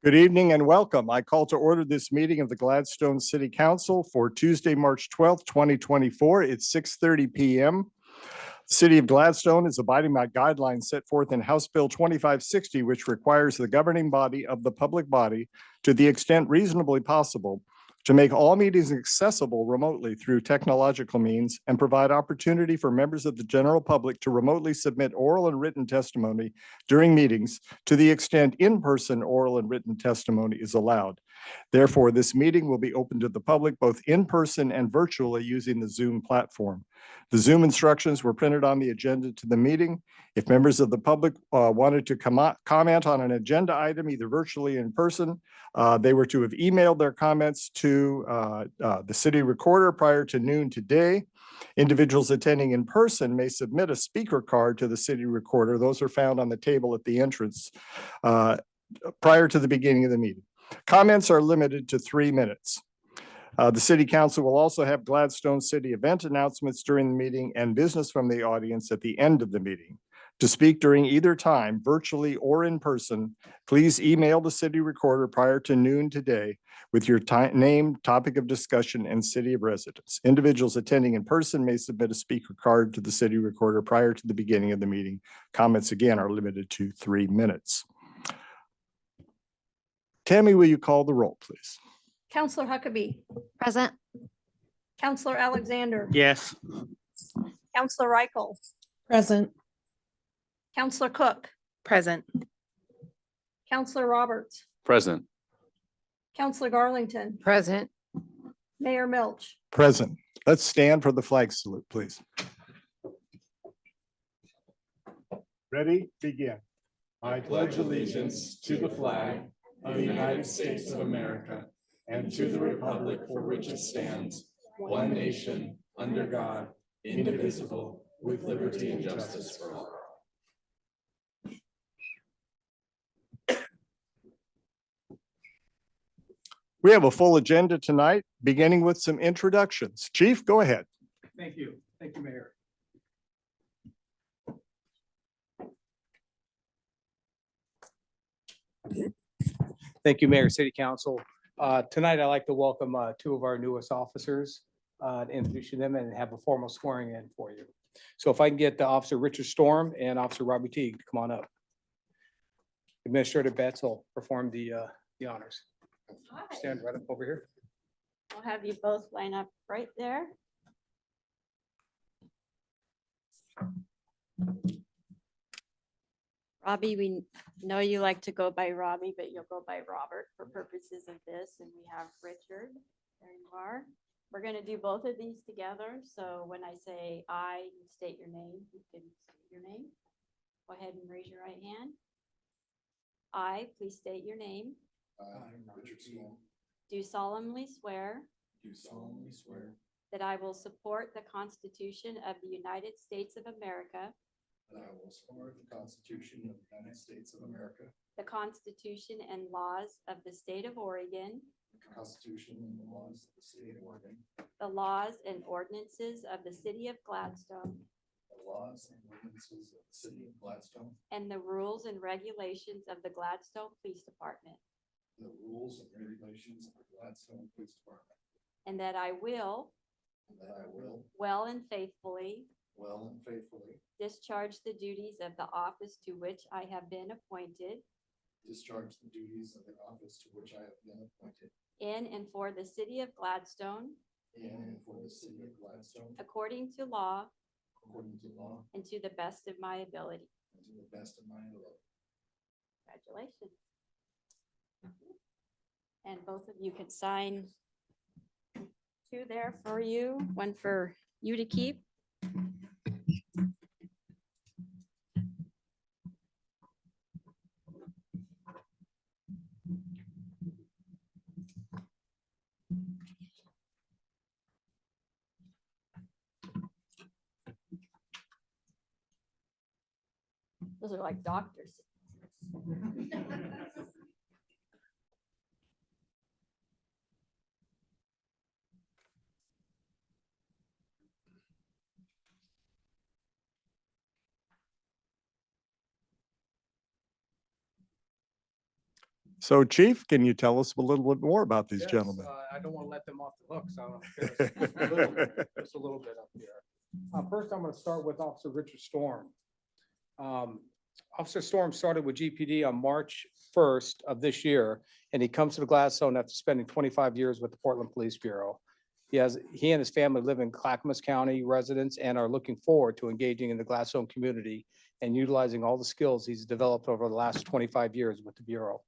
Good evening and welcome. I call to order this meeting of the Gladstone City Council for Tuesday, March 12th, 2024. It's 6:30 p.m. The City of Gladstone is abiding by guidelines set forth in House Bill 2560, which requires the governing body of the public body, to the extent reasonably possible, to make all meetings accessible remotely through technological means and provide opportunity for members of the general public to remotely submit oral and written testimony during meetings to the extent in-person oral and written testimony is allowed. Therefore, this meeting will be open to the public both in person and virtually using the Zoom platform. The Zoom instructions were printed on the agenda to the meeting. If members of the public wanted to comment on an agenda item, either virtually or in person, they were to have emailed their comments to the city recorder prior to noon today. Individuals attending in person may submit a speaker card to the city recorder. Those are found on the table at the entrance prior to the beginning of the meeting. Comments are limited to 3 minutes. The City Council will also have Gladstone City event announcements during the meeting and business from the audience at the end of the meeting. To speak during either time, virtually or in person, please email the city recorder prior to noon today with your name, topic of discussion, and city of residence. Individuals attending in person may submit a speaker card to the city recorder prior to the beginning of the meeting. Comments, again, are limited to 3 minutes. Tammy, will you call the roll, please? Counselor Huckabee. Present. Counselor Alexander. Yes. Counselor Reichel. Present. Counselor Cook. Present. Counselor Roberts. Present. Counselor Garlington. Present. Mayor Milch. Present. Let's stand for the flag salute, please. Ready? Begin. I pledge allegiance to the flag of the United States of America and to the republic for which it stands, one nation, under God, indivisible, with liberty and justice for all. We have a full agenda tonight, beginning with some introductions. Chief, go ahead. Thank you. Thank you, Mayor. Thank you, Mayor, City Council. Tonight, I'd like to welcome two of our newest officers, introduce them and have a formal swearing in for you. So if I can get Officer Richard Storm and Officer Robbie Teague to come on up. Administrator Betts will perform the honors. Stand right up over here. I'll have you both line up right there. Robbie, we know you like to go by Robbie, but you'll go by Robert for purposes of this. And we have Richard. There you are. We're going to do both of these together. So when I say I, you state your name. You can state your name. Go ahead and raise your right hand. I, please state your name. Richard Storm, Do solemnly swear do solemnly swear that I will support the Constitution of the United States of America, that I will support the Constitution of the United States of America, the Constitution and laws of the state of Oregon, the Constitution and the laws of the state of Oregon, the laws and ordinances of the city of Gladstone, the laws and ordinances of the city of Gladstone, and the rules and regulations of the Gladstone Police Department, the rules and regulations of the Gladstone Police Department, and that I will and that I will well and faithfully well and faithfully discharge the duties of the office to which I have been appointed discharge the duties of the office to which I have been appointed in and for the city of Gladstone, in and for the city of Gladstone, according to law according to law and to the best of my ability. and to the best of my ability. Congratulations. And both of you can sign two there for you, one for you to keep. Those are like doctors. So Chief, can you tell us a little bit more about these Yes, gentlemen? I don't want to let them off the hook, so I'm gonna share just a little bit, up here. First, I'm going to start with Officer Richard Storm. Officer Storm started with GPD on March 1st of this year, and he comes to the Gladstone after spending 25 years with the Portland Police Bureau. He and his family live in Clackamas County residents and are looking forward to engaging in the Gladstone community and utilizing all the skills he's developed over the last 25 years with the Bureau.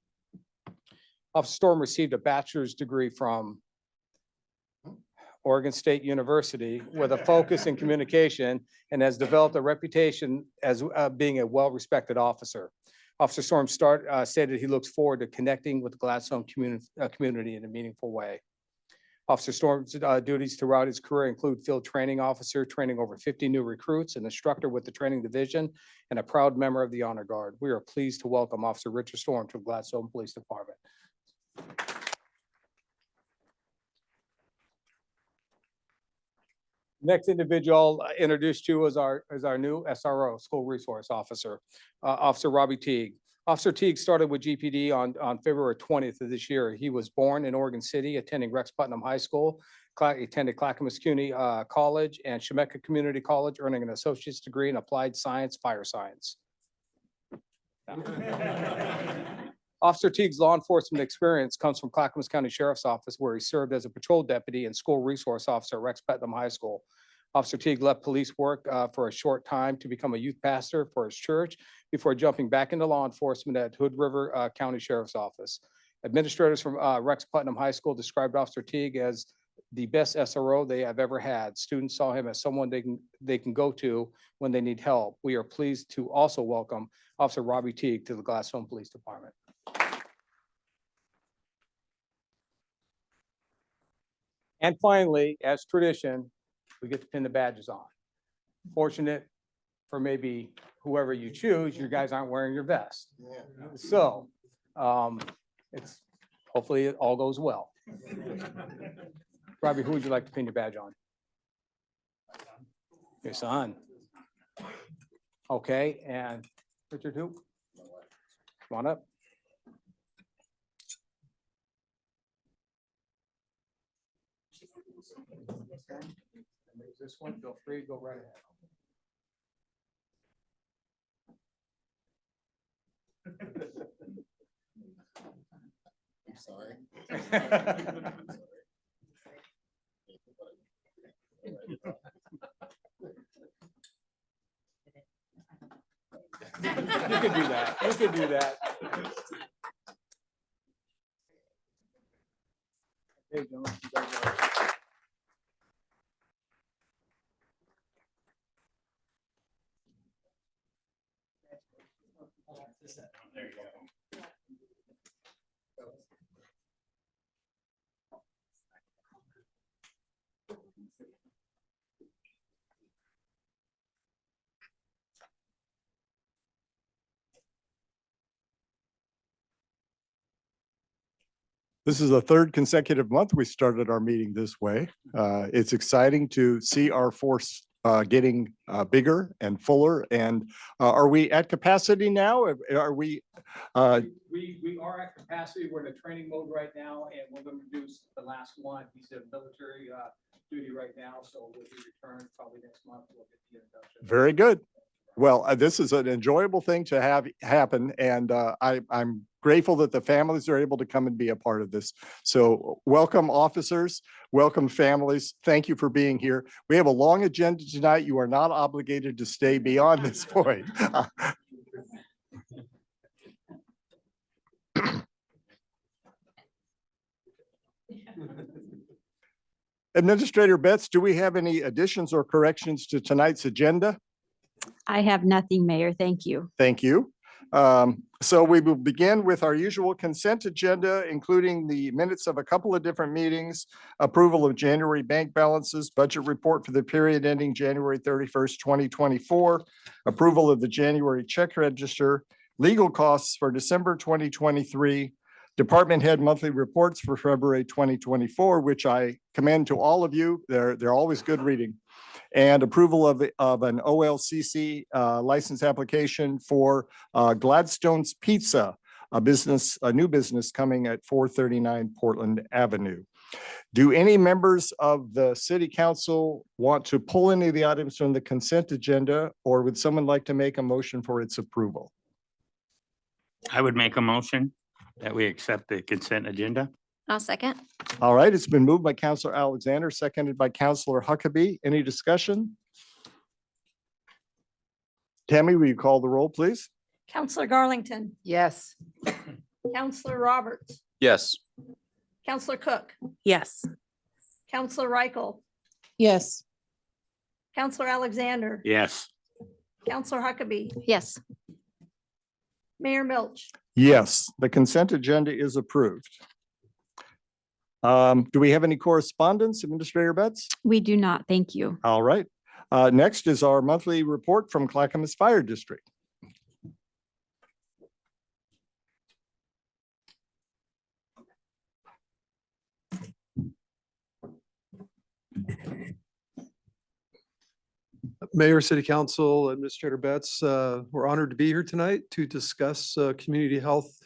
Officer Storm received a bachelor's degree from Oregon State University with a focus in communication and has developed a reputation as being a well-respected officer. Officer Storm stated he looks forward to connecting with the Gladstone community in a meaningful way. Officer Storm's duties throughout his career include field training officer, training over 50 new recruits, an instructor with the training division, and a proud member of the Honor Guard. We are pleased to welcome Officer Richard Storm to the Gladstone Police Department. Next individual I'll introduce you is our new SRO, School Resource Officer, Officer Robbie Teague. Officer Teague started with GPD on February 20th of this year. He was born in Oregon City, attending Rex Putnam High School, attended Clackamas County College and Chemecca Community College, earning an associate's degree in applied science, fire science. Officer Teague's law enforcement experience comes from Clackamas County Sheriff's Office, where he served as a patrol deputy and school resource officer at Rex Putnam High School. Officer Teague left police work for a short time to become a youth pastor for his church before jumping back into law enforcement at Hood River County Sheriff's Office. Administrators from Rex Putnam High School described Officer Teague as the best SRO they have ever had. Students saw him as someone they can go to when they need help. We are pleased to also welcome Officer Robbie Teague to the Gladstone Police Department. And finally, as tradition, we get to pin the badges on. Fortunate for maybe whoever you choose, you guys aren't wearing your vest. So it's hopefully it all goes well. Robbie, who would you like to pin your badge on? Your son. Okay, and Richard, who? Come on up. This one, feel free to go right ahead. I'm sorry. You could do that. You could do that. Hey, gentlemen, congratulations. There you go. This is the third consecutive month we started our meeting this way. It's exciting to see our force getting bigger and fuller. And are we at capacity now? Are we? We are at capacity. We're in a training mode right now, and we're going to reduce the last one. He's in military duty right now, so we'll be returned probably next month. We'll get the induction. Very good. Well, this is an enjoyable thing to have happen, and I'm grateful that the families are able to come and be a part of this. So welcome officers, welcome families. Thank you for being here. We have a long agenda tonight. You are not obligated to stay beyond this point. Administrator Betts, do we have any additions or corrections to tonight's agenda? I have nothing, Mayor. Thank you. Thank you. So we will begin with our usual consent agenda, including the minutes of a couple of different meetings, approval of January bank balances, budget report for the period ending January 31st, 2024, approval of the January check register, legal costs for December 2023, department head monthly reports for February 2024, which I commend to all of you. They're always good reading. And approval of an OLCC license application for Gladstone's Pizza a new business coming at 439 Portland Avenue. Do any members of the city council want to pull any of the items from the consent agenda, or would someone like to make a motion for its approval? I would make a motion that we accept the consent agenda. I'll second. All right, it's been moved by Counselor Alexander, seconded by Counselor Huckabee. Any discussion? Tammy, will you call the roll, please? Counselor Garlington, Yes. Counselor Roberts, Yes. Counselor Cook, Yes. Counselor Reichel, Yes. Counselor Alexander, Yes. Counselor Huckabee, Yes. Mayor Milch. Yes, the consent agenda is approved. Do we have any correspondence, Administrator Betts? We do not. Thank you. All right. Next is our monthly report from Clackamas Fire District. Mayor, City Council, Administrator Betts, we're honored to be here tonight to discuss community health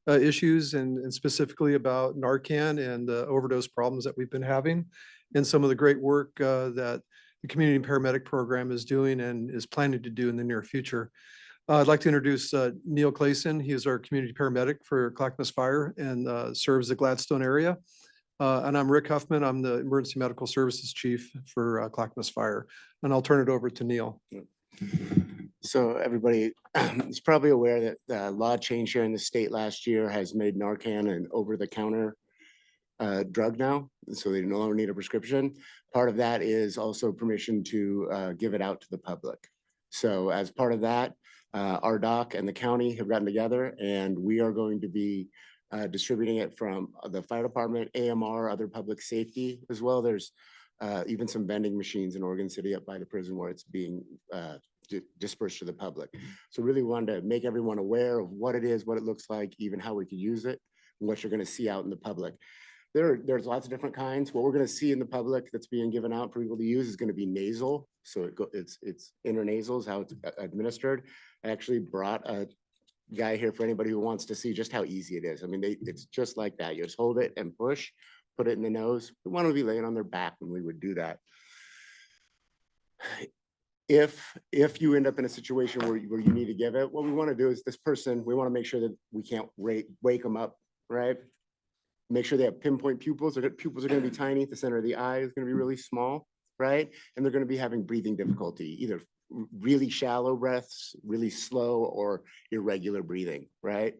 issues and specifically about Narcan and the overdose problems that we've been having and some of the great work that the community paramedic program is doing and is planning to do in the near future. I'd like to introduce Neil Clayson. He is our community paramedic for Clackamas Fire and serves the Gladstone area. And I'm Rick Huffman. I'm the Emergency Medical Services Chief for Clackamas Fire. And I'll turn it over to Neil. So everybody is probably aware that the law change here in the state last year has made Narcan an over-the-counter drug now. So they no longer need a prescription. Part of that is also permission to give it out to the public. So as part of that, our doc and the county have gotten together and we are going to be distributing it from the fire department, AMR, other public safety as well. There's even some vending machines in Oregon City up by the prison where it's being dispersed to the public. So really wanted to make everyone aware of what it is, what it looks like, even how we could use it, and what you're going to see out in the public. There's lots of different kinds. What we're going to see in the public that's being given out for people to use is going to be nasal. So it's intranasal is how it's administered. I actually brought a guy here for anybody who wants to see just how easy it is. I mean, it's just like that. You just hold it and push, put it in the nose. We want to be laying on their back when we would do that. If you end up in a situation where you need to give it, what we want to do is this person, we want to make sure that we can't wake them up, right? Make sure they have pinpoint pupils. Their pupils are going to be tiny. The center of the eye is going to be really small, right? And they're going to be having breathing difficulty, either really shallow breaths, really slow, or irregular breathing, right?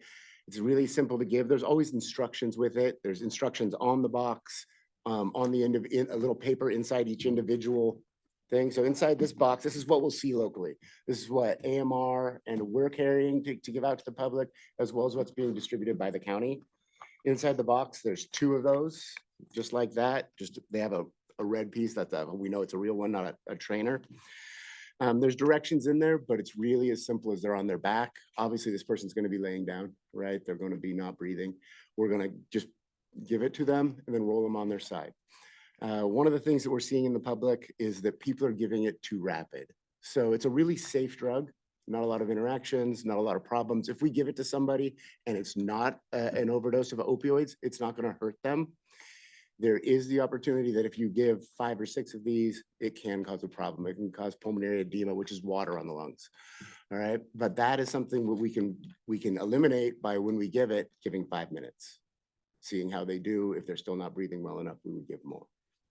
It's really simple to give. There's always instructions with it. There's instructions on the box, on the end of a little paper inside each individual thing. So inside this box, this is what we'll see locally. This is what AMR and we're carrying to give out to the public, as well as what's being distributed by the county. Inside the box, there's 2 of those, just like that. Just they have a red piece that we know it's a real one, not a trainer. There's directions in there, but it's really as simple as they're on their back. Obviously, this person's going to be laying down, right? They're going to be not breathing. We're going to just give it to them and then roll them on their side. One of the things that we're seeing in the public is that people are giving it too rapid. So it's a really safe drug, not a lot of interactions, not a lot of problems. If we give it to somebody and it's not an overdose of opioids, it's not going to hurt them. There is the opportunity that if you give 5 or 6 of these, it can cause a problem. It can cause pulmonary edema, which is water on the lungs. All right. But that is something that we can eliminate by when we give it, giving 5 minutes, seeing how they do. If they're still not breathing well enough, we would give more.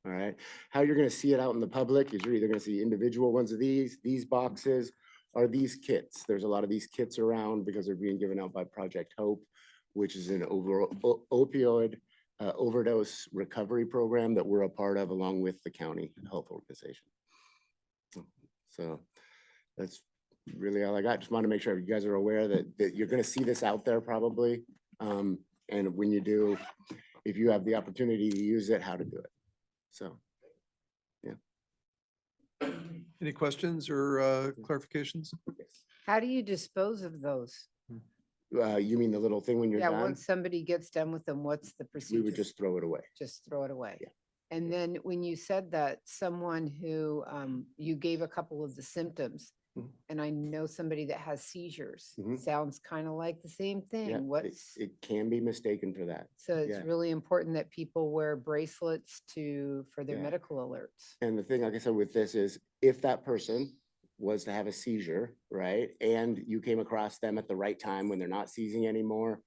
All right. How you're going to see it out in the public is you're either going to see individual ones of these boxes, are these kits. There's a lot of these kits around because they're being given out by Project Hope, which is an opioid overdose recovery program that we're a part of along with the county health organization. So that's really all I got. Just want to make sure you guys are aware that you're going to see this out there probably. And when you do, if you have the opportunity to use it, how to do it. So, yeah. Any questions or clarifications? How do you dispose of those? You mean the little thing when you're Yeah, done? once somebody gets done with them, what's the We procedure? would just throw it away. Just throw it away. Yeah. And then when you said that someone who, you gave a couple of the symptoms, Mhm. and I know somebody that has seizures. Mhm. Sounds kind of like the same Yeah, thing. What's, it can be mistaken for that. so it's yeah. really important that people wear bracelets for their Yeah. medical alerts. And the thing, like I said, with this is if that person was to have a seizure, right? And you came across them at the right time when they're not seizing anymore,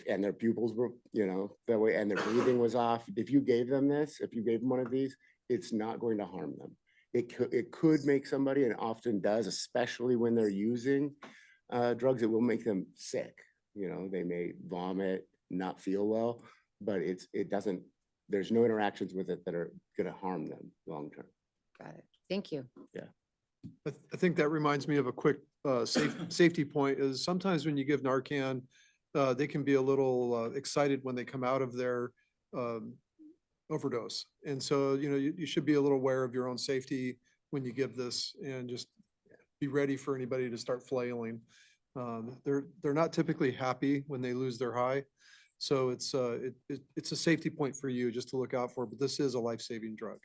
and their pupils were, that way, and their breathing was off, if you gave them one of these, it's not going to harm them. It could make somebody, and often does, especially when they're using drugs, it will make them sick. They may vomit, not feel well, but it doesn't, there's no interactions with it that are gonna harm them long term. Got it. Thank you. I think that reminds me of a quick safety point is sometimes when you give Narcan, they can be a little excited when they come out of their overdose. And so, you should be a little aware of your own safety when you give this and just be ready for anybody to start flailing. They're not typically happy when they lose their high. So it's a safety point for you just to look out for, but this is a life-saving drug.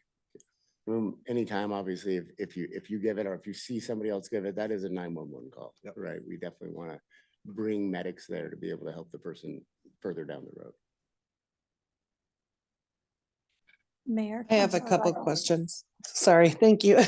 Anytime, obviously, if you give it, or if you see somebody else give it, that is a 911 call, Yep. right? We definitely want to bring medics there to be able to help the person further down the road. Mayor. I have a Councilor couple of Rykel. questions. Sorry, thank you.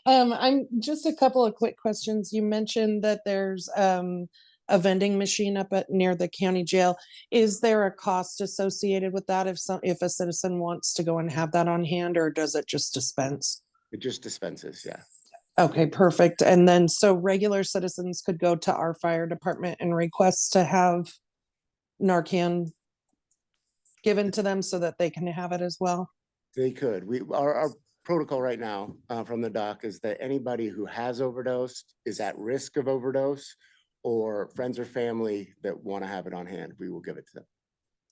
I'm just a couple of quick questions. You mentioned that there's a vending machine up near the county jail. Is there a cost associated with that if a citizen wants to go and have that on hand, or does it just dispense? It just dispenses, yeah. Okay, perfect. And then so regular citizens could go to our fire department and request to have Narcan given to them so that they can have it as well? They could. Our protocol right now from the doc is that anybody who has overdosed, is at risk of overdose, or friends or family that want to have it on hand, we will give it to them.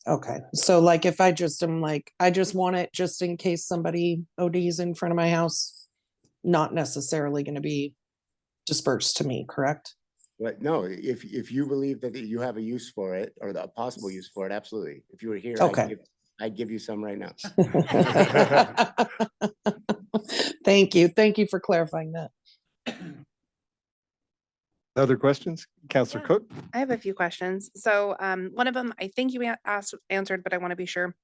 Okay, so like if I just am like, I just want it just in case somebody ODs in front of my house, not necessarily going to be dispersed to me, correct? But no, if you believe that you have a use for it, or the possible use for it, absolutely. If you were here, Okay. I'd give you some right now. Thank you. Thank you for clarifying that. Other questions? Counselor Yeah. Cook? I have a few questions. So one of them, I think you answered, but I want to be sure.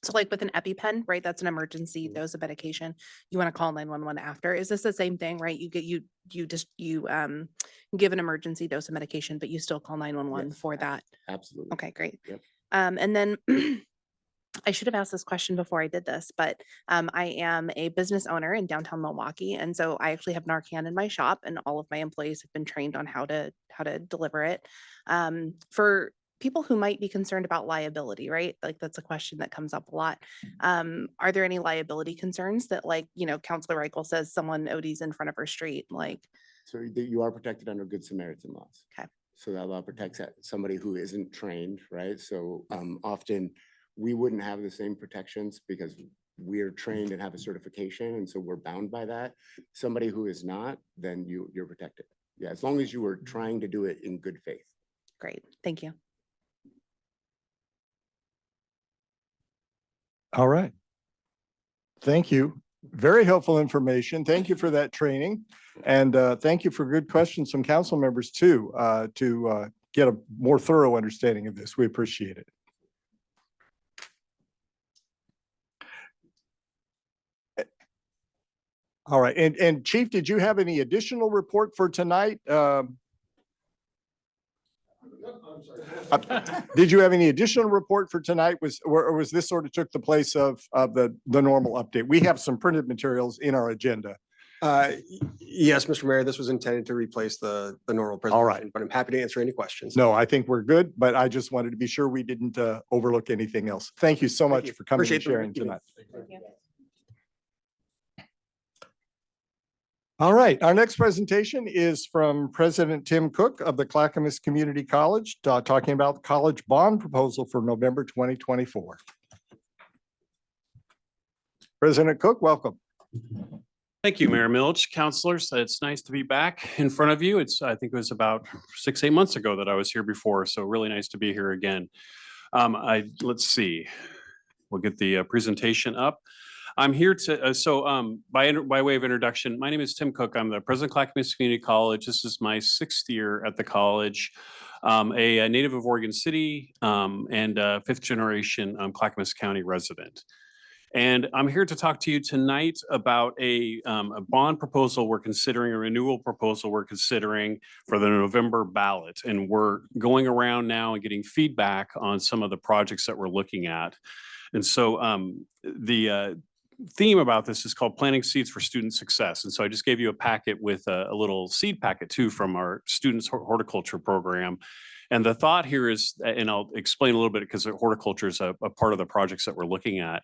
So like with an EpiPen, right? That's an emergency dose of medication. You want to call 911 after. Is this the same thing, right? You give an emergency dose of medication, but you still call 911 Yes, for that. Absolutely. Okay, great. Yep. And then I should have asked this question before I did this, but I am a business owner in downtown Milwaukee. And so I actually have Narcan in my shop, and all of my employees have been trained on how to deliver it. For people who might be concerned about liability, right? Like that's a question that comes up a lot. Are there any liability concerns that, like, Counselor Reichel says someone ODs in front of her street, like? So you are protected under Good Samaritan laws. Okay. So that law protects somebody who isn't trained, right? So often we wouldn't have the same protections because we're trained and have a certification, and so we're bound by that. Somebody who is not, then you're protected. Yeah, as long as you were trying to do it in good faith. Great, thank you. All right. Thank you. Very helpful information. Thank you for that training. And thank you for good questions from council members too, to get a more thorough understanding of this. We appreciate it. All right. And Chief, did you have any additional report for tonight? Did you have any additional report for tonight? Or was this sort of took the place of the normal update? We have some printed materials in our agenda. Yes, Mr. Mayor, this was intended to replace the normal All right. presentation, but I'm happy to answer any questions. No, I think we're good, but I just wanted to be sure we didn't overlook anything else. Thank you so much you. for coming and Appreciate the sharing meeting. tonight. Thank you. All right, our next presentation is from President Tim Cook of the Clackamas Community College, talking about the college bond proposal for November 2024. President Cook, welcome. Thank you, Mayor Milch, councilors. It's nice to be back in front of you. I think it was about 6-8 months ago that I was here before, so really nice to be here again. Let's see, we'll get the presentation up. I'm here to, by way of introduction, my name is Tim Cook. I'm the president of Clackamas Community College. This is my 6th year at the college. A native of Oregon City and a 5th generation Clackamas County resident. And I'm here to talk to you tonight about a bond proposal we're considering, a renewal proposal we're considering for the November ballot. And we're going around now and getting feedback on some of the projects that we're looking at. And so the theme about this is called Planting Seeds for Student Success. And so I just gave you a packet with a little seed packet too from our students horticulture program. And the thought here is, and I'll explain a little bit because horticulture is a part of the projects that we're looking at.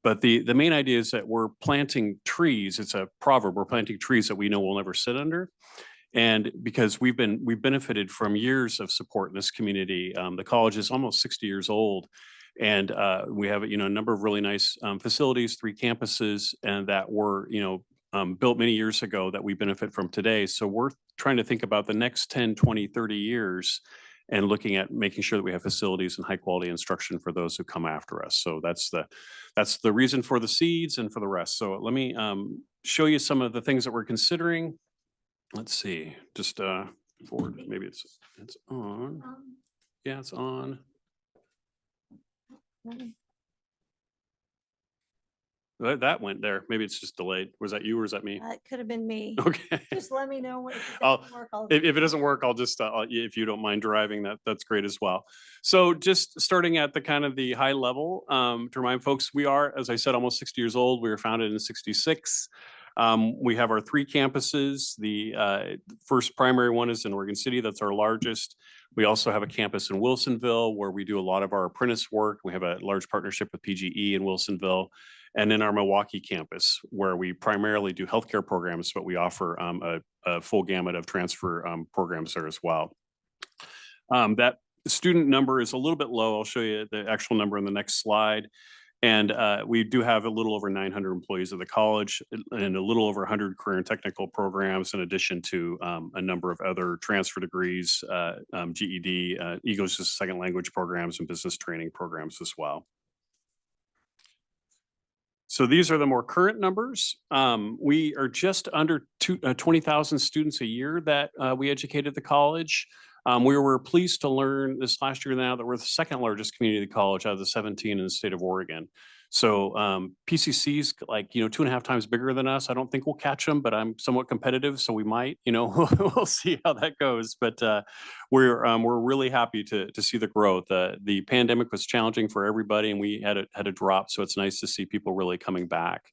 But the main idea is that we're planting trees. It's a proverb. We're planting trees that we know we'll never sit under. And because we've benefited from years of support in this community. The college is almost 60 years old. And we have, a number of really nice facilities, 3 campuses, and that were, built many years ago that we benefit from today. So we're trying to think about the next 10, 20, 30 years and looking at making sure that we have facilities and high quality instruction for those who come after us. So that's the reason for the seeds and for the rest. So let me show you some of the things that we're considering. Let's see, just forward, maybe it's on. Yeah, it's on. That went there. Maybe it's just delayed. Was that you or is that me? It could have been me. Okay. Just let me know if it I'll- doesn't work. If it doesn't work, I'll just, if you don't mind driving, that's great as well. So just starting at the kind of the high level, to remind folks, we are, as I said, almost 60 years old. We were founded in '66. We have our 3 campuses. The first primary one is in Oregon City. That's our largest. We also have a campus in Wilsonville where we do a lot of our apprentice work. We have a large partnership with PGE in Wilsonville. And then our Milwaukee campus, where we primarily do healthcare programs, but we offer a full gamut of transfer programs there as well. That student number is a little bit low. I'll show you the actual number in the next slide. And we do have a little over 900 employees at the college and a little over 100 career and technical programs, in addition to a number of other transfer degrees, GED, English as a second language programs, and business training programs as well. So these are the more current numbers. We are just under 20,000 students a year that we educate at the college. We were pleased to learn this last year now that we're the 2nd largest community college out of the 17 in the state of Oregon. So PCC's like, 2.5 times bigger than us. I don't think we'll catch them, but I'm somewhat competitive, so we might, we'll see how that goes. But we're really happy to see the growth. The pandemic was challenging for everybody, and we had a drop. So it's nice to see people really coming back.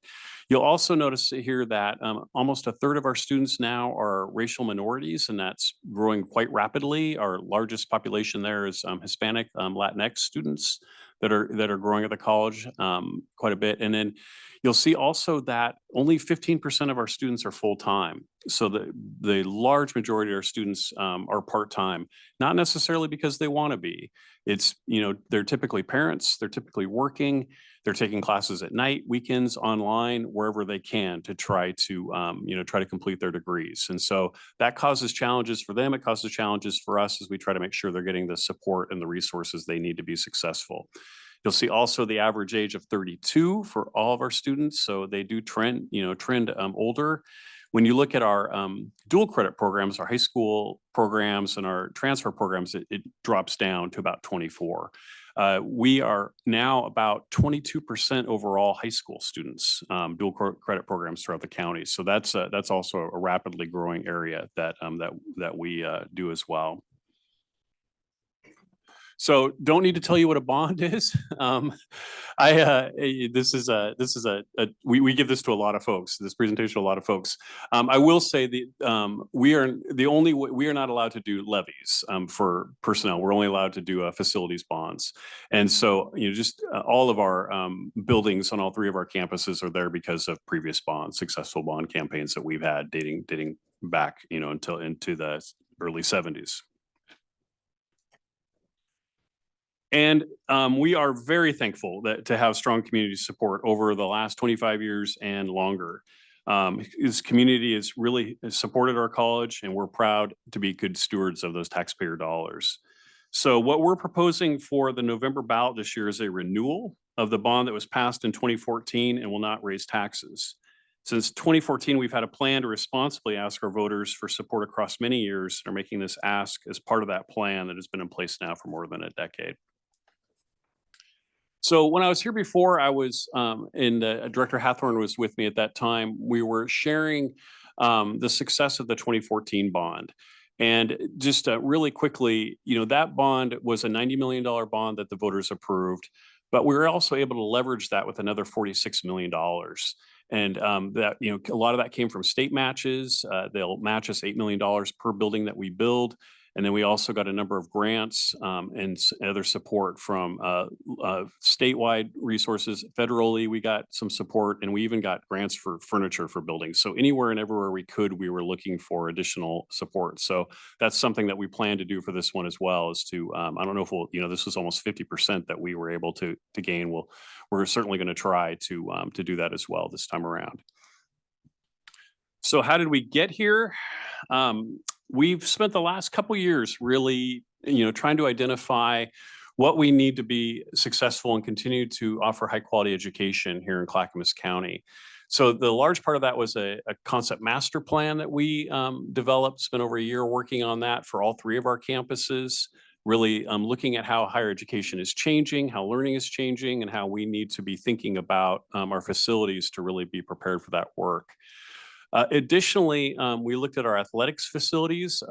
You'll also notice here that almost 1/3 of our students now are racial minorities, and that's growing quite rapidly. Our largest population there is Hispanic, Latinx students that are growing at the college quite a bit. And then you'll see also that only 15% of our students are full-time. So the large majority of our students are part-time, not necessarily because they want to be. It's, they're typically parents, they're typically working, they're taking classes at night, weekends, online, wherever they can to try to complete their degrees. And so that causes challenges for them. It causes challenges for us as we try to make sure they're getting the support and the resources they need to be successful. You'll see also the average age of 32 for all of our students. So they do trend older. When you look at our dual credit programs, our high school programs and our transfer programs, it drops down to about 24. We are now about 22% overall high school students, dual credit programs throughout the county. So that's also a rapidly growing area that we do as well. So don't need to tell you what a bond is. We give this to a lot of folks, this presentation to a lot of folks. I will say that we are not allowed to do levies for personnel. We're only allowed to do facilities bonds. And so, just all of our buildings on all 3 of our campuses are there because of previous bonds, successful bond campaigns that we've had dating back, until into the early 70s. And we are very thankful to have strong community support over the last 25 years and longer. This community has really supported our college, and we're proud to be good stewards of those taxpayer dollars. So what we're proposing for the November ballot this year is a renewal of the bond that was passed in 2014 and will not raise taxes. Since 2014, we've had a plan to responsibly ask our voters for support across many years and are making this ask as part of that plan that has been in place now for more than a decade. So when I was here before, I was, Director Hathorn was with me at that time. We were sharing the success of the 2014 bond. And just really quickly, that bond was a $90 million bond that the voters approved, but we were also able to leverage that with another $46 million. And that, a lot of that came from state matches. They'll match us $8 million per building that we build. And then we also got a number of grants and other support from statewide resources. Federally, we got some support, and we even got grants for furniture for buildings. So anywhere and everywhere we could, we were looking for additional support. So that's something that we plan to do for this one as well, is to, I don't know if we'll, this was almost 50% that we were able to gain. We're certainly going to try to do that as well this time around. So how did we get here? We've spent the last couple years really, trying to identify what we need to be successful and continue to offer high quality education here in Clackamas County. So the large part of that was a concept master plan that we developed, spent over a year working on that for all 3 of our campuses, really looking at how higher education is changing, how learning is changing, and how we need to be thinking about our facilities to really be prepared for that work. Additionally, we looked at our athletics facilities.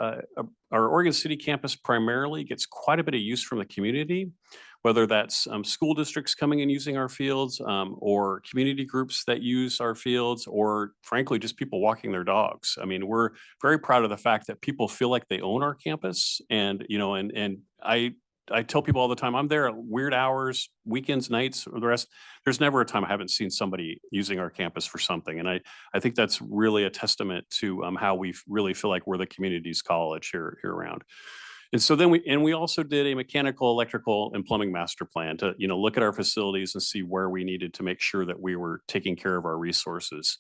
Our Oregon City campus primarily gets quite a bit of use from the community, whether that's school districts coming and using our fields, or community groups that use our fields, or frankly, just people walking their dogs. I mean, we're very proud of the fact that people feel like they own our campus. And, and I tell people all the time, I'm there at weird hours, weekends, nights, or the rest. There's never a time I haven't seen somebody using our campus for something. And I think that's really a testament to how we really feel like we're the community's college here around. And so then we also did a mechanical, electrical, and plumbing master plan to, look at our facilities and see where we needed to make sure that we were taking care of our resources.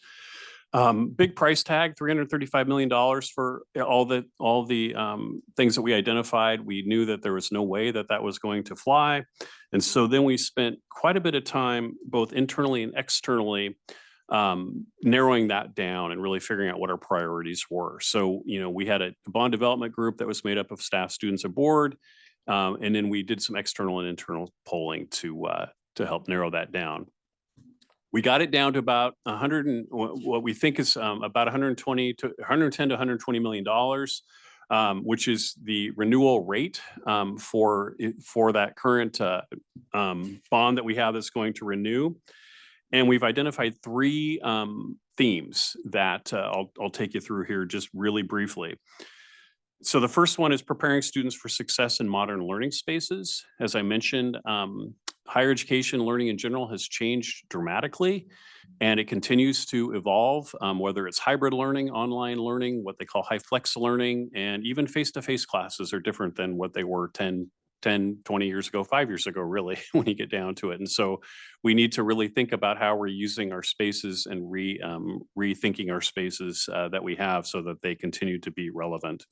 Big price tag, $335 million for all the things that we identified. We knew that there was no way that that was going to fly. And so then we spent quite a bit of time, both internally and externally, narrowing that down and really figuring out what our priorities were. So, we had a bond development group that was made up of staff, students, and board. And then we did some external and internal polling to help narrow that down. We got it down to about what we think is about 110 to 120 million dollars, which is the renewal rate for that current bond that we have that's going to renew. And we've identified 3 themes that I'll take you through here just really briefly. So the first one is preparing students for success in modern learning spaces. As I mentioned, higher education learning in general has changed dramatically, and it continues to evolve, whether it's hybrid learning, online learning, what they call high flex learning, and even face-to-face classes are different than what they were 10, 20 years ago, 5 years ago, really, when you get down to it. And so we need to really think about how we're using our spaces and rethinking our spaces that we have so that they continue to be relevant.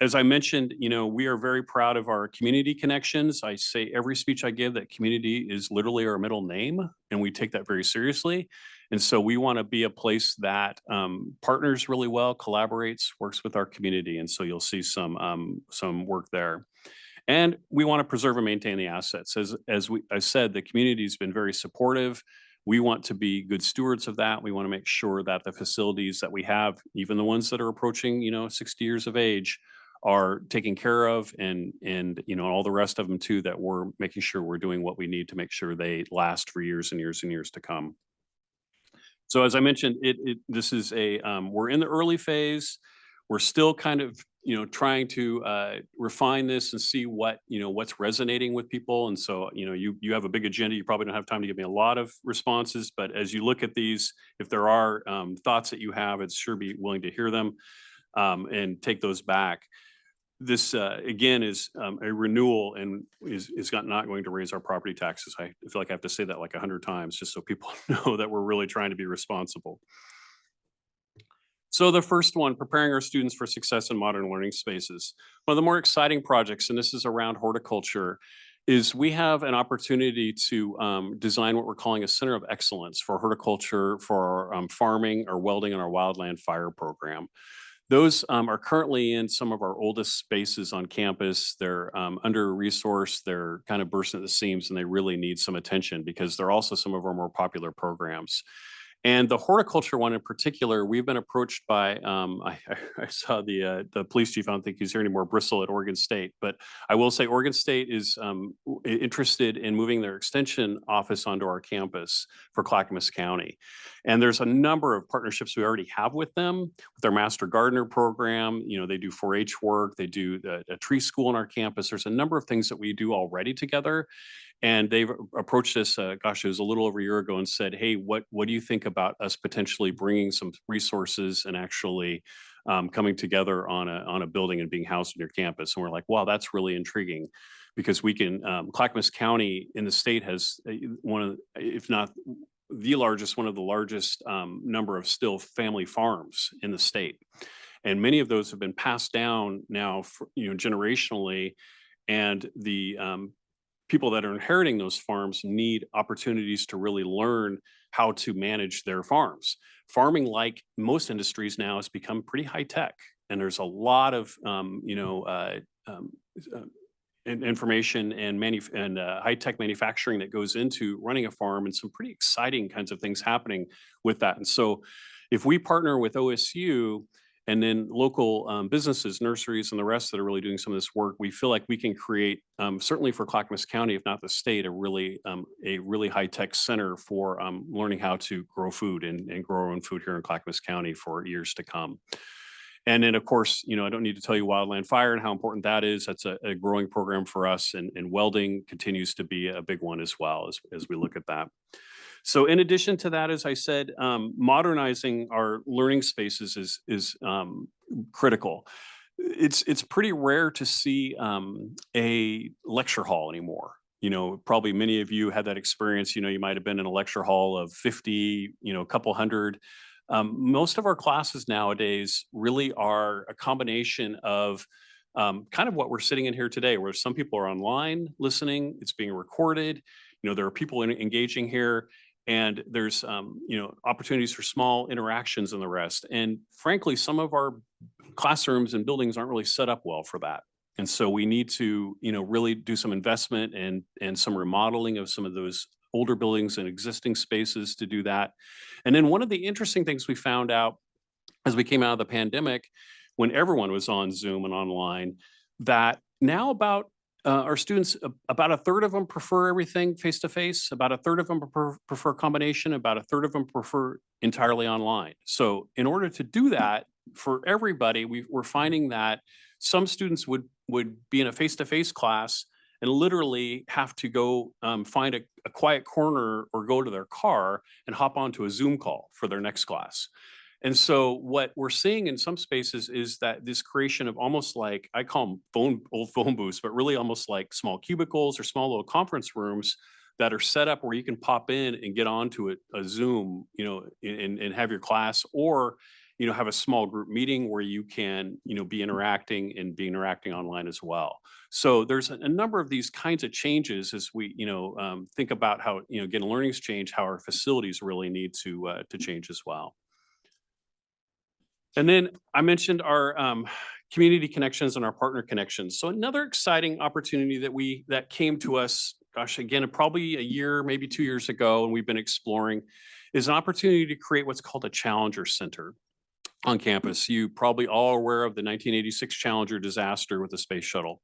As I mentioned, we are very proud of our community connections. I say every speech I give that community is literally our middle name, and we take that very seriously. And so we want to be a place that partners really well, collaborates, works with our community. And so you'll see some work there. And we want to preserve and maintain the assets. As I said, the community has been very supportive. We want to be good stewards of that. We want to make sure that the facilities that we have, even the ones that are approaching, 60 years of age, are taken care of, and all the rest of them too, that we're making sure we're doing what we need to make sure they last for years and years and years to come. So as I mentioned, this is we're in the early phase. We're still kind of trying to refine this and see what's resonating with people. And so, you have a big agenda. You probably don't have time to give me a lot of responses, but as you look at these, if there are thoughts that you have, I'd sure be willing to hear them and take those back. This again is a renewal and is not going to raise our property taxes. I feel like I have to say that like 100 times just so people know that we're really trying to be responsible. So the first one, preparing our students for success in modern learning spaces. One of the more exciting projects, and this is around horticulture, is we have an opportunity to design what we're calling a center of excellence for horticulture, for farming, or welding, and our wildland fire program. Those are currently in some of our oldest spaces on campus. They're under-resourced, they're kind of bursting at the seams, and they really need some attention because they're also some of our more popular programs. And the horticulture one in particular, we've been approached by, I saw the police chief, I don't think he's here anymore, Bristol at Oregon State, but I will say Oregon State is interested in moving their extension office onto our campus for Clackamas County. And there's a number of partnerships we already have with them, with their Master Gardener program. You know, they do 4-H work, they do a tree school on our campus. There's a number of things that we do already together. And they've approached us, gosh, it was a little over a year ago, and said, hey, what do you think about us potentially bringing some resources and actually coming together on a building and being housed on your campus? And we're like, wow, that's really intriguing, because we can, Clackamas County in the state has one of, if not the largest, one of the largest number of still family farms in the state. And many of those have been passed down now, for, generationally. And the people that are inheriting those farms need opportunities to really learn how to manage their farms. Farming, like most industries now, has become pretty high tech, and there's a lot of information and high tech manufacturing that goes into running a farm, and some pretty exciting kinds of things happening with that. And so, if we partner with OSU and then local businesses, nurseries, and the rest that are really doing some of this work, we feel like we can create, certainly for Clackamas County, if not the state, a really high-tech center for learning how to grow food and grow our own food here in Clackamas County for years to come. And then, of course, I don't need to tell you wildland fire and how important that is. That's a growing program for us, and welding continues to be a big one as well as we look at that. So in addition to that, as I said, modernizing our learning spaces is critical. It's pretty rare to see a lecture hall anymore. Probably many of you had that experience. You might have been in a lecture hall of 50, a couple hundred. Most of our classes nowadays really are a combination of kind of what we're sitting in here today, where some people are online listening, it's being recorded. There are people engaging here. And there's, opportunities for small interactions and the rest. And frankly, some of our classrooms and buildings aren't really set up well for that. And so we need to, really do some investment and some remodeling of some of those older buildings and existing spaces to do that. And then one of the interesting things we found out as we came out of the pandemic, when everyone was on Zoom and online, that now about our students, about a third of them prefer everything face-to-face, about a third of them prefer a combination, about a third of them prefer entirely online. So in order to do that for everybody, we're finding that some students would be in a face-to-face class and literally have to go find a quiet corner or go to their car and hop onto a Zoom call for their next class. And so what we're seeing in some spaces is that this creation of almost like, I call them old phone booths, but really almost like small cubicles or small little conference rooms that are set up where you can pop in and get onto a Zoom, and have your class, or, have a small group meeting where you can, be interacting online as well. So there's a number of these kinds of changes as we, think about how, again, learning's change, how our facilities really need to change as well. And then I mentioned our community connections and our partner connections. So another exciting opportunity that came to us, gosh, again, probably a year, maybe 2 years ago, and we've been exploring, is an opportunity to create what's called a Challenger Center on campus. You probably all are aware of the 1986 Challenger disaster with the space shuttle.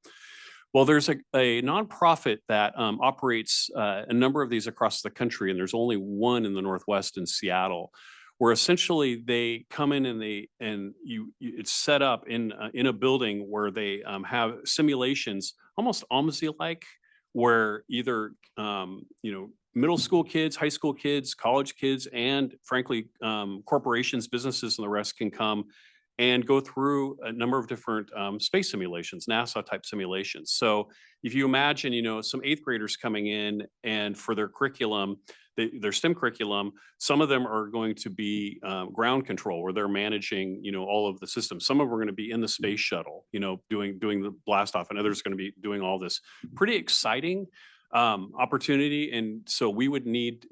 Well, there's a nonprofit that operates a number of these across the country, and there's only one in the Northwest in Seattle, where essentially they come in and it's set up in a building where they have simulations, almost OMSI-like, where either middle school kids, high school kids, college kids, and frankly corporations, businesses, and the rest can come and go through a number of different space simulations, NASA type simulations. So if you imagine, some eighth graders coming in and for their curriculum, their STEM curriculum, some of them are going to be ground control where they're managing, all of the systems. Some of them are going to be in the space shuttle, doing the blast off, and others are going to be doing all this. Pretty exciting opportunity. And so we would need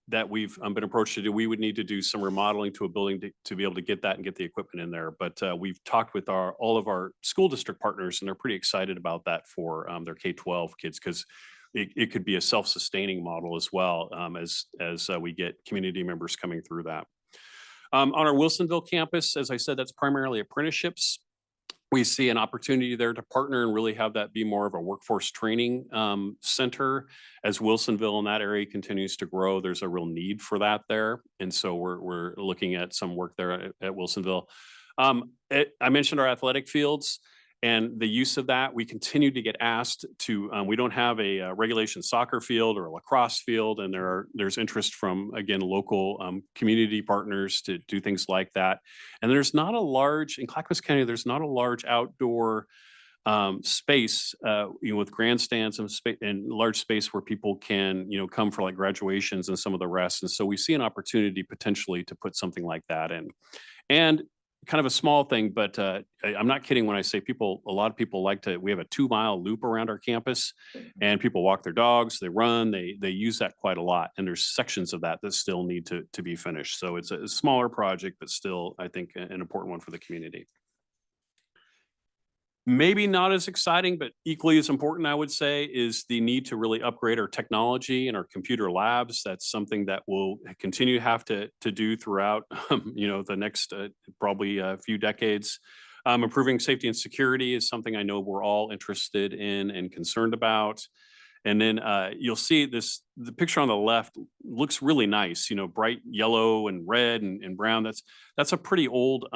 that we've been approached to do, we would need to do some remodeling to a building to be able to get that and get the equipment in there. But we've talked with all of our school district partners, and they're pretty excited about that for their K-12 kids, because it could be a self-sustaining model as well, as we get community members coming through that. On our Wilsonville campus, as I said, that's primarily apprenticeships. We see an opportunity there to partner and really have that be more of a workforce training center. As Wilsonville in that area continues to grow, there's a real need for that there. And so we're looking at some work there at Wilsonville. I mentioned our athletic fields and the use of that. We continue to get asked to, we don't have a regulation soccer field or a lacrosse field, and there's interest from, again, local community partners to do things like that. And there's not a large, in Clackamas County, there's not a large outdoor space, with grandstands and large space where people can, come for like graduations and some of the rest. And so we see an opportunity potentially to put something like that in. And kind of a small thing, but I'm not kidding when I say a lot of people we have a 2-mile loop around our campus, and people walk their dogs, they run, they use that quite a lot. And there's sections of that still need to be finished. So it's a smaller project, but still, I think, an important one for the community. Maybe not as exciting, but equally as important, I would say, is the need to really upgrade our technology and our computer labs. That's something that we'll continue to have to do throughout, the next probably a few decades. Improving safety and security is something I know we're all interested in and concerned about. And then you'll see the picture on the left looks really nice, bright yellow and red and brown. That's a pretty old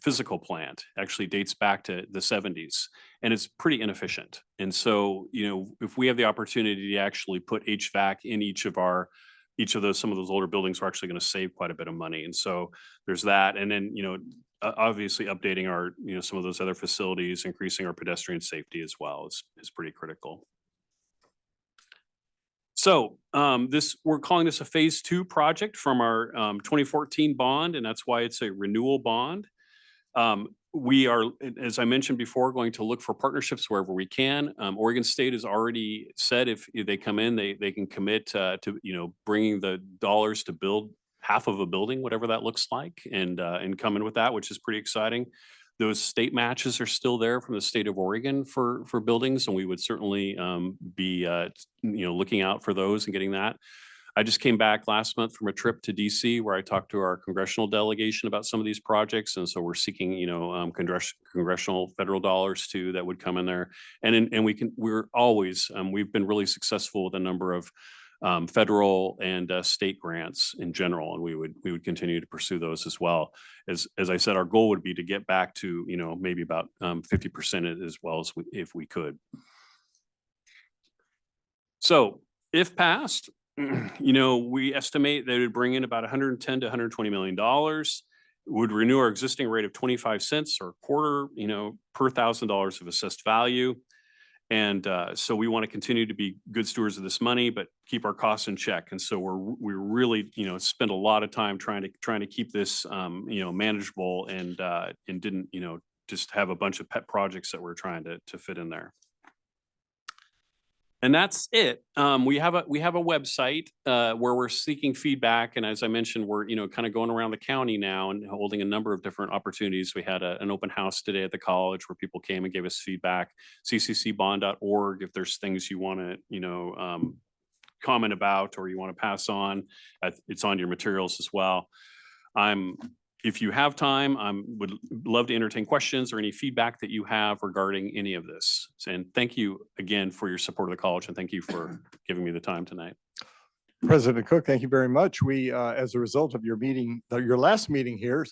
physical plant, actually dates back to the 70s, and it's pretty inefficient. And so, if we have the opportunity to actually put HVAC in some of those older buildings, we're actually going to save quite a bit of money. And so there's that. And then, obviously updating our, some of those other facilities, increasing our pedestrian safety as well is pretty critical. So we're calling this a phase 2 project from our 2014 bond, and that's why it's a renewal bond. We are, as I mentioned before, going to look for partnerships wherever we can. Oregon State has already said if they come in, they can commit to bringing the dollars to build half of a building, whatever that looks like, and come in with that, which is pretty exciting. Those state matches are still there from the state of Oregon for buildings, and we would certainly be looking out for those and getting that. I just came back last month from a trip to DC where I talked to our congressional delegation about some of these projects, and so we're seeking congressional federal dollars too that would come in there. And we've been really successful with a number of federal and state grants in general, and we would continue to pursue those as well. As I said, our goal would be to get back to maybe about 50% as well as if we could. So if passed, we estimate that it would bring in about $110 to $120 million. Would renew our existing rate of 25 cents or a quarter, per $1,000 of assessed value. And so we want to continue to be good stewards of this money, but keep our costs in check. And so we really, spend a lot of time trying to keep this, manageable and didn't, just have a bunch of pet projects that we're trying to fit in there. And that's it. We have a website where we're seeking feedback. And as I mentioned, we're, kind of going around the county now and holding a number of different opportunities. We had an open house today at the college where people came and gave us feedback. cccbond.org, if there's things you want to, comment about or you want to pass on, it's on your materials as well. If you have time, I would love to entertain questions or any feedback that you have regarding any of this. And thank you again for your support of the college, and thank you for giving me the time tonight. President Cook, thank you very much. We, as a result of your meeting, your last meeting here,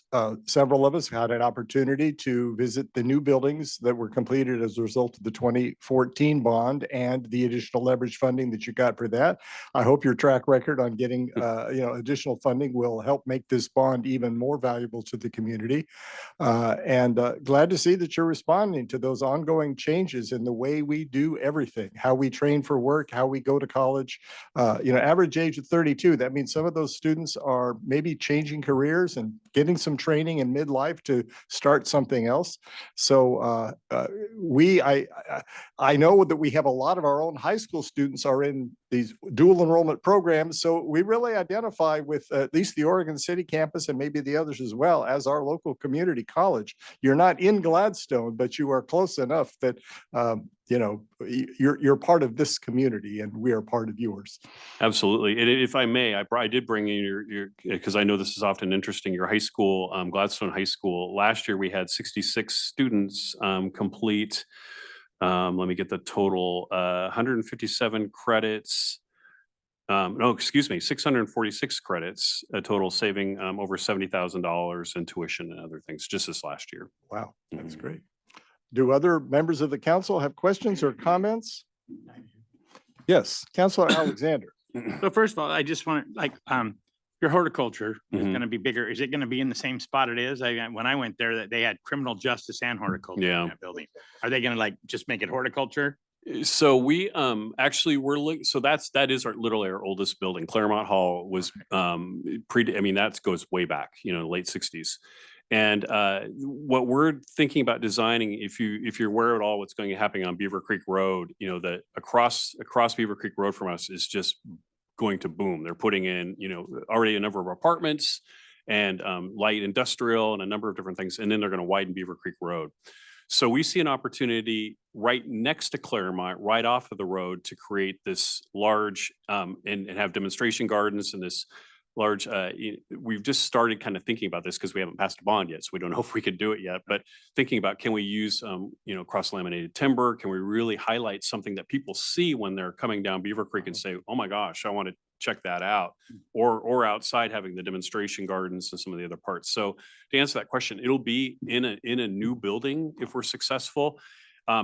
several of us had an opportunity to visit the new buildings that were completed as a result of the 2014 bond and the additional leverage funding that you got for that. I hope your track record on getting, additional funding will help make this bond even more valuable to the community. And glad to see that you're responding to those ongoing changes in the way we do everything, how we train for work, how we go to college. Average age of 32, that means some of those students are maybe changing careers and getting some training in midlife to start something else. So I know that we have a lot of our own high school students are in these dual enrollment programs. So we really identify with at least the Oregon City campus and maybe the others as well as our local community college. You're not in Gladstone, but you are close enough that you're part of this community and we are part of yours. Absolutely. And if I may, I did bring in your, because I know this is often interesting, your high school, Gladstone High School. Last year, we had 66 students complete. Let me get the total, 157 credits. No, excuse me, 646 credits, a total saving over $70,000 in tuition and other things just this last year. Wow, that's great. Do other members of the council have questions or comments? Yes, Councilor Alexander. So first of all, I just want to your horticulture is Mhm. going to be bigger. Is it going to be in the same spot it is? When I went there, that they had criminal justice and horticulture in that building. Are they going to just make it horticulture? So we actually so that is literally our oldest building. Claremont Hall was that goes way back, late 60s. And what we're thinking about designing, if you're aware at all what's going to happen on Beaver Creek Road, that across Beaver Creek Road from us is just going to boom. They're putting in, already a number of apartments and light industrial and a number of different things. And then they're going to widen Beaver Creek Road. So we see an opportunity right next to Claremont, right off of the road, to create this large and have demonstration gardens and this large, we've just started kind of thinking about this because we haven't passed a bond yet. So we don't know if we could do it yet, but thinking about, can we use, cross laminated timber? Can we really highlight something that people see when they're coming down Beaver Creek and say, oh my gosh, I want to check that out, or outside having the demonstration gardens and some of the other parts. So to answer that question, it'll be in a new building if we're successful.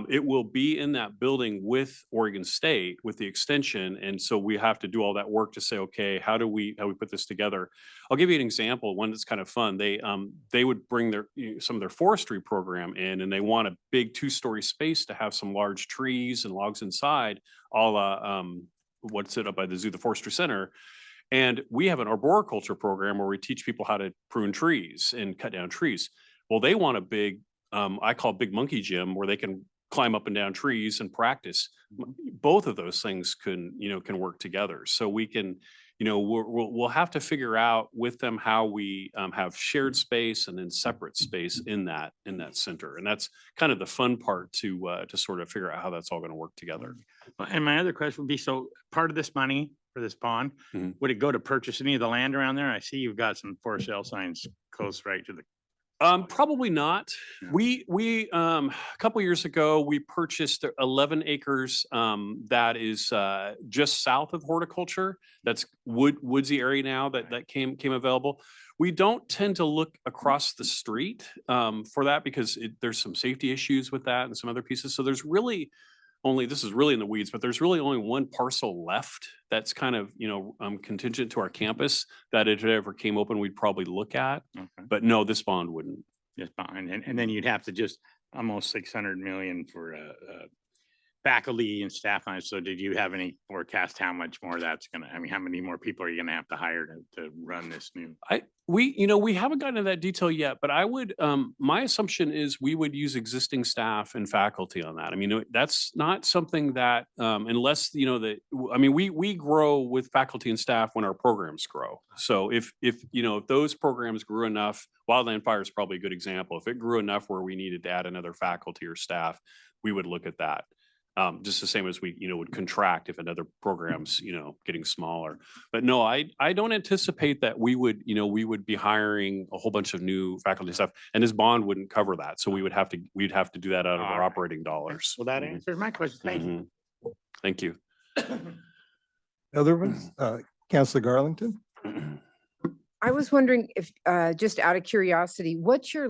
It will be in that building with Oregon State, with the extension. And so we have to do all that work to say, okay, how do we put this together? I'll give you an example, one that's kind of fun. They would bring some of their forestry program in, and they want a big 2-story space to have some large trees and logs inside, a la what's it up by the zoo, the Forestry Center. And we have an arboriculture program where we teach people how to prune trees and cut down trees. Well, they want a big, I call big monkey gym, where they can climb up and down trees and practice. Both of those things can work together. So we can, we'll have to figure out with them how we have shared space and then separate space in that center. And that's kind of the fun part to sort of figure out how that's all going to work together. And my other question would be, so part of this money for this bond, would it go to purchase any of the land around there? I see you've got some for sale signs close right to the. Probably not. We a couple years ago, we purchased 11 acres that is just south of horticulture. That's woodsy area now that came available. We don't tend to look across the street for that because there's some safety issues with that and some other pieces. So there's really only, this is really in the weeds, but there's really only one parcel left that's kind of, contingent to our campus that if it ever came open, we'd probably look at. Okay. But no, this bond wouldn't. This bond, and then you'd have to just almost 600 million for faculty and staff on it. So did you have any forecast how much more that's gonna, how many more people are you gonna have to hire to run this new? We haven't gotten into that detail yet, but I would, my assumption is we would use existing staff and faculty on that. That's not something that, unless, we grow with faculty and staff when our programs grow. So if those programs grew enough, Wildland Fire is probably a good example. If it grew enough where we needed to add another faculty or staff, we would look at that. Just the same as we, would contract if another program's, getting smaller. But no, I don't anticipate that we would be hiring a whole bunch of new faculty stuff, and this bond wouldn't cover that. So we'd have to do that out of our operating dollars. Well, that answers my question. Thank you. Thank you. Other ones? Counselor Garlington? I was wondering if, just out of curiosity, what's your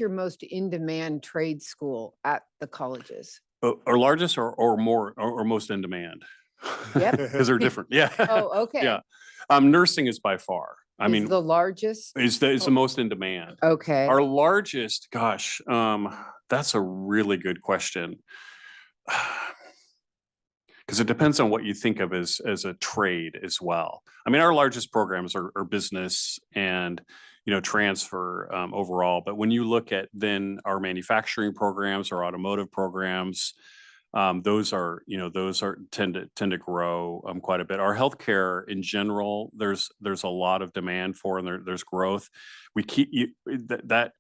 most in-demand trade school at the colleges? Our largest or more or most in demand? Yep. Because they're different. Yeah. Oh, okay. Yeah. Nursing is by far. I Is mean, the largest? is the most in demand. Okay. Our largest, gosh, that's a really good question. Because it depends on what you think of as a trade as well. I mean, our largest programs are business and, you know, transfer overall. But when you look at then our manufacturing programs, our automotive programs, those are, you know, tend to grow quite a bit. Our healthcare in general, there's a lot of demand for, and there's growth. We keep let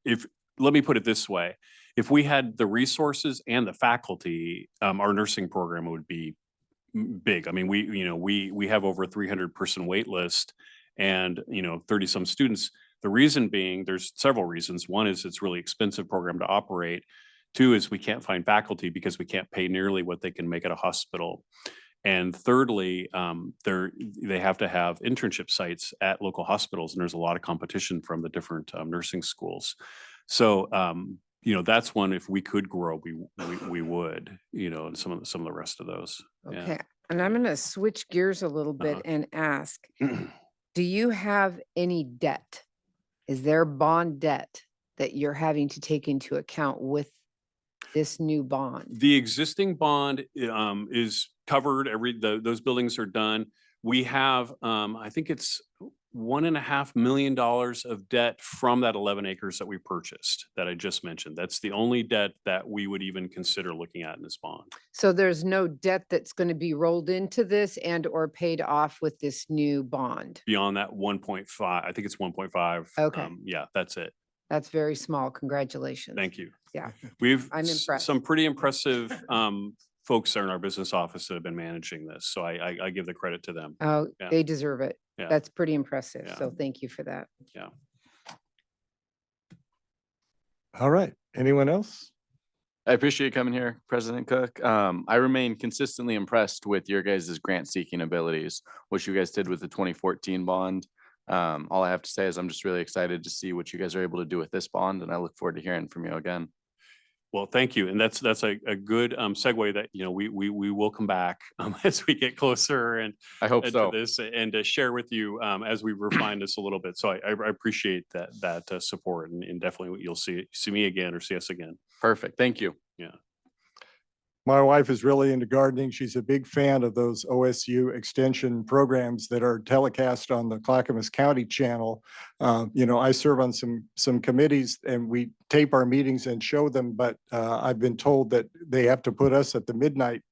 me put it this way. If we had the resources and the faculty, our nursing program would be big. I mean, we have over a 300 person wait list and, you know, 30 some students. The reason being, there's several reasons. One is it's really expensive program to operate. Two is we can't find faculty because we can't pay nearly what they can make at a hospital. And thirdly, they have to have internship sites at local hospitals, and there's a lot of competition from the different nursing schools. So, you know, that's one, if we could grow, we would, you know, and some of the rest of those. Yeah. Okay. And I'm going to switch gears a little bit and ask, do you have any debt? Is there bond debt that you're having to take into account with this new bond? The existing bond is covered. Those buildings are done. We have, I think it's $1.5 million of debt from that 11 acres that we purchased that I just mentioned. That's the only debt that we would even consider looking at in this bond. So there's no debt that's going to be rolled into this and or paid off with this new bond. Beyond that 1.5, I think it's 1.5. Okay. Yeah, that's it. That's very small. Congratulations. Thank you. Yeah. I'm impressed. Some pretty impressive folks are in our business office that have been managing this. So I give the credit to them. Oh, Yeah. they deserve it. Yeah. That's pretty impressive. Yeah. So thank you for that. Yeah. All right. Anyone else? I appreciate coming here, President Cook. I remain consistently impressed with your guys' grant seeking abilities, what you guys did with the 2014 bond. All I have to say is I'm just really excited to see what you guys are able to do with this bond, and I look forward to hearing from you again. Well, thank you. And that's a good segue that, you know, we will come back as we get closer and I hope to so. this and to share with you as we refine this a little bit. So I appreciate that support, and definitely you'll see me again or see us again. Perfect. Thank you. Yeah. My wife is really into gardening. She's a big fan of those OSU extension programs that are telecast on the Clackamas County channel. You know, I serve on some committees and we tape our meetings and show them, but I've been told that they have to put us at the midnight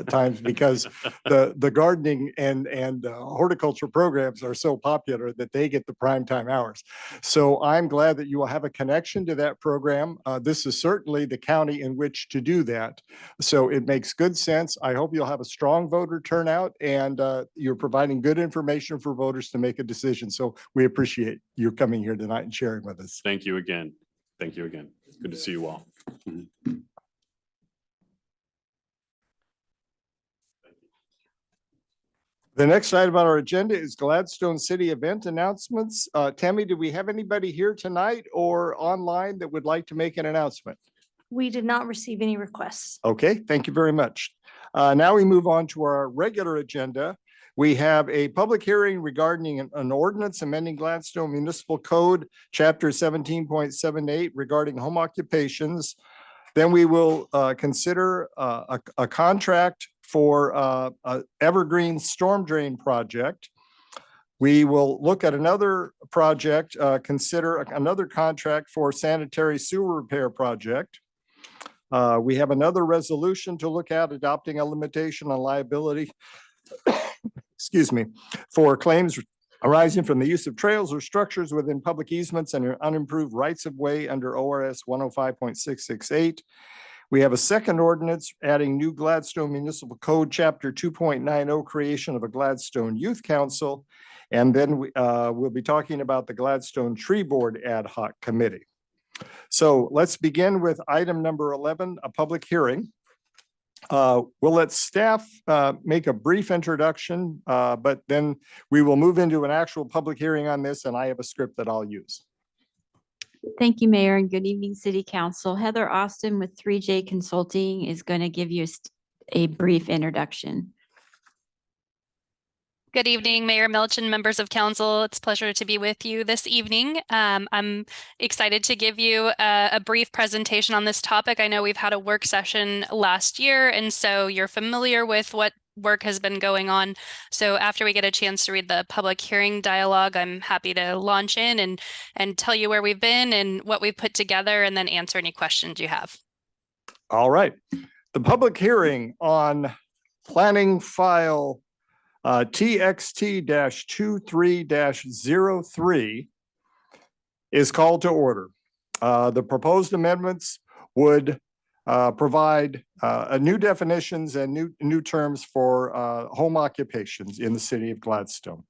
times because the gardening and horticulture programs are so popular that they get the prime time hours. So I'm glad that you will have a connection to that program. This is certainly the county in which to do that. So it makes good sense. I hope you'll have a strong voter turnout, and you're providing good information for voters to make a decision. So we appreciate you coming here tonight and sharing with us. Thank you again. Thank you again. Good to see you all. The next item on our agenda is Gladstone City event announcements. Tammy, do we have anybody here tonight or online that would like to make an announcement? We did not receive any requests. Okay, thank you very much. Now we move on to our regular agenda. We have a public hearing regarding an ordinance amending Gladstone Municipal Code, Chapter 17.78 regarding home occupations. Then we will consider a contract for a evergreen storm drain project. We will look at another project, consider another contract for sanitary sewer repair project. We have another resolution to look at, adopting a limitation on liability, excuse me, for claims arising from the use of trails or structures within public easements and unimproved rights of way under ORS 105.668. We have a second ordinance adding new Gladstone Municipal Code, Chapter 2.90, creation of a Gladstone Youth Council. And then we'll be talking about the Gladstone Tree Board Ad Hoc Committee. So let's begin with item number 11, a public hearing. We'll let staff make a brief introduction, but then we will move into an actual public hearing on this, and I have a script that I'll use. Thank you, Mayor, and good evening, City Council. Heather Austin with 3J Consulting is going to give you a brief introduction. Good evening, Mayor Milch and members of council. It's a pleasure to be with you this evening. I'm excited to give you a brief presentation on this topic. I know we've had a work session last year, and so you're familiar with what work has been going on. So after we get a chance to read the public hearing dialogue, I'm happy to launch in and tell you where we've been and what we've put together, and then answer any questions you have. All right. The public hearing on planning file TXT-23-03 is called to order. The proposed amendments would provide new definitions and new terms for home occupations in the city of Gladstone.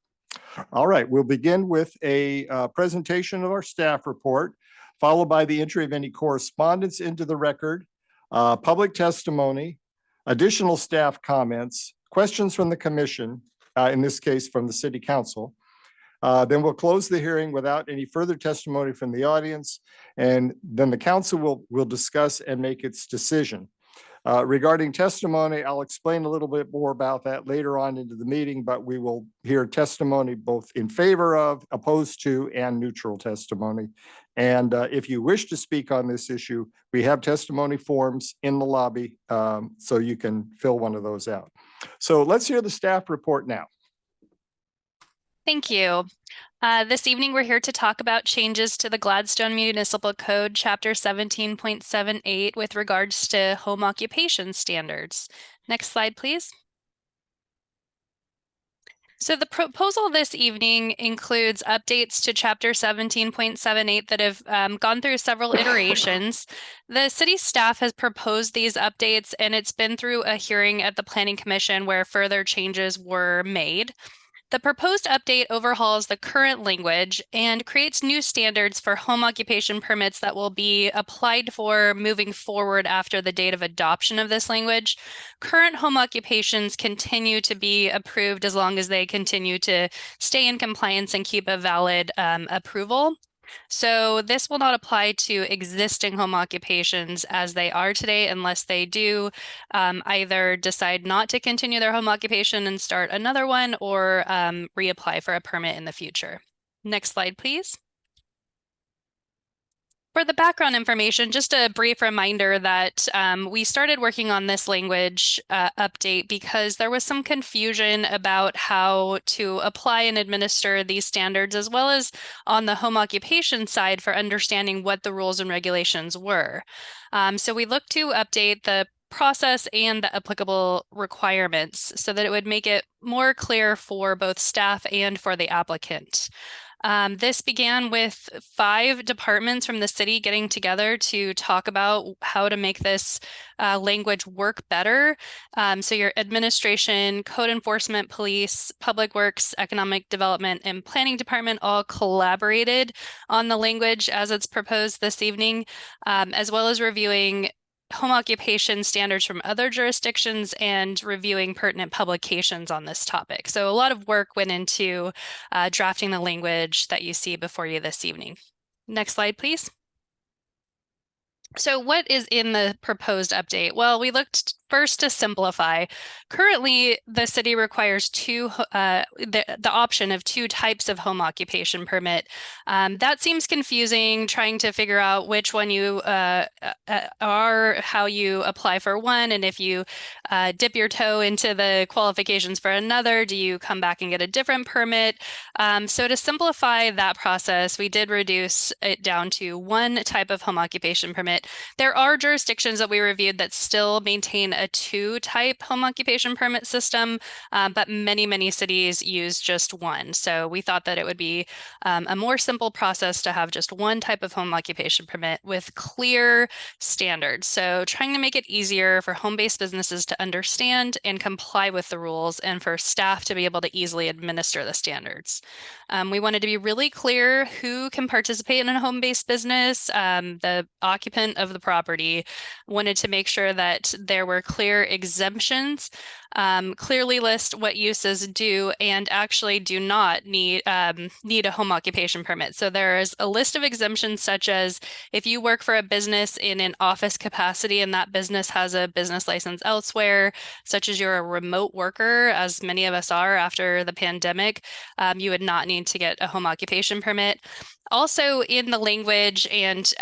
All right, we'll begin with a presentation of our staff report, followed by the entry of any correspondence into the record, public testimony, additional staff comments, questions from the commission, in this case from the city council. Then we'll close the hearing without any further testimony from the audience, and then the council will discuss and make its decision. Regarding testimony, I'll explain a little bit more about that later on into the meeting, but we will hear testimony both in favor of, opposed to, and neutral testimony. And if you wish to speak on this issue, we have testimony forms in the lobby, so you can fill one of those out. So let's hear the staff report now. Thank you. This evening, we're here to talk about changes to the Gladstone Municipal Code, Chapter 17.78, with regards to home occupation standards. Next slide, please. So the proposal this evening includes updates to Chapter 17.78 that have gone through several iterations. The city staff has proposed these updates, and it's been through a hearing at the Planning Commission where further changes were made. The proposed update overhauls the current language and creates new standards for home occupation permits that will be applied for moving forward after the date of adoption of this language. Current home occupations continue to be approved as long as they continue to stay in compliance and keep a valid approval. So this will not apply to existing home occupations as they are today unless they do either decide not to continue their home occupation and start another one, or reapply for a permit in the future. Next slide, please. For the background information, just a brief reminder that we started working on this language update because there was some confusion about how to apply and administer these standards, as well as on the home occupation side for understanding what the rules and regulations were. So we looked to update the process and the applicable requirements so that it would make it more clear for both staff and for the applicant. This began with 5 departments from the city getting together to talk about how to make this language work better. So your administration, code enforcement, police, public works, economic development, and planning department all collaborated on the language as it's proposed this evening, as well as reviewing home occupation standards from other jurisdictions and reviewing pertinent publications on this topic. So a lot of work went into drafting the language that you see before you this evening. Next slide, please. So what is in the proposed update? Well, we looked first to simplify. Currently, the city requires the option of 2 types of home occupation permit. That seems confusing, trying to figure out which one you are, how you apply for one, and if you dip your toe into the qualifications for another, do you come back and get a different permit? So to simplify that process, we did reduce it down to 1 type of home occupation permit. There are jurisdictions that we reviewed that still maintain a 2-type home occupation permit system, but many cities use just 1. So we thought that it would be a more simple process to have just 1 type of home occupation permit with clear standards. So trying to make it easier for home-based businesses to understand and comply with the rules, and for staff to be able to easily administer the standards. We wanted to be really clear who can participate in a home-based business. The occupant development of the property. Wanted to make sure that there were clear exemptions, clearly list what uses do and actually do not need a home occupation permit. So there is a list of exemptions such as if you work for a business in an office capacity and that business has a business license elsewhere, such as you're a remote worker, as many of us are after the pandemic, you would not need to get a home occupation permit. Also in the language and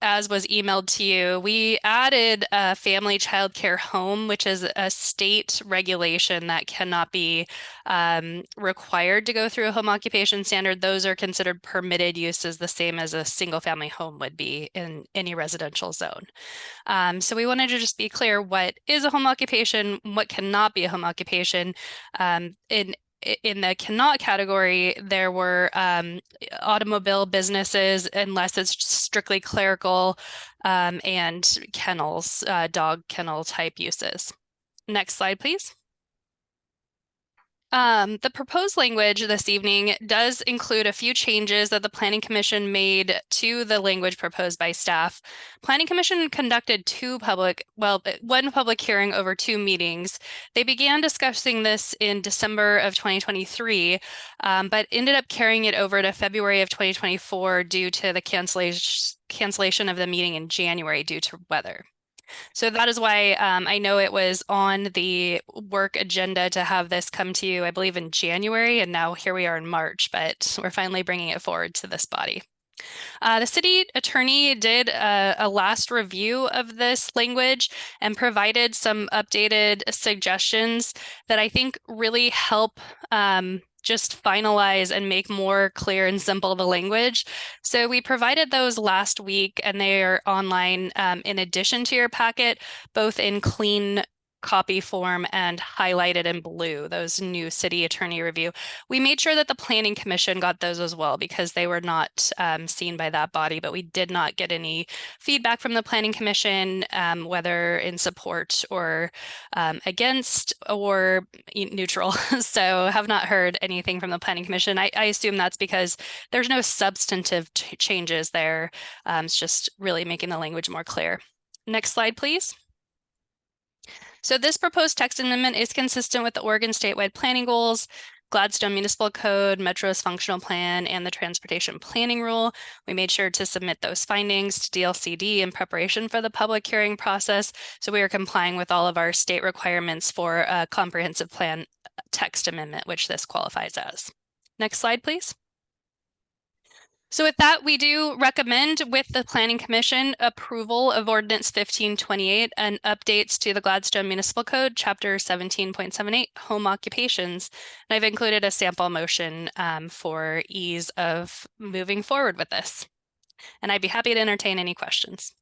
as was emailed to you, we added a family child care home, which is a state regulation that cannot be required to go through a home occupation standard. Those are considered permitted uses, the same as a single family home would be in any residential zone. So we wanted to just be clear what is a home occupation, what cannot be a home occupation. In the cannot category, there were automobile businesses, unless it's strictly clerical, and kennels, dog kennel type uses. Next slide, please. The proposed language this evening does include a few changes that the Planning Commission made to the language proposed by staff. Planning Commission conducted one public hearing over 2 meetings. They began discussing this in December of 2023, but ended up carrying it over to February of 2024 due to the cancellation of the meeting in January due to weather. So that is why I know it was on the work agenda to have this come to you, I believe, in January, and now here we are in March, but we're finally bringing it forward to this body. The city attorney did a last review of this language and provided some updated suggestions that I think really help just finalize and make more clear and simple the language. So we provided those last week and they are online in addition to your packet, both in clean copy form and highlighted in blue, those new city attorney review. We made sure that the Planning Commission got those as well because they were not seen by that body, but we did not get any feedback from the Planning Commission, whether in support or against or neutral. So have not heard anything from the Planning Commission. I assume that's because there's no substantive changes there. It's just really making the language more clear. Next slide, please. So this proposed text amendment is consistent with the Oregon statewide planning goals, Gladstone Municipal Code, Metro's functional plan, and the transportation planning rule. We made sure to submit those findings to DLCD in preparation for the public hearing process. So we are complying with all of our state requirements for a comprehensive plan text amendment, which this qualifies as. Next slide, please. So with that, we do recommend with the Planning Commission approval of Ordinance 1528 and updates to the Gladstone Municipal Code, Chapter 17.78, Home Occupations. And I've included a sample motion for ease of moving forward with this. And I'd be happy to entertain any questions.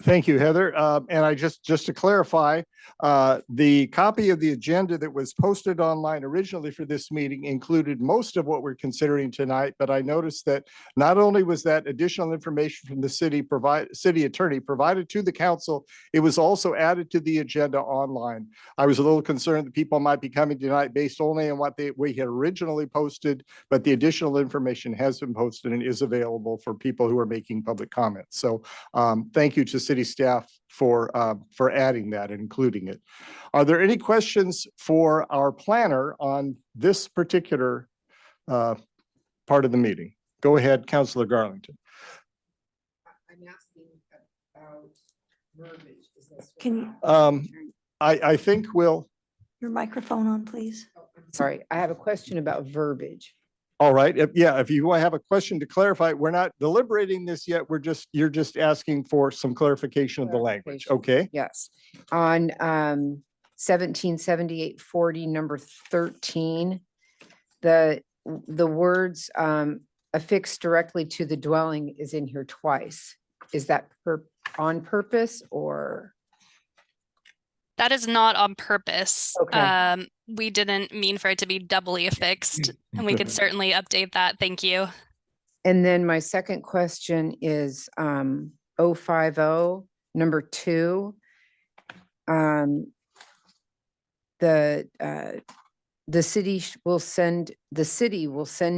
Thank you, Heather. And I just to clarify, the copy of the agenda that was posted online originally for this meeting included most of what we're considering tonight, but I noticed that not only was that additional information from the city attorney provided to the council, it was also added to the agenda online. I was a little concerned that people might be coming tonight based only on what we had originally posted, but the additional information has been posted and is available for people who are making public comments. So thank you to city staff for adding that and including it. Are there any questions for our planner on this particular part of the meeting? Go ahead, Councilor Garlington. I'm asking about verbiage. Is this Can you, I think we'll. your microphone on, please? Sorry, I have a question about verbiage. All right. If you have a question to clarify, we're not deliberating this yet. You're just asking for some clarification of the language. Okay. Yes. On 177840, number 13, the words affixed directly to the dwelling is in here twice. Is that on purpose or? That is not on purpose. Okay. We didn't mean for it to be doubly affixed, and we could certainly update that. Thank you. And then my second question is 050, number 2. The the city will send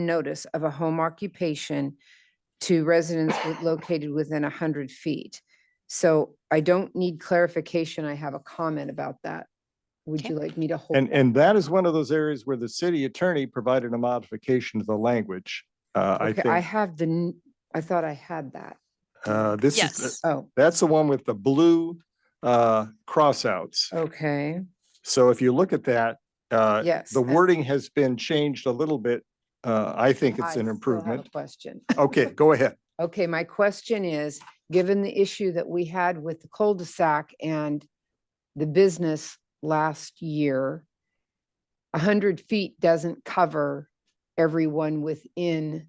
notice of a home occupation to residents located within 100 feet. So I don't need clarification. I have a comment about that. Would Okay. you like me to hold? And that is one of those areas where the city attorney provided a modification to the language. I Okay, I think, have I thought I had that. this is, Yes. Oh, that's the one with the blue, crossouts. okay. So if you look at that, Yes. the wording has been changed a little bit. I think it's I an still have a improvement. question. Okay, go ahead. Okay, my question is, given the issue that we had with the cul-de-sac and the business last year, 100 feet doesn't cover everyone within,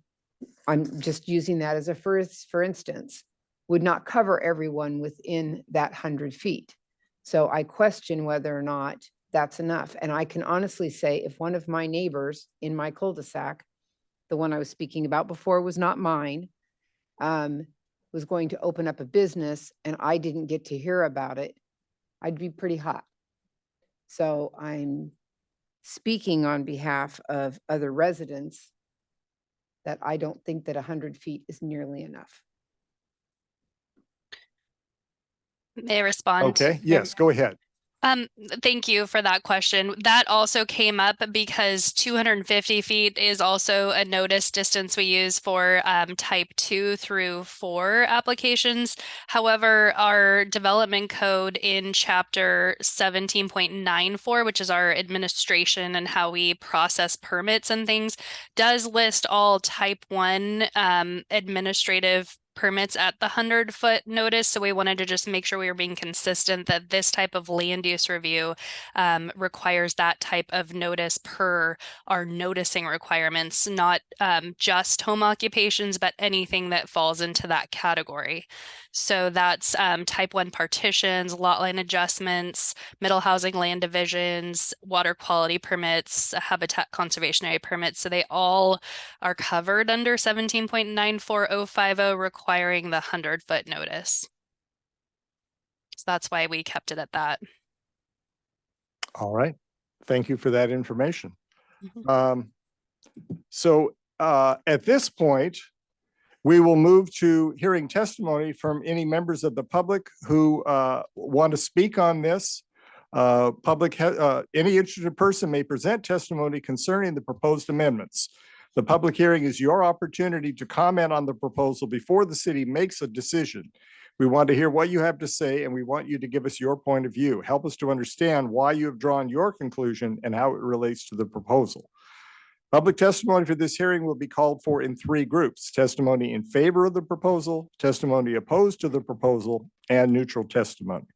I'm just using that as a for instance, would not cover everyone within that 100 feet. So I question whether or not that's enough. And I can honestly say, if one of my neighbors in my cul-de-sac, the one I was speaking about before was not mine, was going to open up a business and I didn't get to hear about it, I'd be pretty hot. So I'm speaking on behalf of other residents that I don't think that 100 feet is nearly enough. May I respond? Okay, yes, go ahead. Thank you for that question. That also came up because 250 feet is also a notice distance we use for type 2 through 4 applications. However, our development code in chapter 17.94, which is our administration and how we process permits and things, does list all type 1 administrative permits at the 100-foot notice. So we wanted to just make sure we were being consistent that this type of land use review requires that type of notice per our noticing requirements, not just home occupations, but anything that falls into that category. So that's type 1 partitions, lot line adjustments, middle housing land divisions, water quality permits, habitat conservation area permits. So they all are covered under 17.94050, requiring the 100-foot notice. So that's why we kept it at that. All right. Thank you for that information. Mhm. So at this point, we will move to hearing testimony from any members of the public who want to speak on this. Any interested person may present testimony concerning the proposed amendments. The public hearing is your opportunity to comment on the proposal before the city makes a decision. We want to hear what you have to say, and we want you to give us your point of view. Help us to understand why you have drawn your conclusion and how it relates to the proposal. Public testimony for this hearing will be called for in 3 groups: testimony in favor of the proposal, testimony opposed to the proposal, and neutral testimony.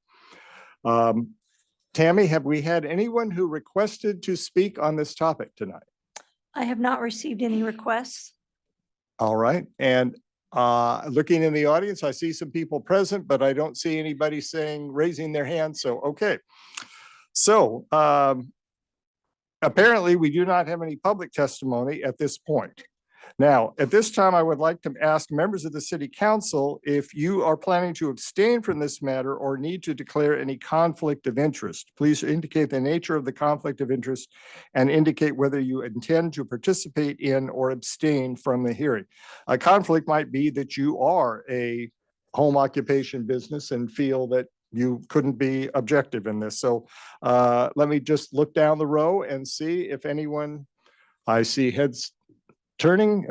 Tammy, have we had anyone who requested to speak on this topic tonight? I have not received any requests. All right. And looking in the audience, I see some people present, but I don't see anybody raising their hand. So, okay. So apparently we do not have any public testimony at this point. Now, at this time, I would like to ask members of the city council if you are planning to abstain from this matter or need to declare any conflict of interest. Please indicate the nature of the conflict of interest and indicate whether you intend to participate in or abstain from the hearing. A conflict might be that you are a home occupation business and feel that you couldn't be objective in this. So let me just look down the row and see if anyone, I see heads turning.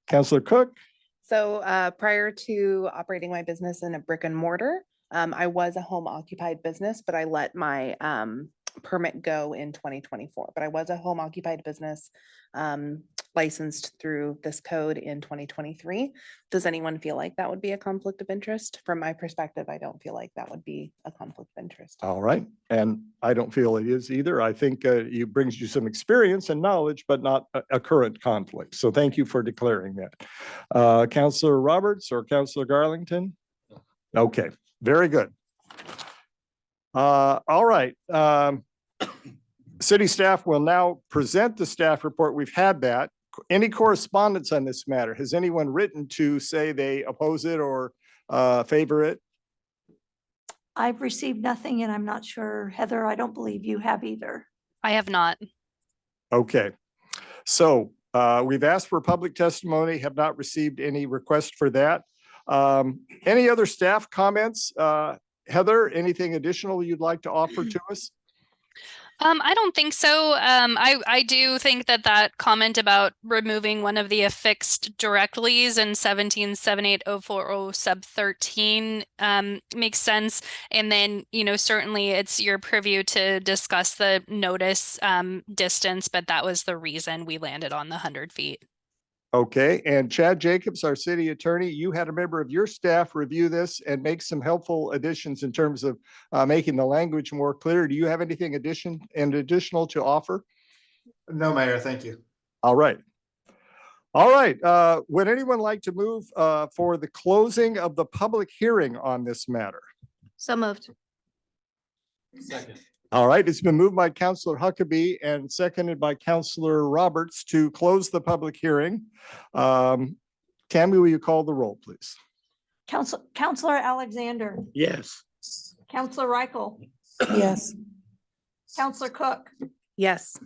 Councillor Cook. So prior to operating my business in a brick and mortar, I was a home occupied business, but I let my permit go in 2024. But I was a home occupied business licensed through this code in 2023. Does anyone feel like that would be a conflict of interest? From my perspective, I don't feel like that would be a conflict of interest. All right. And I don't feel it is either. I think it brings you some experience and knowledge, but not a current conflict. So thank you for declaring that. Councillor Roberts or Councillor Garlington? Okay, very good. All right. City staff will now present the staff report. We've had that. Any correspondence on this matter? Has anyone written to say they oppose it or favor it? I've received nothing and I'm not sure, Heather, I don't believe you have either. I have not. Okay. So we've asked for public testimony, have not received any request for that. Any other staff comments? Heather, anything additional you'd like to offer to us? I don't think so. I do think that that comment about removing one of the affixed directlies in 177804 sub 13 makes sense. And then, certainly it's your purview to discuss the notice distance, but that was the reason we landed on the 100 feet. Okay, and Chad Jacobs, our city attorney, you had a member of your staff review this and make some helpful additions in terms of making the language more clear. Do you have anything additional to offer? No, Mayor, thank you. All right. All right. Would anyone like to move for the closing of the public hearing on this matter? So moved. Second. All right, it's been moved by Councillor Huckabee and seconded by Councillor Roberts to close the public hearing. Tammy, will you call the roll, please? Counselor Alexander, Yes. Counselor Reichel, Yes. Counselor Cook, Yes.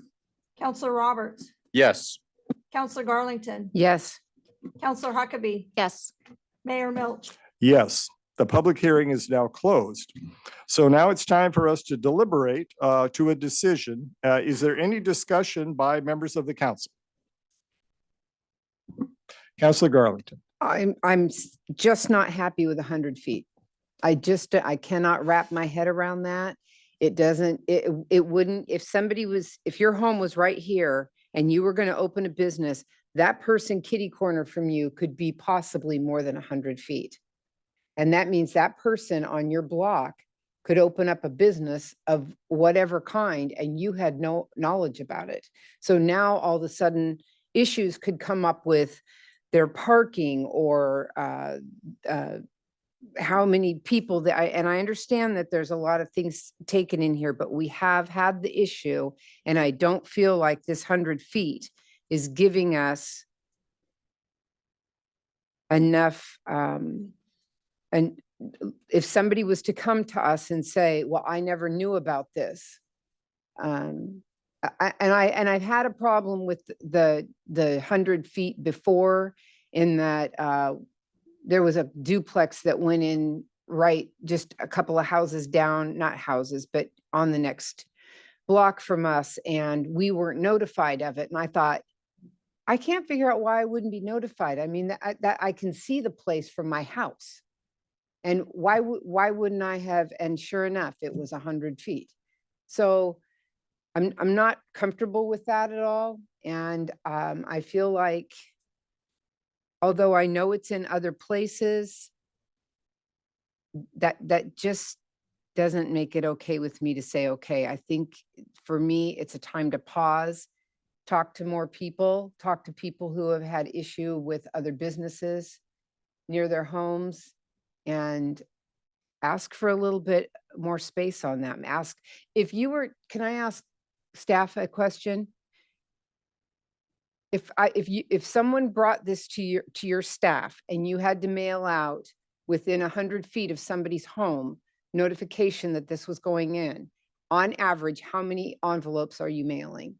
Counselor Roberts, Yes. Counselor Garlington, Yes. Counselor Huckabee, Yes. Mayor Milch. Yes, the public hearing is now closed. So now it's time for us to deliberate to a decision. Is there any discussion by members of the council? Councillor Garlington. I'm just not happy with 100 feet. I cannot wrap my head around that. It doesn't, it wouldn't, if your home was right here and you were going to open a business, that person kitty corner from you could be possibly more than 100 feet. And that means that person on your block could open up a business of whatever kind and you had no knowledge about it. So now all of a sudden issues could come up with their parking or how many people that and I understand that there's a lot of things taken in here, but we have had the issue and I don't feel like this 100 feet is giving us enough. And if somebody was to come to us and say, well, I never knew about this. I've had a problem with the 100 feet before in that there was a duplex that went in right just a couple of houses down, not houses, but on the next block from us. And we weren't notified of it. And I thought, I can't figure out why I wouldn't be notified. I mean, that I can see the place from my house. And why wouldn't I have? And sure enough, it was 100 feet. So I'm not comfortable with that at all. And I feel like, although I know it's in other places, that just doesn't make it okay with me to say, okay, I think for me, it's a time to pause, talk to more people, talk to people who have had issue with other businesses near their homes and ask for a little bit more space on them. Ask if you were, can I ask staff a question? If someone brought this to your staff and you had to mail out within 100 feet of somebody's home, notification that this was going in, on average, how many envelopes are you mailing?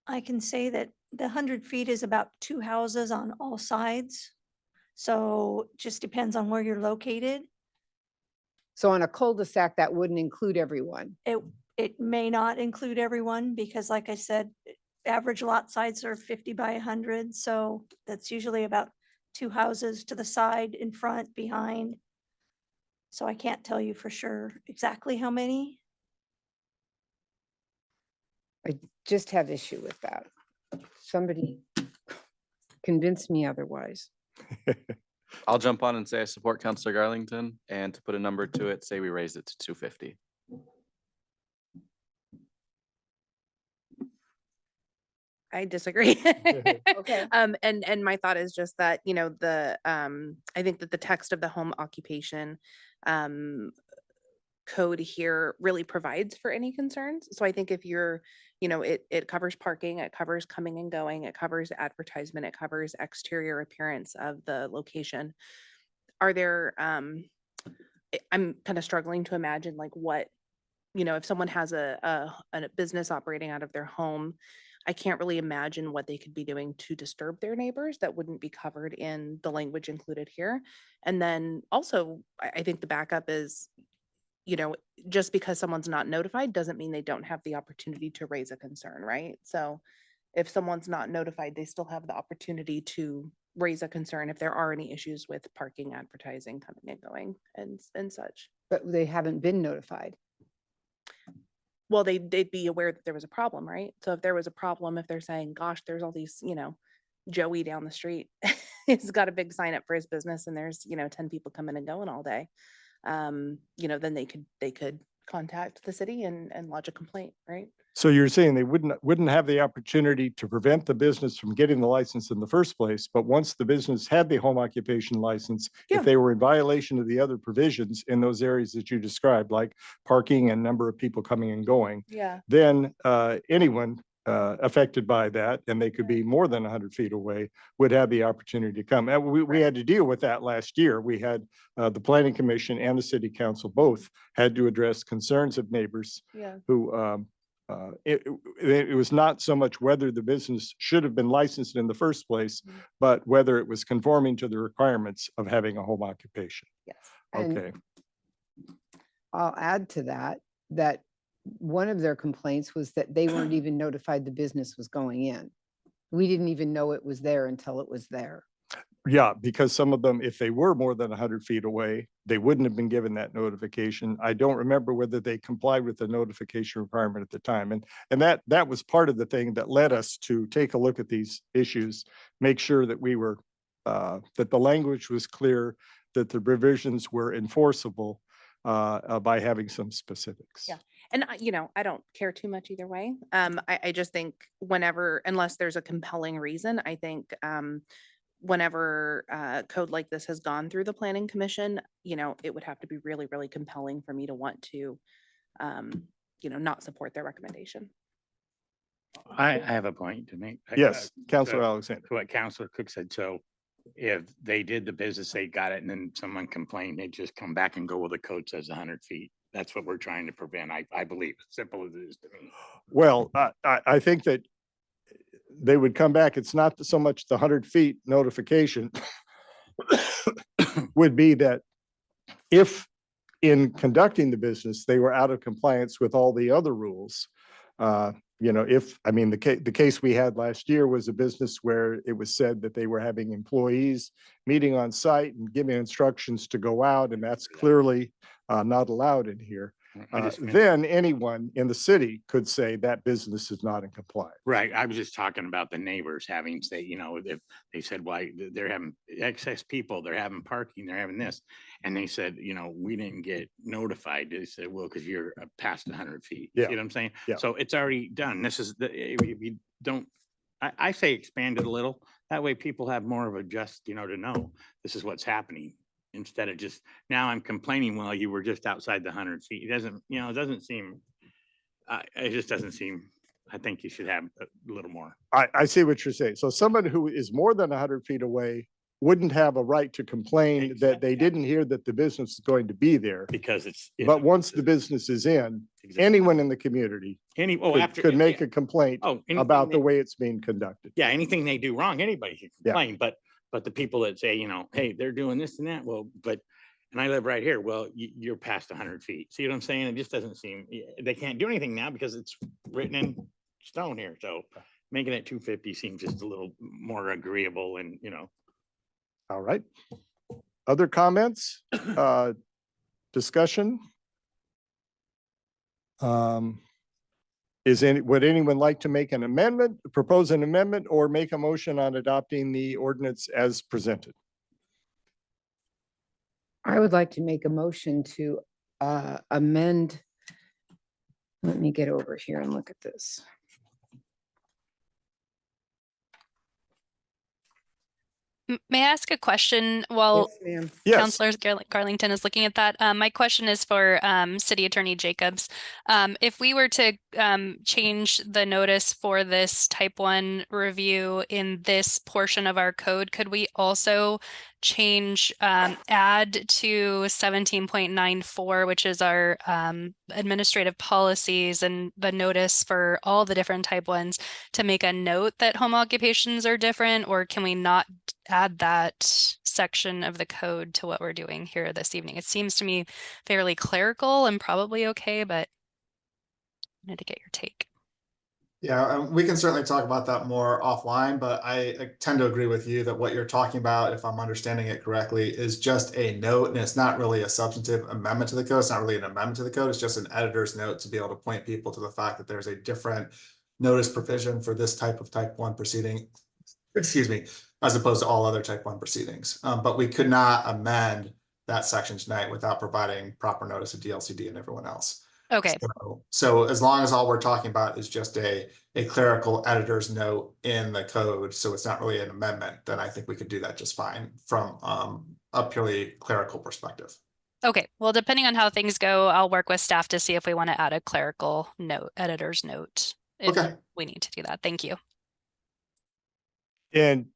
I can say that the 100 feet is about 2 houses on all sides. So just depends on where you're located. So on a cul-de-sac, that wouldn't include everyone. It may not include everyone because like I said, average lot size are 50 by 100. So that's usually about 2 houses to the side, in front, behind. So I can't tell you for sure exactly how many. I just have issue with that. Somebody convince me otherwise. I'll jump on and say I support Councillor Garlington, and to put a number to it, say we raise it to 250. I disagree. Okay. And my thought is just that, I think that the text of the home occupation code here really provides for any concerns. So I think if you're, it covers parking, it covers coming and going, it covers advertisement, it covers exterior appearance of the location. Are there, I'm kind of struggling to imagine like what if someone has a business operating out of their home, I can't really imagine what they could be doing to disturb their neighbors that wouldn't be covered in the language included here. And then also, I think the backup is, just because someone's not notified doesn't mean they don't have the opportunity to raise a concern, right? So if someone's not notified, they still have the opportunity to raise a concern if there are any issues with parking, advertising, coming and going and such. But they haven't been notified. Well, they'd be aware that there was a problem, right? So if there was a problem, if they're saying, gosh, there's all these, Joey down the street, he's got a big sign up for his business and there's, 10 people coming and going all day. Then they could contact the city and lodge a complaint, right? So you're saying they wouldn't have the opportunity to prevent the business from getting the license in the first place, but once the business had the home occupation license, Yeah. if they were in violation of the other provisions in those areas that you described, like parking and number of people coming and going, Yeah. then anyone affected by that, and they could be more than 100 feet away, would have the opportunity to come. And we had to deal with that last year. We had the Planning Commission and the City Council both had to address concerns of neighbors Yeah. who it was not so much whether the business should have been licensed in the first place, but whether it was conforming to the requirements of having a home occupation. Yes. And Okay. I'll add to that one of their complaints was that they weren't even notified the business was going in. We didn't even know it was there until it was there. Yeah, because some of them, if they were more than 100 feet away, they wouldn't have been given that notification. I don't remember whether they complied with the notification requirement at the time. And that was part of the thing that led us to take a look at these issues, make sure that we were, that the language was clear, that the provisions were enforceable by having some specifics. Yeah. And I don't care too much either way. I just think unless there's a compelling reason, I think whenever code like this has gone through the Planning Commission, it would have to be really, really compelling for me to want to, not support their recommendation. I have a point to make. Yes, Councilor so Alexander. What Councilor Cook said. So if they did the business, they got it, and then someone complained, they just come back and go, well, the code says 100 feet. That's what we're trying to prevent. I believe, as simple as it is to me. Well, I think that they would come back. It's not so much the 100 feet notification would be that if in conducting the business, they were out of compliance with all the other rules. The case we had last year was a business where it was said that they were having employees meeting on site and giving instructions to go out, and that's clearly not allowed in here. Then anyone in the city could say that business is not in compliance. Right. I was just talking about the neighbors having say, if they said, why they're having excess people, they're having parking, they're having this. And they said, we didn't get notified. They said, well, because you're past 100 feet. Yeah. See what I'm saying? Yeah. So it's already done. This is if you don't, I say expand it a little. That way people have more of a to know this is what's happening. Instead of just, now I'm complaining, well, you were just outside the 100 feet. It doesn't seem, it just doesn't seem, I think you should have a little more. I see what you're saying. So someone who is more than 100 feet away wouldn't have a right to complain that they didn't hear that the business is going to be there. Because it's. But once the business is in, anyone in the community could make a complaint about the way it's being conducted. Yeah, anything they do wrong, anybody can complain, but the people that say, hey, they're doing this and that, and I live right here, well, you're past 100 feet. See what I'm saying? It just doesn't seem, they can't do anything now because it's written in stone here. So making it 250 seems just a little more agreeable and, All right. Other comments, discussion? Would anyone like to make an amendment, propose an amendment, or make a motion on adopting the ordinance as presented? I would like to make a motion to amend. Let me get over here and look at this. May I ask a question while Yes, ma'am. Yes. Councilor Garlington is looking at that? My question is for City Attorney Jacobs. If we were to change the notice for this type 1 review in this portion of our code, could we also change, add to 17.94, which is our administrative policies and the notice for all the different type ones, to make a note that home occupations are different, or can we not add that section of the code to what we're doing here this evening? It seems to me fairly clerical and probably okay, but I wanted to get your take. Yeah, we can certainly talk about that more offline, but I tend to agree with you that what you're talking about, if I'm understanding it correctly, is just a note, and it's not really a substantive amendment to the code. It's not really an amendment to the code. It's just an editor's note to be able to point people to the fact that there's a different notice provision for this type of type 1 proceeding, excuse me, as opposed to all other type 1 proceedings. But we could not amend that section tonight without providing proper notice to DLCD and everyone else. Okay. So as long as all we're talking about is just a clerical editor's note in the code, so it's not really an amendment, then I think we could do that just fine from a purely clerical perspective. Okay, well, depending on how things go, I'll work with staff to see if we want to add a clerical note, editor's note, if we need to do that. Thank you. And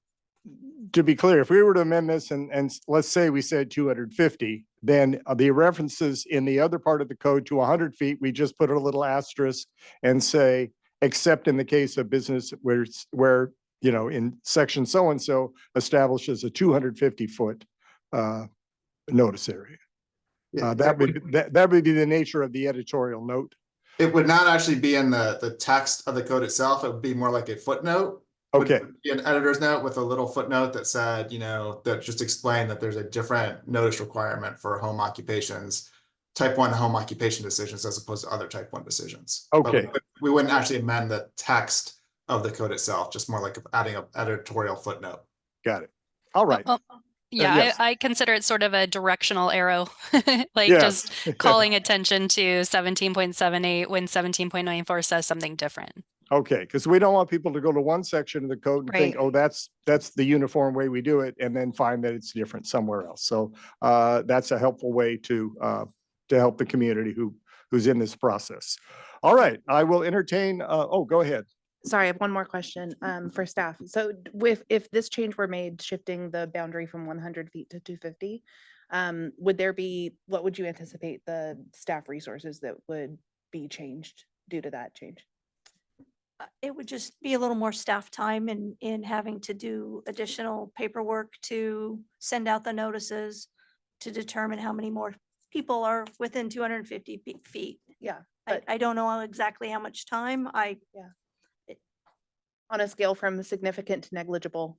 to be clear, if we were to amend this and let's say we said 250, then the references in the other part of the code to 100 feet, we just put a little asterisk and say, except in the case of business where you know, in section so-and-so establishes a 250-foot notice area. That would be the nature of the editorial note. It would not actually be in the text of the code itself. It would be more like a footnote. Okay. An editor's note with a little footnote that said, you know, that just explained that there's a different notice requirement for home occupations, type 1 home occupation decisions as opposed to other type 1 decisions. Okay. But we wouldn't actually amend the text of the code itself, just more like adding an editorial footnote. Got it. All right. Yeah, yes. I consider it sort of a directional arrow, like Yes. just calling attention to 17.78 when 17.94 says something different. Okay, because we don't want people to go to one section of the code and think, Right. oh, that's the uniform way we do it, and then find that it's different somewhere else. So that's a helpful way to help the community who's in this process. All right, I will entertain. Oh, go ahead. Sorry, I have one more question for staff. So if this change were made, shifting the boundary from 100 feet to 250, what would you anticipate the staff resources that would be changed due to that change? It would just be a little more staff time in having to do additional paperwork to send out the notices to determine how many more people are within 250 feet. Yeah. I don't know exactly how much time. On a scale from significant to negligible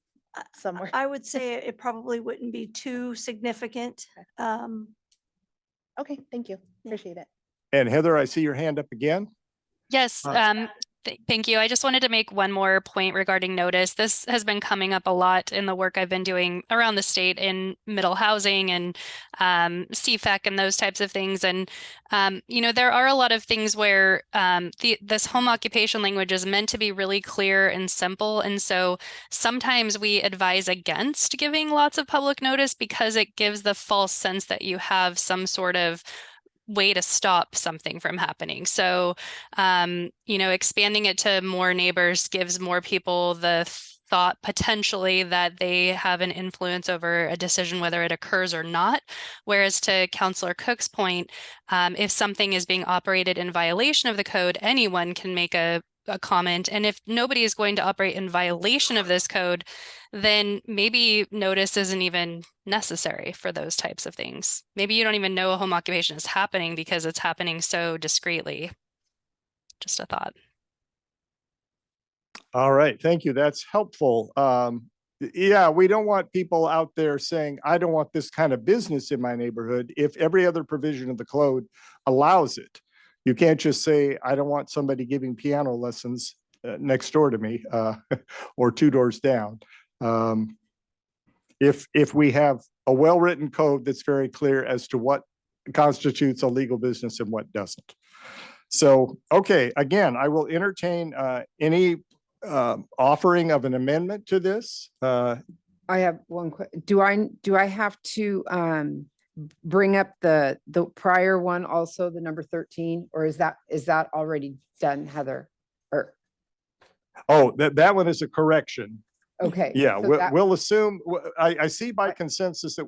somewhere. I would say it probably wouldn't be too significant. Okay, thank you. Appreciate it. And Heather, I see your hand up again. Yes, thank you. I just wanted to make one more point regarding notice. This has been coming up a lot in the work I've been doing around the state in middle housing and CFEC and those types of things. And, you know, there are a lot of things where this home occupation language is meant to be really clear and simple. And so sometimes we advise against giving lots of public notice because it gives the false sense that you have some sort of way to stop something from happening. So, you know, expanding it to more neighbors gives more people the thought potentially that they have an influence over a decision, whether it occurs or not. Whereas to Councillor Cook's point, if something is being operated in violation of the code, anyone can make a comment. And if nobody is going to operate in violation of this code, then maybe notice isn't even necessary for those types of things. Maybe you don't even know a home occupation is happening because it's happening so discreetly. Just a thought. All right, thank you. That's helpful. Yeah, we don't want people out there saying, I don't want this kind of business in my neighborhood if every other provision of the code allows it. You can't just say, I don't want somebody giving piano lessons next door to me or 2 doors down. If we have a well-written code that's very clear as to what constitutes a legal business and what doesn't. So, okay, again, I will entertain any offering of an amendment to this. I have one question. Do I have to bring up the prior one also, the number 13, or is that already done, Heather? Or oh, that one is a correction. Okay. Yeah, so we'll, that- we'll assume, I see by consensus that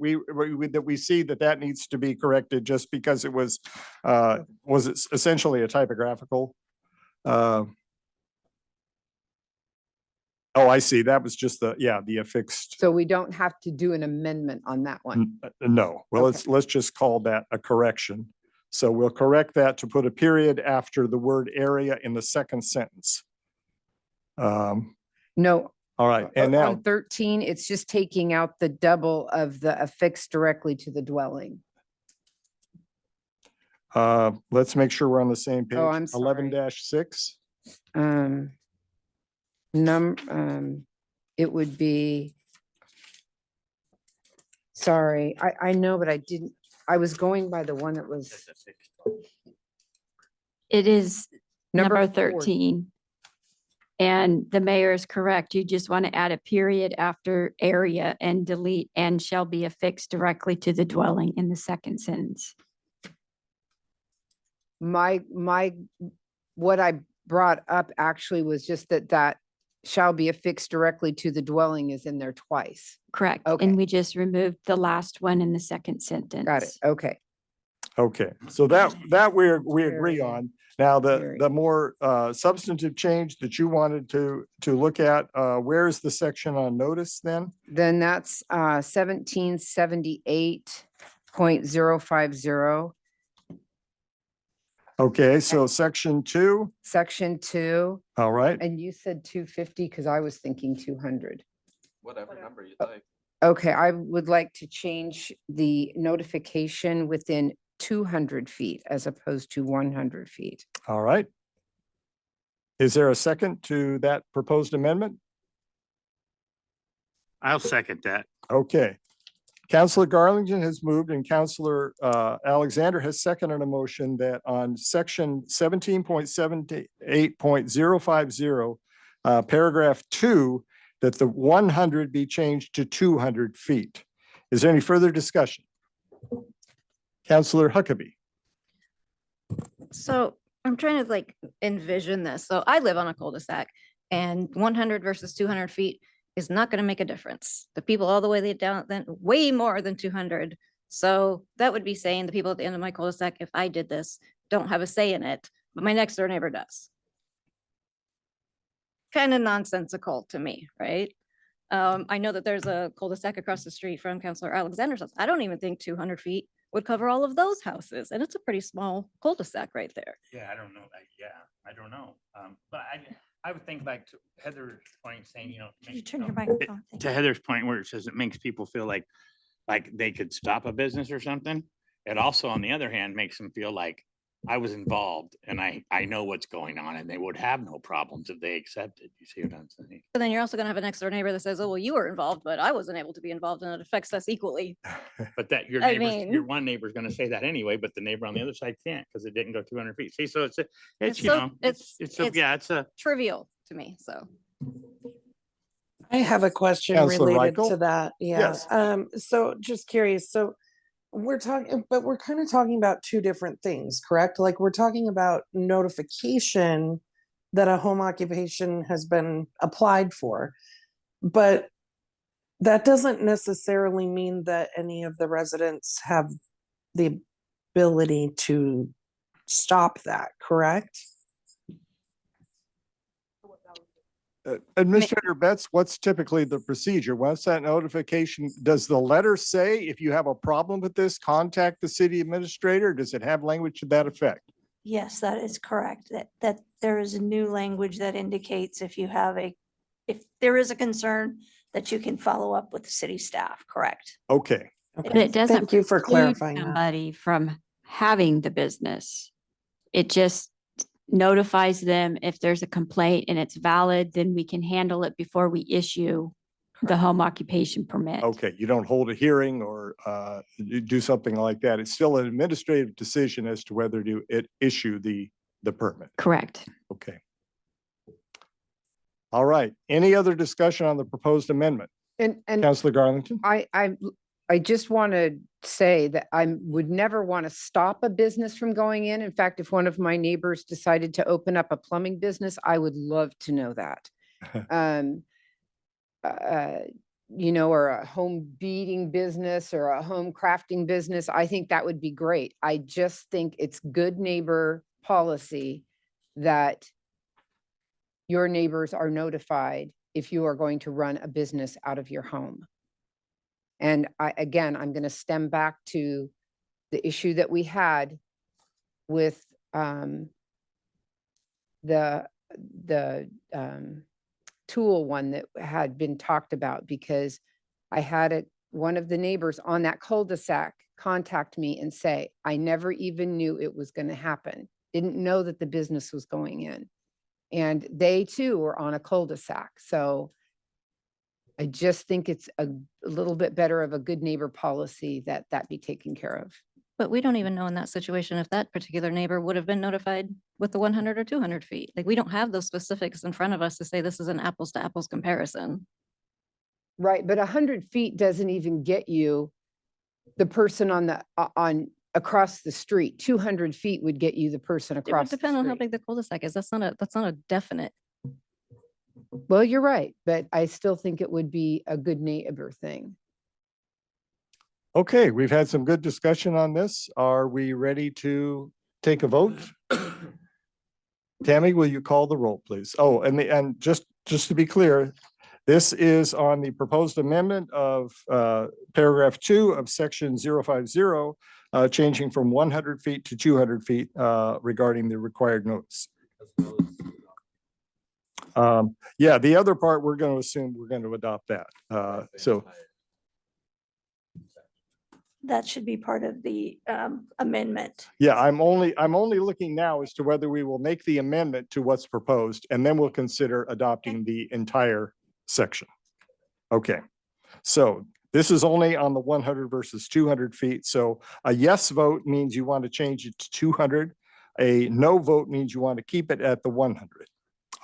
that we see that that needs to be corrected just because it was essentially a typographical. Oh, I see. That was just the affixed. So we don't have to do an amendment on that one. No, well, Okay. let's just call that a correction. So we'll correct that to put a period after the word area in the second sentence. No. All right, and now, On 13, it's just taking out the double of the affixed directly to the dwelling. let's make sure we're on the same page. Oh, I'm sorry. 11-6. It would be. Sorry, I know, but I was going by the one that was It is number four. 13. And the mayor is correct. You just want to add a period after area and delete and shall be affixed directly to the dwelling in the second sentence. What I brought up actually was just that shall be affixed directly to the dwelling is in there twice. Correct. Okay. And we just removed the last one in the second sentence. Got it. Okay. Okay, so that we agree Area. on. Now, the Area. more substantive change that you wanted to look at, where is the section on notice then? Then that's 1778.050, Okay, so section 2, section 2. all right, And you said 250 because I was thinking 200. Whatever number you'd like. Okay, I would like to change the notification within 200 feet as opposed to 100 feet. all right. Is there a second to that proposed amendment? I'll second that. Okay. Counselor Garlington has moved and Counselor Alexander has seconded a motion that on section 17.78.050, paragraph 2, that the 100 be changed to 200 feet. Is there any further discussion? Counselor Huckabee. So I'm trying to envision this. So I live on a cul-de-sac and 100 versus 200 feet is not going to make a difference. The people all the way down, then way more than 200. So that would be saying the people at the end of my cul-de-sac, if I did this, don't have a say in it, but my next door neighbor does. Kind of nonsensical to me, right? I know that there's a cul-de-sac across the street from Counselor Alexander's house. I don't even think 200 feet would cover all of those houses. And it's a pretty small cul-de-sac right there. Yeah, I don't know. I don't know. But I would think back to Heather's point saying, Could you turn your microphone? Thank to you. Heather's point where it says it makes people feel like they could stop a business or something. It also, on the other hand, makes them feel like I was involved and I know what's going on and they would have no problems if they accepted. You see what I'm saying? But then you're also gonna have a next door neighbor that says, oh, well, you were involved, but I wasn't able to be involved and it affects us equally. But that your I neighbor, your mean- one neighbor's gonna say that anyway, but the neighbor on the other side can't because it didn't go 200 feet. See, so it's a Trivial to me, so. I have a question Counselor related Reichel? to that. Yeah. Yes. So just curious. So we're talking, but we're kind of talking about two different things, correct? Like we're talking about notification that a home occupation has been applied for, but that doesn't necessarily mean that any of the residents have the ability to stop that, correct? Administrator Betts, what's typically the procedure? Once that notification, does the letter say if you have a problem with this, contact the city administrator? Does it have language to that effect? Yes, that is correct. That there is a new language that indicates if there is a concern that you can follow up with the city staff, correct? Okay, But it doesn't. Thank you for preclude clarifying that. somebody from having the business. It just notifies them if there's a complaint and it's valid, then we can handle it before we issue the home occupation permit. okay. You don't hold a hearing or you do something like that. It's still an administrative decision as to whether to issue the permit. Correct. Okay. All right. Any other discussion on the proposed amendment? And Counselor Garlington? I just want to say that I would never want to stop a business from going in. In fact, if one of my neighbors decided to open up a plumbing business, I would love to know that. you know, or a home beading business or a home crafting business, I think that would be great. I just think it's good neighbor policy that your neighbors are notified if you are going to run a business out of your home. And again, I'm going to stem back to the issue that we had with the tool one that had been talked about, because I had one of the neighbors on that cul-de-sac contact me and say, I never even knew it was going to happen. Didn't know that the business was going in. And they too were on a cul-de-sac. So I just think it's a little bit better of a good neighbor policy that be taken care of. But we don't even know in that situation if that particular neighbor would have been notified with the 100 or 200 feet. Like, we don't have those specifics in front of us to say this is an apples to apples comparison. Right, but 100 feet doesn't even get you the person on the, across the street. 200 feet would get you the person It would across the depend on how street. big the cul-de-sac is. That's not a definite. Well, you're right, but I still think it would be a good neighbor thing. Okay, we've had some good discussion on this. Are we ready to take a vote? Tammy, will you call the roll, please? Oh, and just to be clear, this is on the proposed amendment of paragraph 2 of section 050, changing from 100 feet to 200 feet regarding the required notice. Yeah, the other part, we're going to assume we're going to adopt that. So That should be part of the amendment. yeah, I'm only looking now as to whether we will make the amendment to what's proposed, and then we'll consider adopting the entire section. Okay, so this is only on the 100 versus 200 feet. So a yes vote means you want to change it to 200. A no vote means you want to keep it at the 100.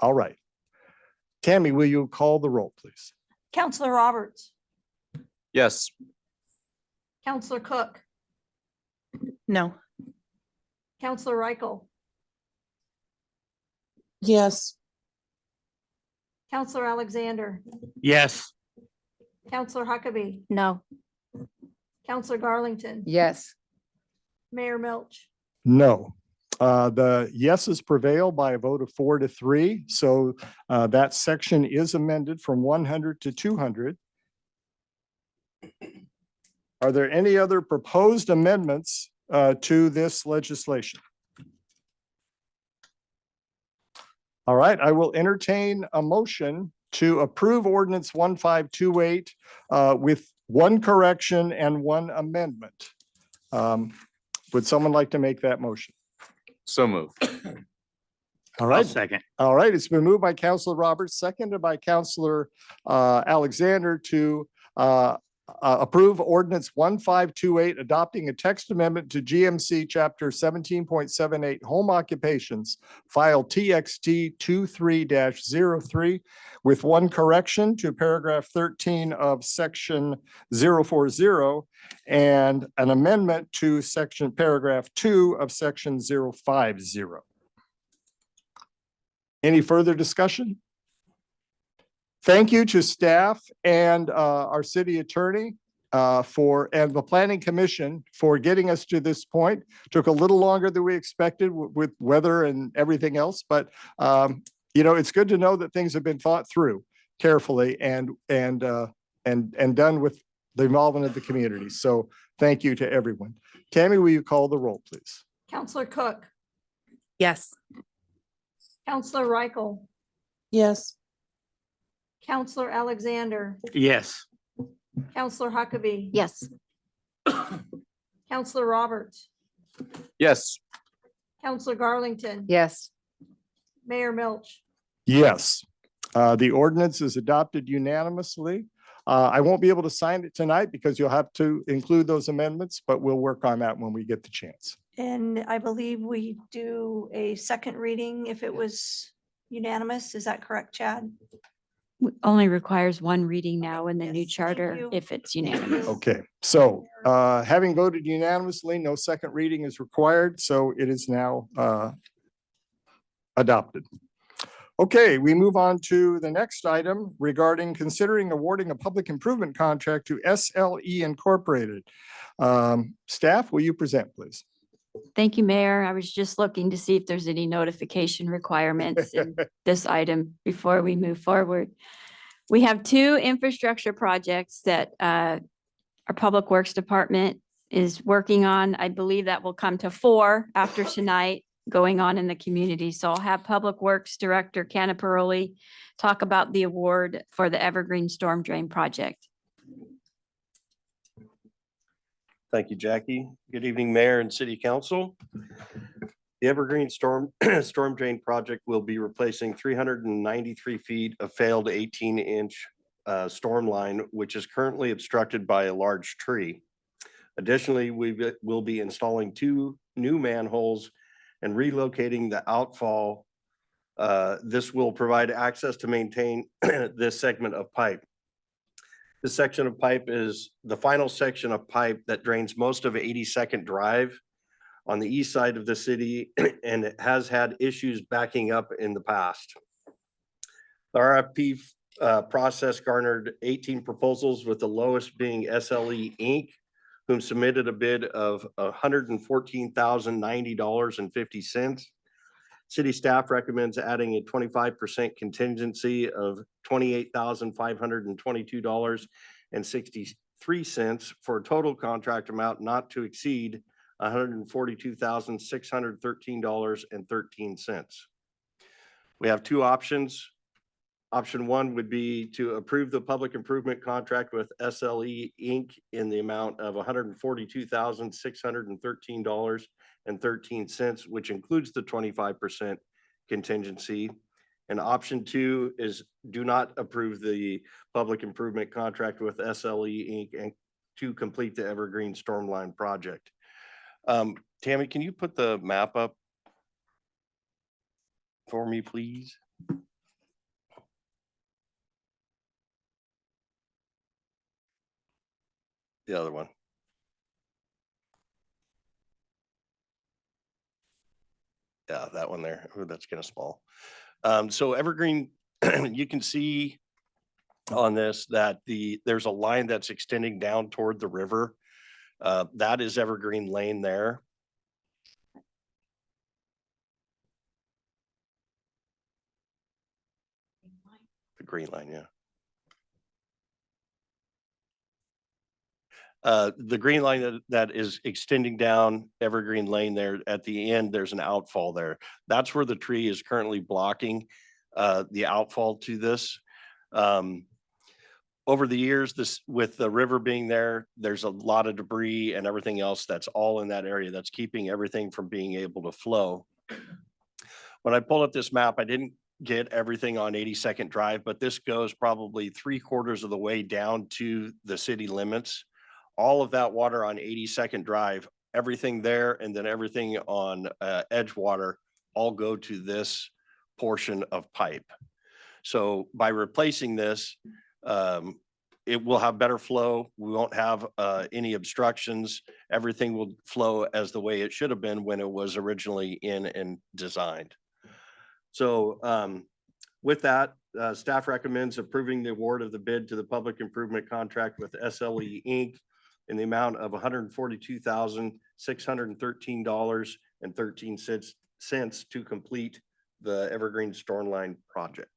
All right. Tammy, will you call the roll, please? Counselor Roberts, Yes. Counselor Cook, No. Counselor Reichel, Yes. Counselor Alexander, Yes. Counselor Huckabee, No. Counselor Garlington, Yes. Mayor Milch. No. The yeses prevail by a vote of 4-3. So that section is amended from 100 to 200. Are there any other proposed amendments to this legislation? All right, I will entertain a motion to approve ordinance 1528 with one correction and one amendment. Would someone like to make that motion? So moved. All right. Second. All right, it's been moved by Counselor Roberts, seconded by Counselor Alexander to approve ordinance 1528, adopting a text amendment to GMC chapter 17.78 home occupations, file TXT 23-03, with one correction to paragraph 13 of section 040 and an amendment to section paragraph 2 of section 050. Any further discussion? Thank you to staff and our city attorney and the planning commission for getting us to this point. Took a little longer than we expected with weather and everything else, but you know, it's good to know that things have been thought through carefully and done with the involvement of the community. So thank you to everyone. Tammy, will you call the roll, please? Counselor Cook, Yes. Counselor Reichel, Yes. Counselor Alexander, Yes. Counselor Huckabee. Yes. Counselor Roberts, Yes. Counselor Garlington. Yes. Mayor Milch. Yes, the ordinance is adopted unanimously. I won't be able to sign it tonight because you'll have to include those amendments, but we'll work on that when we get the chance. And I believe we do a second reading if it was unanimous. Is that correct, Chad? Only requires one reading now in the Yes, new thank charter you. if it's unanimous. Okay, so having voted unanimously, no second reading is required, so it is now adopted. Okay, we move on to the next item regarding considering awarding a public improvement contract to SLE Incorporated. Staff, will you present, please? Thank you, Mayor. I was just looking to see if there's any notification requirements in this item before we move forward. We have two infrastructure projects that our Public Works Department is working on. I believe that will come to 4 after tonight going on in the community. So I'll have Public Works Director Canaparoli talk about the award for the Evergreen Storm Drain Project. Thank you, Jackie. Good evening, Mayor and City Council. The Evergreen Storm Drain Project will be replacing 393 feet of failed 18-inch storm line, which is currently obstructed by a large tree. Additionally, we will be installing 2 new manholes and relocating the outfall. This will provide access to maintain this segment of pipe. This section of pipe is the final section of pipe that drains most of 82nd Drive on the east side of the city, and it has had issues backing up in the past. The RFP process garnered 18 proposals, with the lowest being SLE Inc., whom submitted a bid of $114,090.50. City staff recommends adding a 25% contingency of $28,522.63 for a total contract amount not to exceed $142,613.13. We have 2 options. Option 1 would be to approve the public improvement contract with SLE Inc. in the amount of $142,613.13, which includes the 25% contingency. And option 2 is do not approve the public improvement contract with SLE Inc. and to complete the Evergreen Stormline project. Tammy, can you put the map up for me, please? The other one. Yeah, that one there. Oh, that's kind of small. So Evergreen, you can see on this that there's a line that's extending down toward the river. That is Evergreen Lane there. The green line, yeah. The green line that is extending down Evergreen Lane there, at the end, there's an outfall there. That's where the tree is currently blocking the outfall to this. Over the years, with the river being there, there's a lot of debris and everything else that's all in that area that's keeping everything from being able to flow. When I pulled up this map, I didn't get everything on 82nd Drive, but this goes probably 3/4 of the way down to the city limits. All of that water on 82nd Drive, everything there, and then everything on Edgewater, all go to this portion of pipe. So by replacing this, it will have better flow. We won't have any obstructions. Everything will flow as the way it should have been when it was originally in and designed. So with that, staff recommends approving the award of the bid to the public improvement contract with SLE Inc. in the amount of $142,613.13 to complete the Evergreen Stormline project.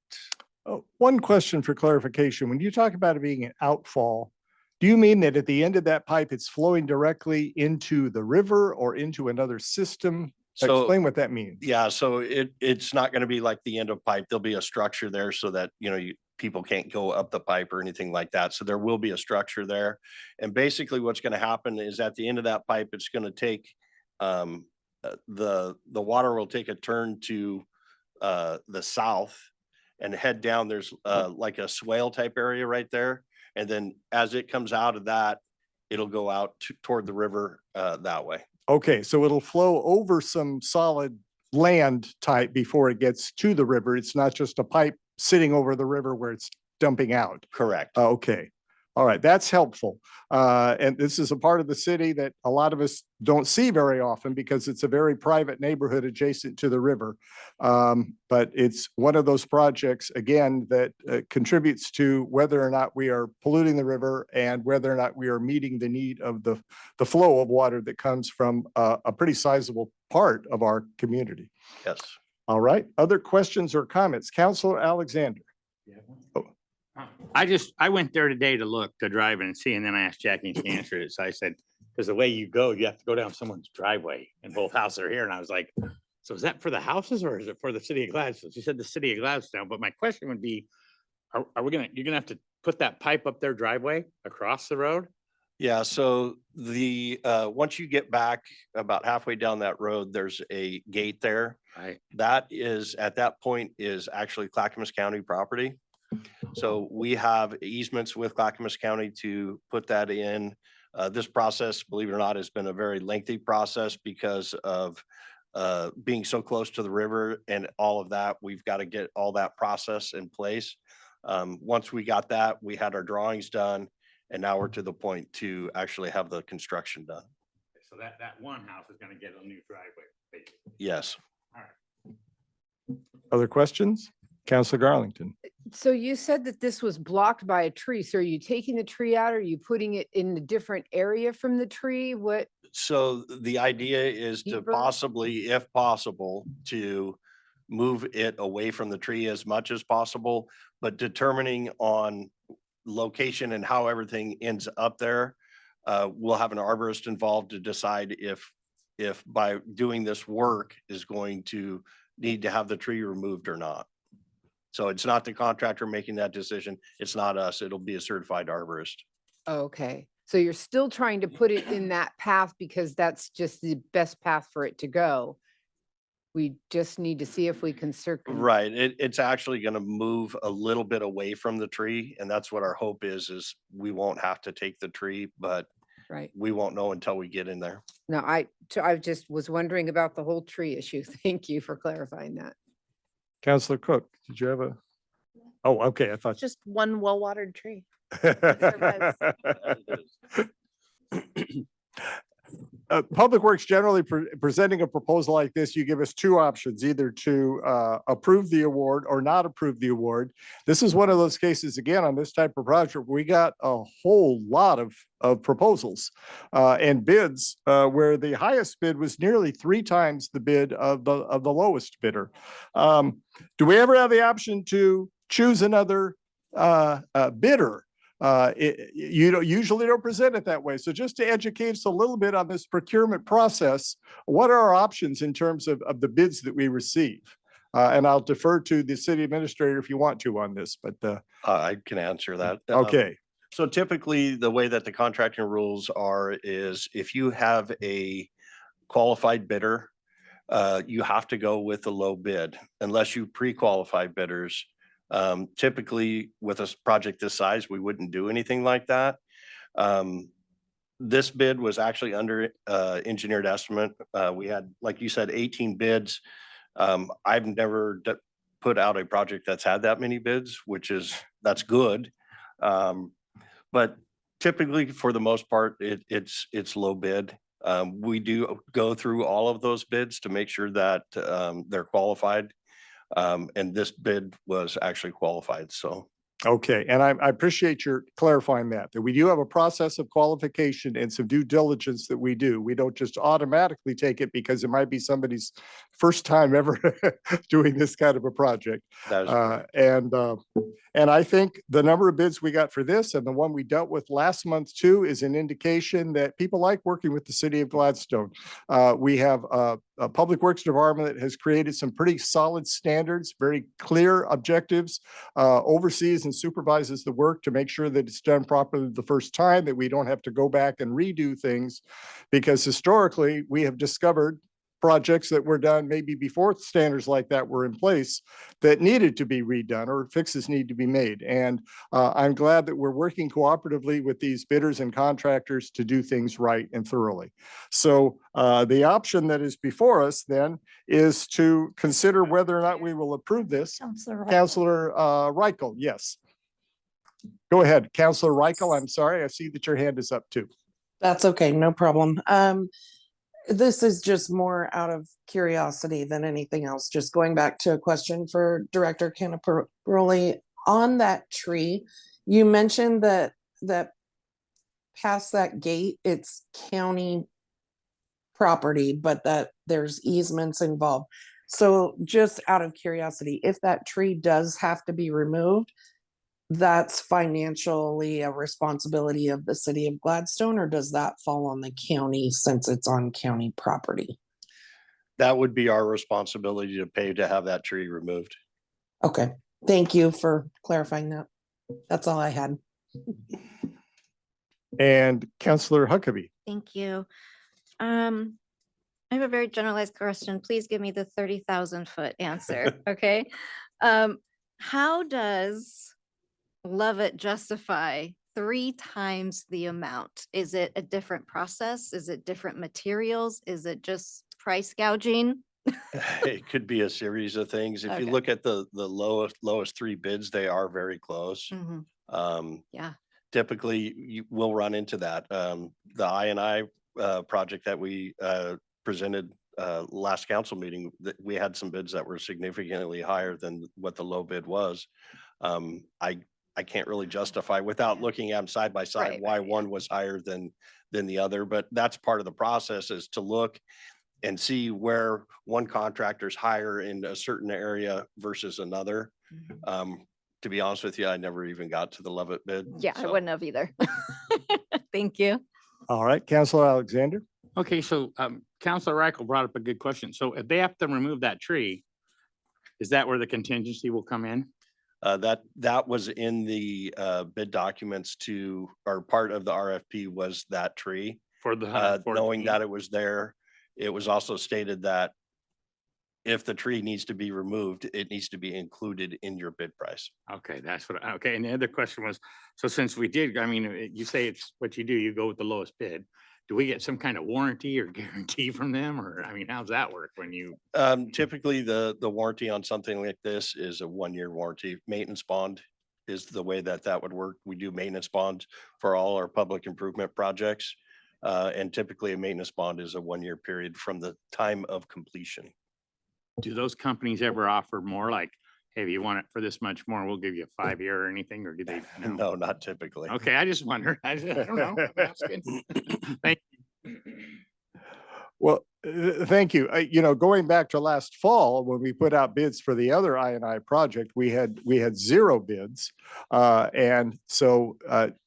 Oh, one question for clarification. When you talk about it being an outfall, do you mean that at the end of that pipe, it's flowing directly into the river or into another system? So, explain what that means. Yeah, so it's not going to be like the end of pipe. There'll be a structure there so that, people can't go up the pipe or anything like that. So there will be a structure there. And basically what's going to happen is at the end of that pipe, it's going to take, the water will take a turn to the south and head down. There's like a swale type area right there. And then as it comes out of that, it'll go out toward the river that way. Okay, so it'll flow over some solid land type before it gets to the river. It's not just a pipe sitting over the river where it's dumping out. Correct. Okay. All right, that's helpful. And this is a part of the city that a lot of us don't see very often because it's a very private neighborhood adjacent to the river. But it's one of those projects, again, that contributes to whether or not we are polluting the river and whether or not we are meeting the need of the flow of water that comes from a pretty sizable part of our community. Yes. All right, other questions or comments? Councilor Alexander. I went there today to drive and see, and then I asked Jackie and she answered it. So I said, because the way you go, you have to go down someone's driveway and both houses are here. And I was like, so is that for the houses or is it for the city of Gladstone? She said the city of Gladstone, but my question would be, you're gonna have to put that pipe up their driveway across the road? Yeah, so once you get back about halfway down that road, there's a gate there. Right. That is, at that point, is actually Clackamas County property. So we have easements with Clackamas County to put that in. This process, believe it or not, has been a very lengthy process because of being so close to the river and all of that. We've got to get all that process in place. Once we got that, we had our drawings done, and now we're to the point to actually have the construction done. So that one house is gonna get a new driveway, basically. Yes. All right. Other questions? Councilor Garlington. So you said that this was blocked by a tree. So are you taking the tree out? Or are you putting it in a different area from the tree? What? So the idea is to Deeper? possibly, if possible, to move it away from the tree as much as possible, but determining on location and how everything ends up there, we'll have an arborist involved to decide if by doing this work is going to need to have the tree removed or not. So it's not the contractor making that decision. It's not us. It'll be a certified arborist. Okay. So you're still trying to put it in that path because that's just the best path for it to go. We just need to see if we can Right. It's actually going to move a little bit away from the tree. And that's what our hope is we won't have to take the tree, but right. We won't know until we get in there. No, I just was wondering about the whole tree issue. Thank you for clarifying that. Councilor Cook, did you have a? Oh, okay, I thought. Just one well-watered tree. Public Works generally presenting a proposal like this, you give us two options, either to approve the award or not approve the award. This is one of those cases, again, on this type of project, we got a whole lot of proposals and bids where the highest bid was nearly 3 times the bid of the lowest bidder. Do we ever have the option to choose another bidder? You usually don't present it that way. So just to educate us a little bit on this procurement process, what are our options in terms of the bids that we receive? And I'll defer to the city administrator if you want to on this, but I can answer that. Okay. So typically the way that the contracting rules are is if you have a qualified bidder, you have to go with a low bid unless you pre-qualify bidders. Typically with a project this size, we wouldn't do anything like that. This bid was actually under engineered estimate. We had, like you said, 18 bids. I've never put out a project that's had that many bids, that's good. But typically for the most part, it's low bid. We do go through all of those bids to make sure that they're qualified. And this bid was actually qualified, so. Okay, and I appreciate your clarifying that we do have a process of qualification and some due diligence that we do. We don't just automatically take it because it might be somebody's first time ever doing this kind of a project. That is correct. And I think the number of bids we got for this and the one we dealt with last month too is an indication that people like working with the city of Gladstone. We have a public works department that has created some pretty solid standards, very clear objectives, oversees and supervises the work to make sure that it's done properly the first time, that we don't have to go back and redo things. Because historically, we have discovered projects that were done maybe before standards like that were in place that needed to be redone or fixes need to be made. And I'm glad that we're working cooperatively with these bidders and contractors to do things right and thoroughly. So the option that is before us then is to consider whether or not we will approve this. Councilor Councilor Reichel, yes. Go ahead, Counselor Reichel. I'm sorry. I see that your hand is up too. That's okay, no problem. This is just more out of curiosity than anything else. Just going back to a question for Director Canaparoli on that tree. You mentioned that past that gate, it's county property, but that there's easements involved. So just out of curiosity, if that tree does have to be removed, that's financially a responsibility of the city of Gladstone, or does that fall on the county since it's on county property? That would be our responsibility to pay to have that tree removed. Okay, thank you for clarifying that. That's all I had. And Counselor Huckabee. Thank you. I have a very generalized question. Please give me the 30,000 foot answer, okay? How does Lovett justify 3 times the amount? Is it a different process? Is it different materials? Is it just price gouging? It could be a series of things. If you Okay. look at the lowest 3 bids, they are very close. Mhm. Yeah. Typically you will run into that. The I&I project that we presented last council meeting, that we had some bids that were significantly higher than what the low bid was. I can't really justify without looking at them side by side Right, why one was higher than the other, but that's part of the process, is to look and see where one contractor's higher in a certain area versus another. To be honest with you, I never even got to the Lovett bid. Yeah, I so. wouldn't have either. Thank you. All right, Counselor Alexander. Okay, so Counselor Reichel brought up a good question. So if they have to remove that tree, is that where the contingency will come in? That was in the bid documents or part of the RFP was that tree. For the Knowing 114? that it was there, it was also stated that if the tree needs to be removed, it needs to be included in your bid price. Okay, that's what, okay. And the other question was, so since we did, I mean, you say it's what you do, you go with the lowest bid. Do we get some kind of warranty or guarantee from them? Or, I mean, how's that work when you? Typically the warranty on something like this is a 1-year warranty. Maintenance bond is the way that would work. We do maintenance bonds for all our public improvement projects. And typically a maintenance bond is a 1-year period from the time of completion. Do those companies ever offer more, like, hey, if you want it for this much more, we'll give you a 5-year or anything, or do they? No, not typically. Okay, I just wonder. I don't know. I'm asking. Thank you. Well, thank you. You know, going back to last fall, when we put out bids for the other I&I project, we had 0 bids. And so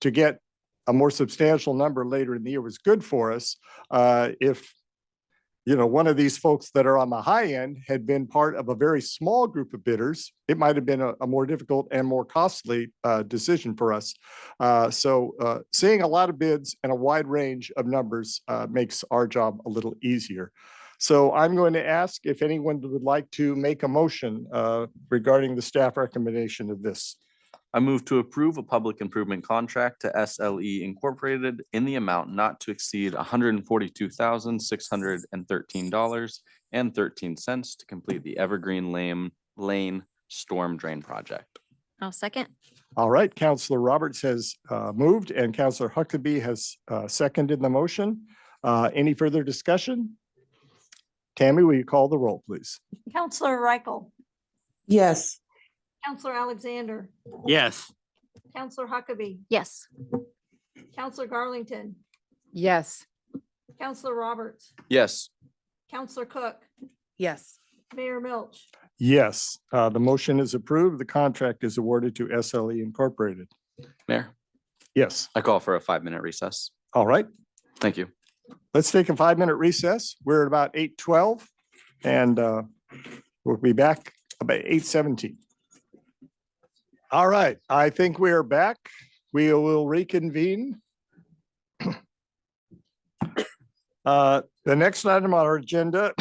to get a more substantial number later in the year was good for us. If you know, one of these folks that are on the high end had been part of a very small group of bidders, it might have been a more difficult and more costly decision for us. So seeing a lot of bids and a wide range of numbers makes our job a little easier. So I'm going to ask if anyone would like to make a motion regarding the staff recommendation of this. I move to approve a public improvement contract to SLE Incorporated in the amount not to exceed $142,613.13 to complete the Evergreen Lane Storm Drain Project. I'll second. All right, Counselor Roberts has moved and Counselor Huckabee has seconded the motion. Any further discussion? Tammy, will you call the roll, please? Counselor Reichel, Yes. Counselor Alexander, Yes. Counselor Huckabee, Yes. Counselor Garlington, Yes. Counselor Roberts, Yes. Counselor Cook, Yes. Mayor Milch. Yes, the motion is approved. The contract is awarded to SLE Incorporated. Mayor, Yes, I call for a 5-minute recess. all right. Thank you. Let's take a 5-minute recess. We're at about 8:12 and we'll be back about 8:17. All right, I think we are back. We will reconvene. The next item on our agenda,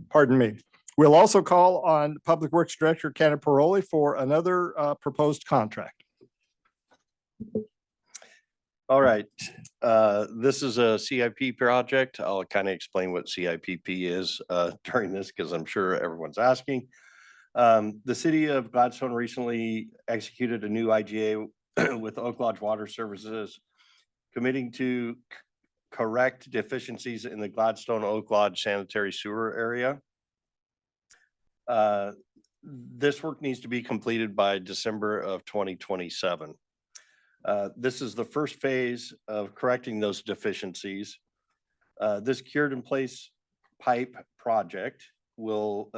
pardon me, we'll also call on Public Works Director Ken Paroli for another proposed contract. All right, this is a CIP project. I'll kind of explain what CIPP is during this because I'm sure everyone's asking. The city of Gladstone recently executed a new IGA with Oak Lodge Water Services, committing to correct deficiencies in the Gladstone Oak Lodge sanitary sewer area. This work needs to be completed by December of 2027. This is the first phase of correcting those deficiencies. This cured in place pipe project will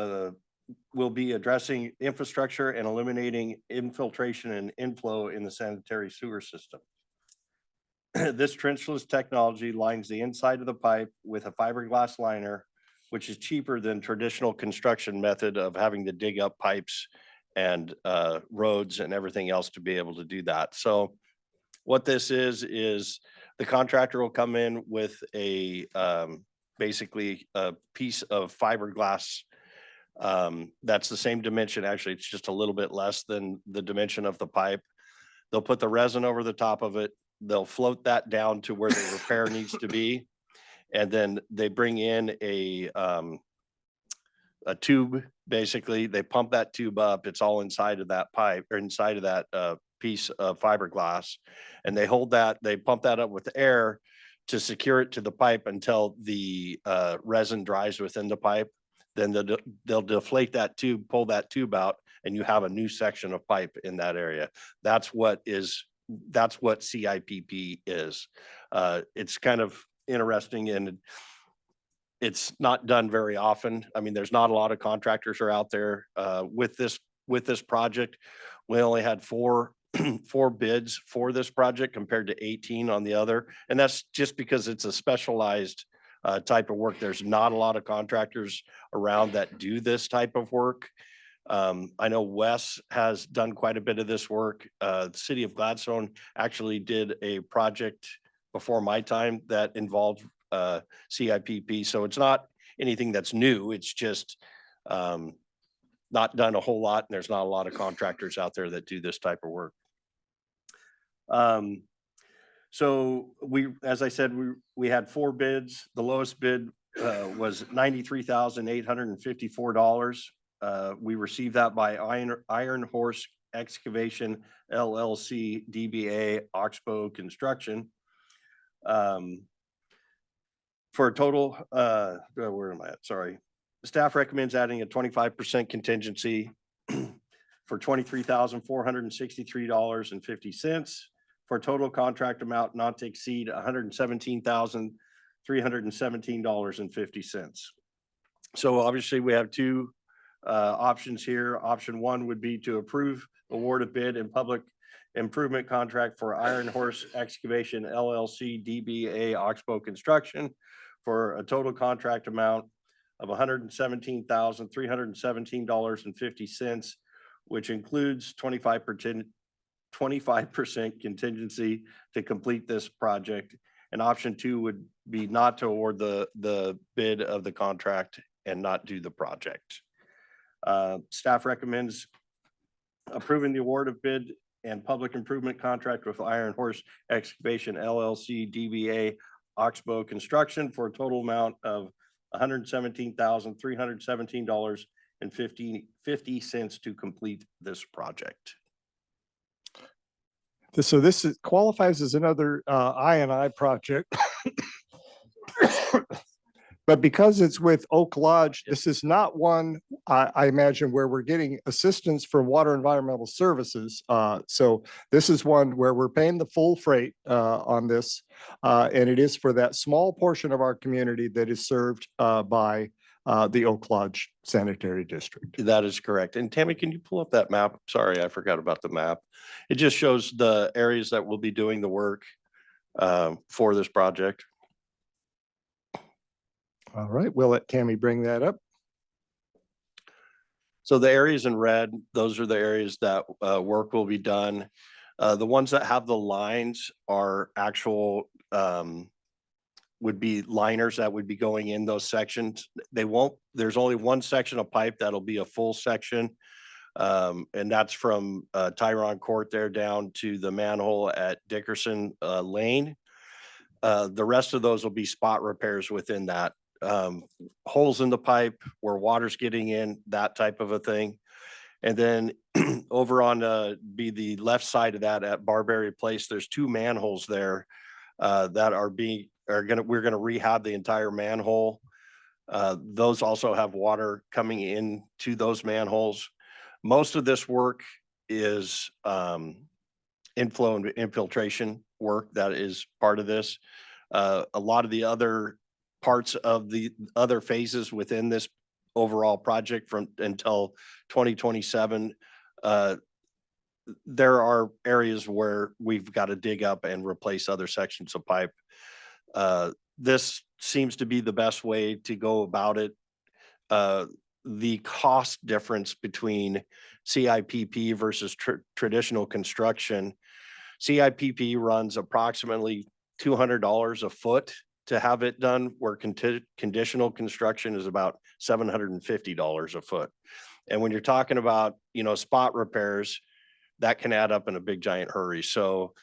be addressing infrastructure and eliminating infiltration and inflow in the sanitary sewer system. This trenchless technology lines the inside of the pipe with a fiberglass liner, which is cheaper than traditional construction method of having to dig up pipes and roads and everything else to be able to do that. So what this is the contractor will come in with a basically a piece of fiberglass that's the same dimension. Actually, it's just a little bit less than the dimension of the pipe. They'll put the resin over the top of it. They'll float that down to where the repair needs to be. And then they bring in a tube, basically. They pump that tube up. It's all inside of that pipe or inside of that piece of fiberglass. And they hold that, they pump that up with air to secure it to the pipe until the resin dries within the pipe. Then they'll deflate that tube, pull that tube out, and you have a new section of pipe in that area. That's what CIPP is. It's kind of interesting and it's not done very often. I mean, there's not a lot of contractors are out there with this project. We only had four bids for this project compared to 18 on the other. And that's just because it's a specialized type of work. There's not a lot of contractors around that do this type of work. I know Wes has done quite a bit of this work. The city of Gladstone actually did a project before my time that involved CIPP. So it's not anything that's new. It's just not done a whole lot. And there's not a lot of contractors out there that do this type of work. So as I said, we had four bids. The lowest bid was $93,854. We received that by Iron Horse Excavation LLC, DBA Oxbow Construction. For a total, where am I at? Sorry. The staff recommends adding a 25% contingency for $23,463.50 for a total contract amount not to exceed $117,317.50. So obviously we have two options here. Option one would be to approve award of bid and public improvement contract for Iron Horse Excavation LLC, DBA Oxbow Construction for a total contract amount of $117,317.50, which includes 25% contingency to complete this project. And option two would be not to award the bid of the contract and not do the project. Staff recommends approving the award of bid and public improvement contract with Iron Horse Excavation LLC, DBA Oxbow Construction for a total amount of $117,317.50 to complete this project. So this qualifies as another I&I project. But because it's with Oak Lodge, this is not one, I imagine, where we're getting assistance from Water Environmental Services. So this is one where we're paying the full freight on this. And it is for that small portion of our community that is served by the Oak Lodge Sanitary District. That is correct. And Tammy, can you pull up that map? Sorry, I forgot about the map. It just shows the areas that will be doing the work for this project. All right, we'll let Tammy bring that up. So the areas in red, those are the areas that work will be done. The ones that have the lines are actual, would be liners that would be going in those sections. There's only one section of pipe that'll be a full section. And that's from Tyrone Court there down to the manhole at Dickerson Lane. The rest of those will be spot repairs within that. Holes in the pipe where water's getting in, that type of a thing. And then over on be the left side of that at Barberry Place, there's 2 manholes there that we're gonna rehab the entire manhole. Those also have water coming into those manholes. Most of this work is inflow and infiltration work that is part of this. A lot of the other parts of the other phases within this overall project from until 2027, there are areas where we've got to dig up and replace other sections of pipe. This seems to be the best way to go about it. The cost difference between CIPP versus traditional construction, CIPP runs approximately $200 a foot to have it done, where conditional construction is about $750 a foot. And when you're talking about, spot repairs, that can add up in a big giant hurry. So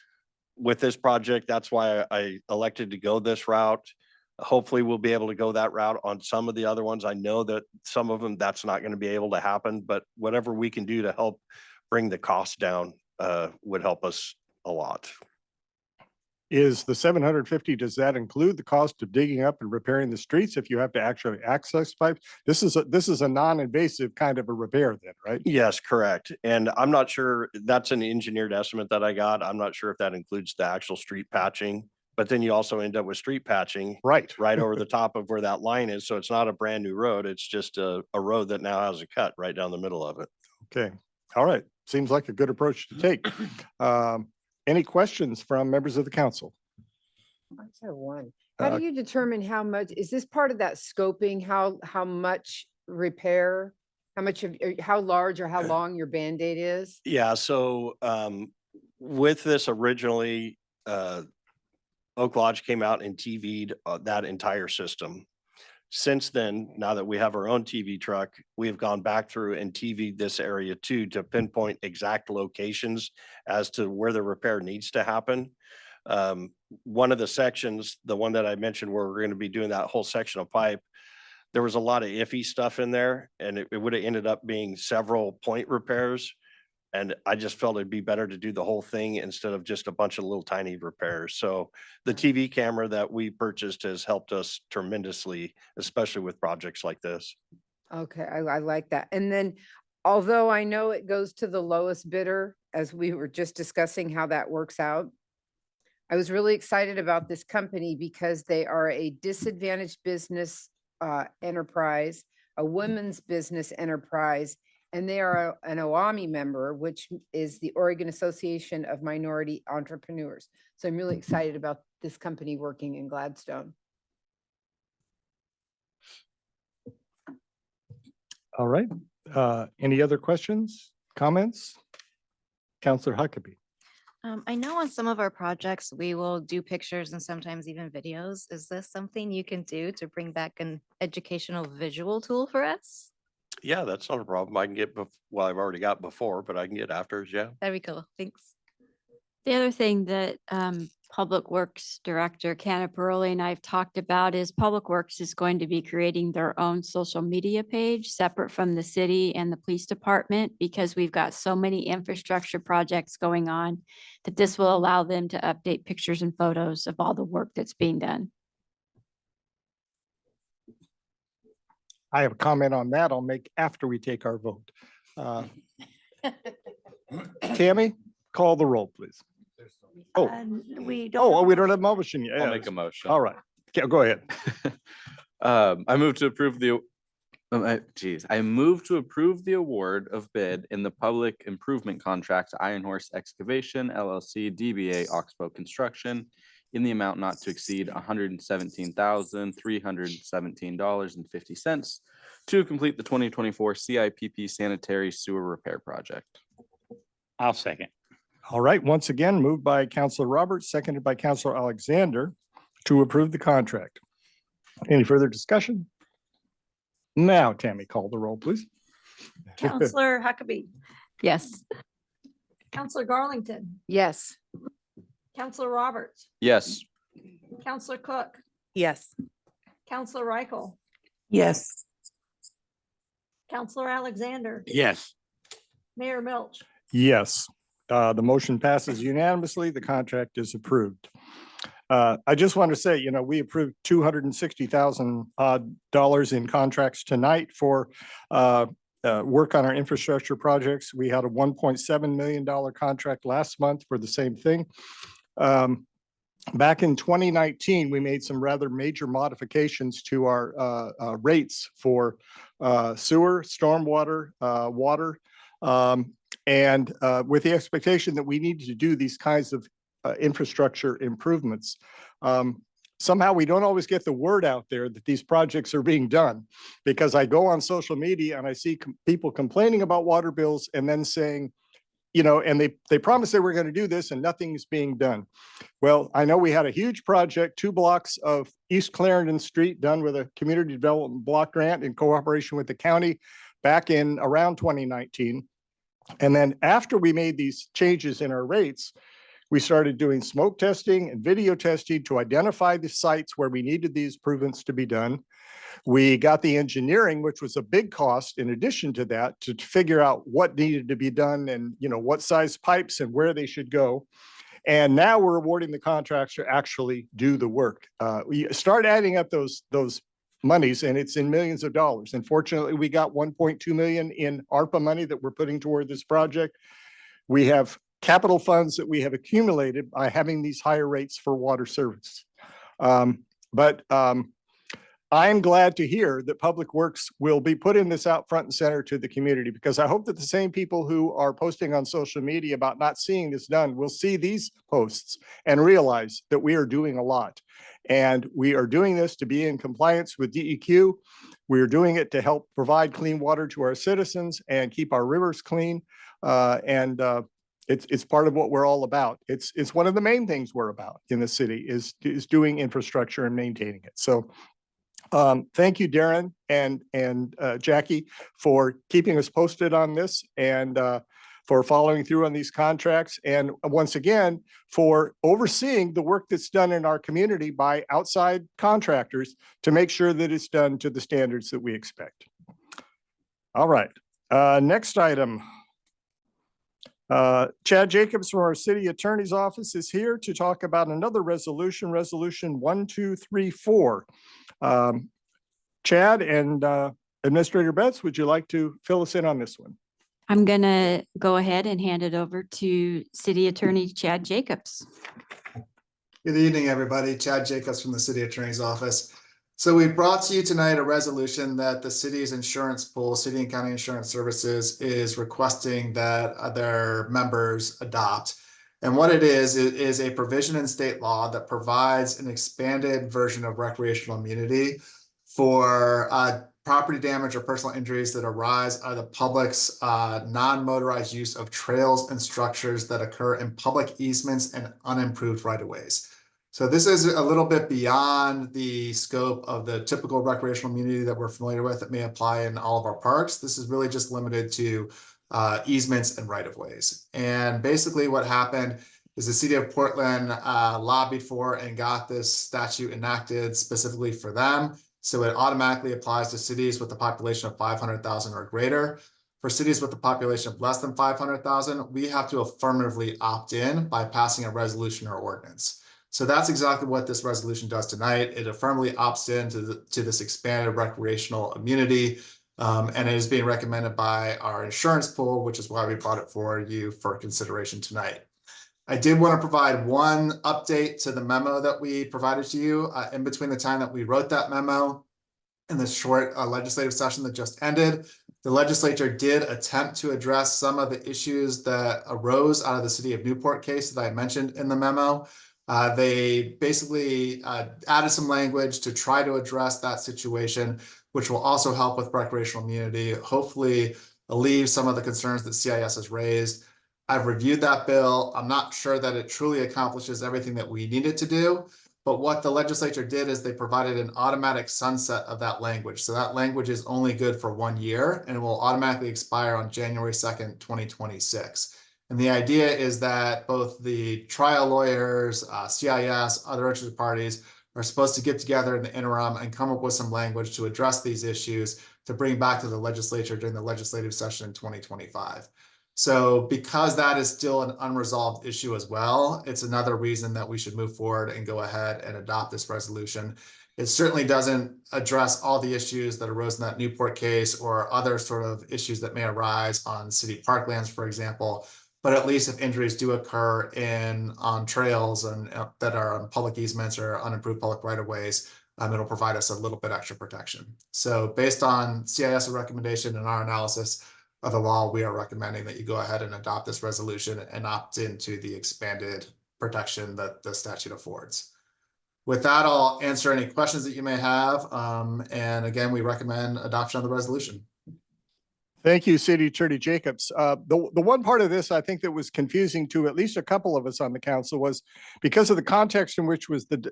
with this project, that's why I elected to go this route. Hopefully we'll be able to go that route on some of the other ones. I know that some of them, that's not going to be able to happen, but whatever we can do to help bring the cost down would help us a lot. Is the 750, does that include the cost of digging up and repairing the streets if you have to actually access pipes? This is a non-invasive kind of a repair then, right? Yes, correct. And I'm not sure, that's an engineered estimate that I got. I'm not sure if that includes the actual street patching, but then you also end up with street patching right over the top of where that line is. So it's not a brand new road. It's just a road that now has a cut right down the middle of it. Okay. All right. Seems like a good approach to take. Any questions from members of the council? I just have one. How do you determine how much, is this part of that scoping, how much repair, how large or how long your Band-Aid is? Yeah, so with this originally, Oak Lodge came out and TV'd that entire system. Since then, now that we have our own TV truck, we have gone back through and TV'd this area too, to pinpoint exact locations as to where the repair needs to happen. One of the sections, the one that I mentioned where we're going to be doing that whole section of pipe, there was a lot of iffy stuff in there, and it would have ended up being several point repairs. And I just felt it'd be better to do the whole thing instead of just a bunch of little tiny repairs. So the TV camera that we purchased has helped us tremendously, especially with projects like this. Okay, I like that. And then, although I know it goes to the lowest bidder, as we were just discussing how that works out, I was really excited about this company because they are a disadvantaged business enterprise, a women's business enterprise, and they are an OAMI member, which is the Oregon Association of Minority Entrepreneurs. So I'm really excited about this company working in Gladstone. All right. Any other questions, comments? Counselor Huckabee. I know on some of our projects, we will do pictures and sometimes even videos. Is this something you can do to bring back an educational visual tool for us? Yeah, that's not a problem. I can get, well, I've already got before, but I can get afters, yeah. That'd be cool. Thanks. The other thing that Public Works Director Canaparoli and I've talked about is Public Works is going to be creating their own social media page separate from the city and the police department, because we've got so many infrastructure projects going on that this will allow them to update pictures and photos of all the work that's being done. I have a comment on that I'll make after we take our vote. Tammy, call the roll, please. Oh, we don't. we don't have a motion yet. I'll make a motion. All right. Okay, go ahead. I move to approve I move to approve the award of bid in the public improvement contract to Iron Horse Excavation LLC DBA Oxbow Construction in the amount not to exceed $117,317.50 to complete the 2024 CIPP sanitary sewer repair project. I'll second. All right, once again, moved by Counselor Roberts, seconded by Counselor Alexander to approve the contract. Any further discussion? Now, Tammy, call the roll, please. Counselor Huckabee, Yes. Counselor Garlington, Yes. Counselor Roberts, Yes. Counselor Cook, Yes. Counselor Reichel, Yes. Counselor Alexander, Yes. Mayor Milch. Yes, the motion passes unanimously. The contract is approved. I just want to say, you know, we approved $260,000 in contracts tonight for work on our infrastructure projects. We had a $1.7 million contract last month for the same thing. Back in 2019, we made some rather major modifications to our rates for sewer, stormwater, water, and with the expectation that we needed to do these kinds of infrastructure improvements. Somehow we don't always get the word out there that these projects are being done, because I go on social media and I see people complaining about water bills and then saying, you know, and they promised they were going to do this and nothing's being done. Well, I know we had a huge project, 2 blocks of East Clarendon Street done with a community development block grant in cooperation with the county back in around 2019. And then after we made these changes in our rates, we started doing smoke testing and video testing to identify the sites where we needed these improvements to be done. We got the engineering, which was a big cost in addition to that, to figure out what needed to be done and, you know, what size pipes and where they should go. And now we're awarding the contracts to actually do the work. We start adding up those monies and it's in millions of dollars. And fortunately, we got 1.2 million in ARPA money that we're putting toward this project. We have capital funds that we have accumulated by having these higher rates for water service. I'm glad to hear that Public Works will be putting this out front and center to the community, because I hope that the same people who are posting on social media about not seeing this done will see these posts and realize that we are doing a lot. And we are doing this to be in compliance with DEQ. We are doing it to help provide clean water to our citizens and keep our rivers clean. It's part of what we're all about. It's one of the main things we're about in the city is doing infrastructure and maintaining it. So thank you, Darren and Jackie, for keeping us posted on this and for following through on these contracts. And once again, for overseeing the work that's done in our community by outside contractors to make sure that it's done to the standards that we expect. All right, next item. Chad Jacobs from our city attorney's office is here to talk about another resolution, resolution 1234. Chad and Administrator Betts, would you like to fill us in on this one? I'm going to go ahead and hand it over to City Attorney Chad Jacobs. Good evening, everybody. Chad Jacobs from the City Attorney's Office. So we brought to you tonight a resolution that the city's insurance pool, City and County Insurance Services, is requesting that their members adopt. And what it is a provision in state law that provides an expanded version of recreational immunity for property damage or personal injuries that arise out of the public's non-motorized use of trails and structures that occur in public easements and unimproved right-of-ways. So this is a little bit beyond the scope of the typical recreational immunity that we're familiar with that may apply in all of our parks. This is really just limited to easements and right-of-ways. And basically what happened is the city of Portland lobbied for and got this statute enacted specifically for them. So it automatically applies to cities with a population of 500,000 or greater. For cities with a population of less than 500,000, we have to affirmatively opt in by passing a resolution or ordinance. So that's exactly what this resolution does tonight. It affirmatively opts in to this expanded recreational immunity, and it is being recommended by our insurance pool, which is why we brought it for you for consideration tonight. I did want to provide one update to the memo that we provided to you in between the time that we wrote that memo and the short legislative session that just ended. The legislature did attempt to address some of the issues that arose out of the city of Newport case that I mentioned in the memo. They basically added some language to try to address that situation, which will also help with recreational immunity, hopefully alleviate some of the concerns that CIS has raised. I've reviewed that bill. I'm not sure that it truly accomplishes everything that we need it to do, but what the legislature did is they provided an automatic sunset of that language. So that language is only good for 1 year and it will automatically expire on January 2nd, 2026. And the idea is that both the trial lawyers, CIS, other interested parties are supposed to get together in the interim and come up with some language to address these issues to bring back to the legislature during the legislative session in 2025. So because that is still an unresolved issue as well, it's another reason that we should move forward and go ahead and adopt this resolution. It certainly doesn't address all the issues that arose in that Newport case or other sort of issues that may arise on city parklands, for example. But at least if injuries do occur on trails and that are on public easements or unimproved public right-of-ways, it'll provide us a little bit extra protection. So based on CIS recommendation and our analysis of the law, we are recommending that you go ahead and adopt this resolution and opt into the expanded protection that the statute affords. With that, I'll answer any questions that you may have. And again, we recommend adoption of the resolution. Thank you, City Attorney Jacobs. The one part of this I think that was confusing to at least a couple of us on the council was because of the context in which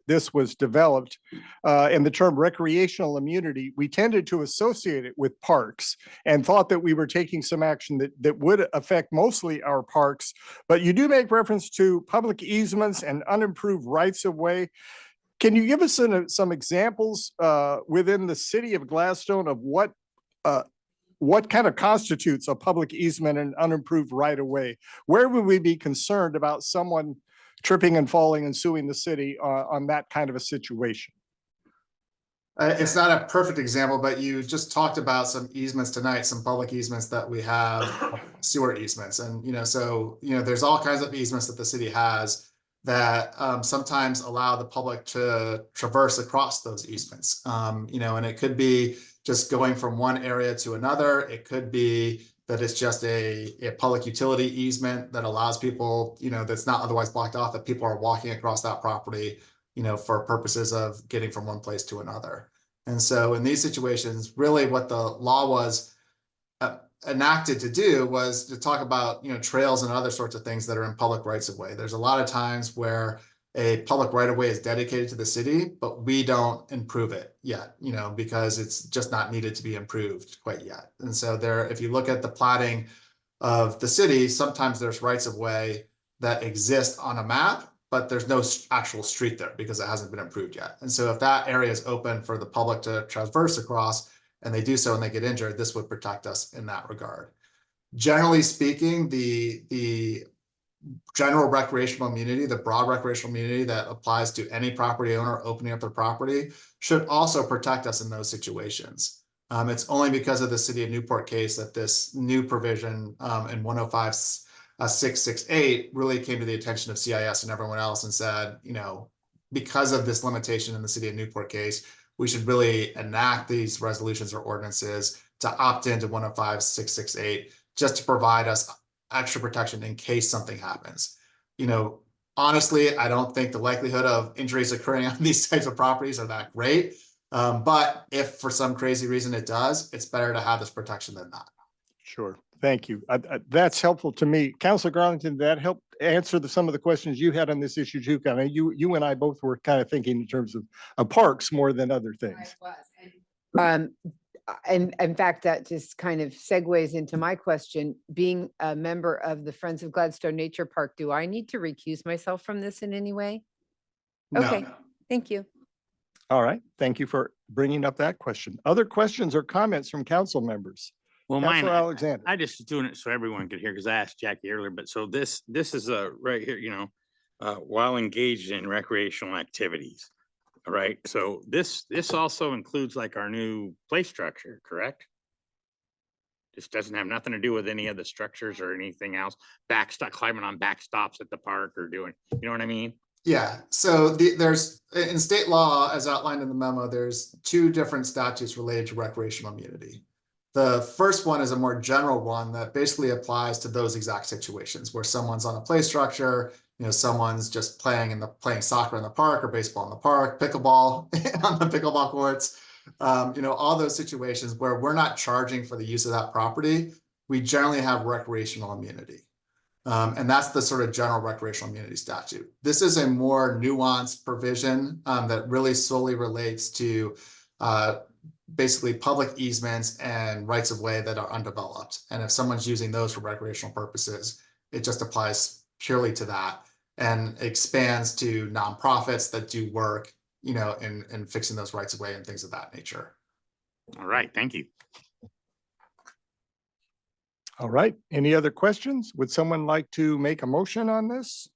this was developed and the term recreational immunity, we tended to associate it with parks and thought that we were taking some action that would affect mostly our parks. But you do make reference to public easements and unimproved rights of way. Can you give us some examples within the city of Gladstone of what kind of constitutes a public easement and unimproved right of way? Where would we be concerned about someone tripping and falling and suing the city on that kind of a situation? It's not a perfect example, but you just talked about some easements tonight, some public easements that we have, sewer easements. And, there's all kinds of easements that the city has that sometimes allow the public to traverse across those easements. And it could be just going from one area to another. It could be that it's just a public utility easement that allows people, that's not otherwise blocked off, that people are walking across that property, for purposes of getting from one place to another. And so in these situations, really what the law was enacted to do was to talk about, trails and other sorts of things that are in public rights of way. There's a lot of times where a public right of way is dedicated to the city, but we don't improve it yet, because it's just not needed to be improved quite yet. And so if you look at the platting of the city, sometimes there's rights of way that exist on a map, but there's no actual street there because it hasn't been improved yet. And so if that area is open for the public to traverse across and they do so and they get injured, this would protect us in that regard. Generally speaking, the general recreational immunity, the broad recreational immunity that applies to any property owner opening up their property, should also protect us in those situations. It's only because of the city of Newport case that this new provision in 105.668 really came to the attention of CIS and everyone else and said, because of this limitation in the city of Newport case, we should really enact these resolutions or ordinances to opt into 105.668 just to provide us extra protection in case something happens. Honestly, I don't think the likelihood of injuries occurring on these types of properties are that great. But if for some crazy reason it does, it's better to have this protection than not. Sure. Thank you. That's helpful to me. Councilor Garlington, that helped answer some of the questions you had on this issue too. Kind of you and I both were kind of thinking in terms of parks more than other things. And in fact, that just kind of segues into my question. Being a member of the Friends of Gladstone Nature Park, do I need to recuse myself from this in any way? Okay, thank you. All right. Thank you for bringing up that question. Other questions or comments from council members? Well, Councilor Alexander. I just doing it so everyone could hear because I asked Jackie earlier, but so this is right here, while engaged in recreational activities. All right. So this also includes like our new play structure, correct? This doesn't have nothing to do with any of the structures or anything else. Climbing on backstops at the park or doing, you know what I mean? Yeah. So there's in state law, as outlined in the memo, there's two different statutes related to recreational immunity. The first one is a more general one that basically applies to those exact situations where someone's on a play structure, someone's just playing soccer in the park or baseball in the park, pickleball on the pickleball courts, all those situations where we're not charging for the use of that property, we generally have recreational immunity. And that's the sort of general recreational immunity statute. This is a more nuanced provision that really solely relates to basically public easements and rights of way that are undeveloped. And if someone's using those for recreational purposes, it just applies purely to that and expands to nonprofits that do work, in fixing those rights of way and things of that nature. All right. Thank you. All right. Any other questions? Would someone like to make a motion on this?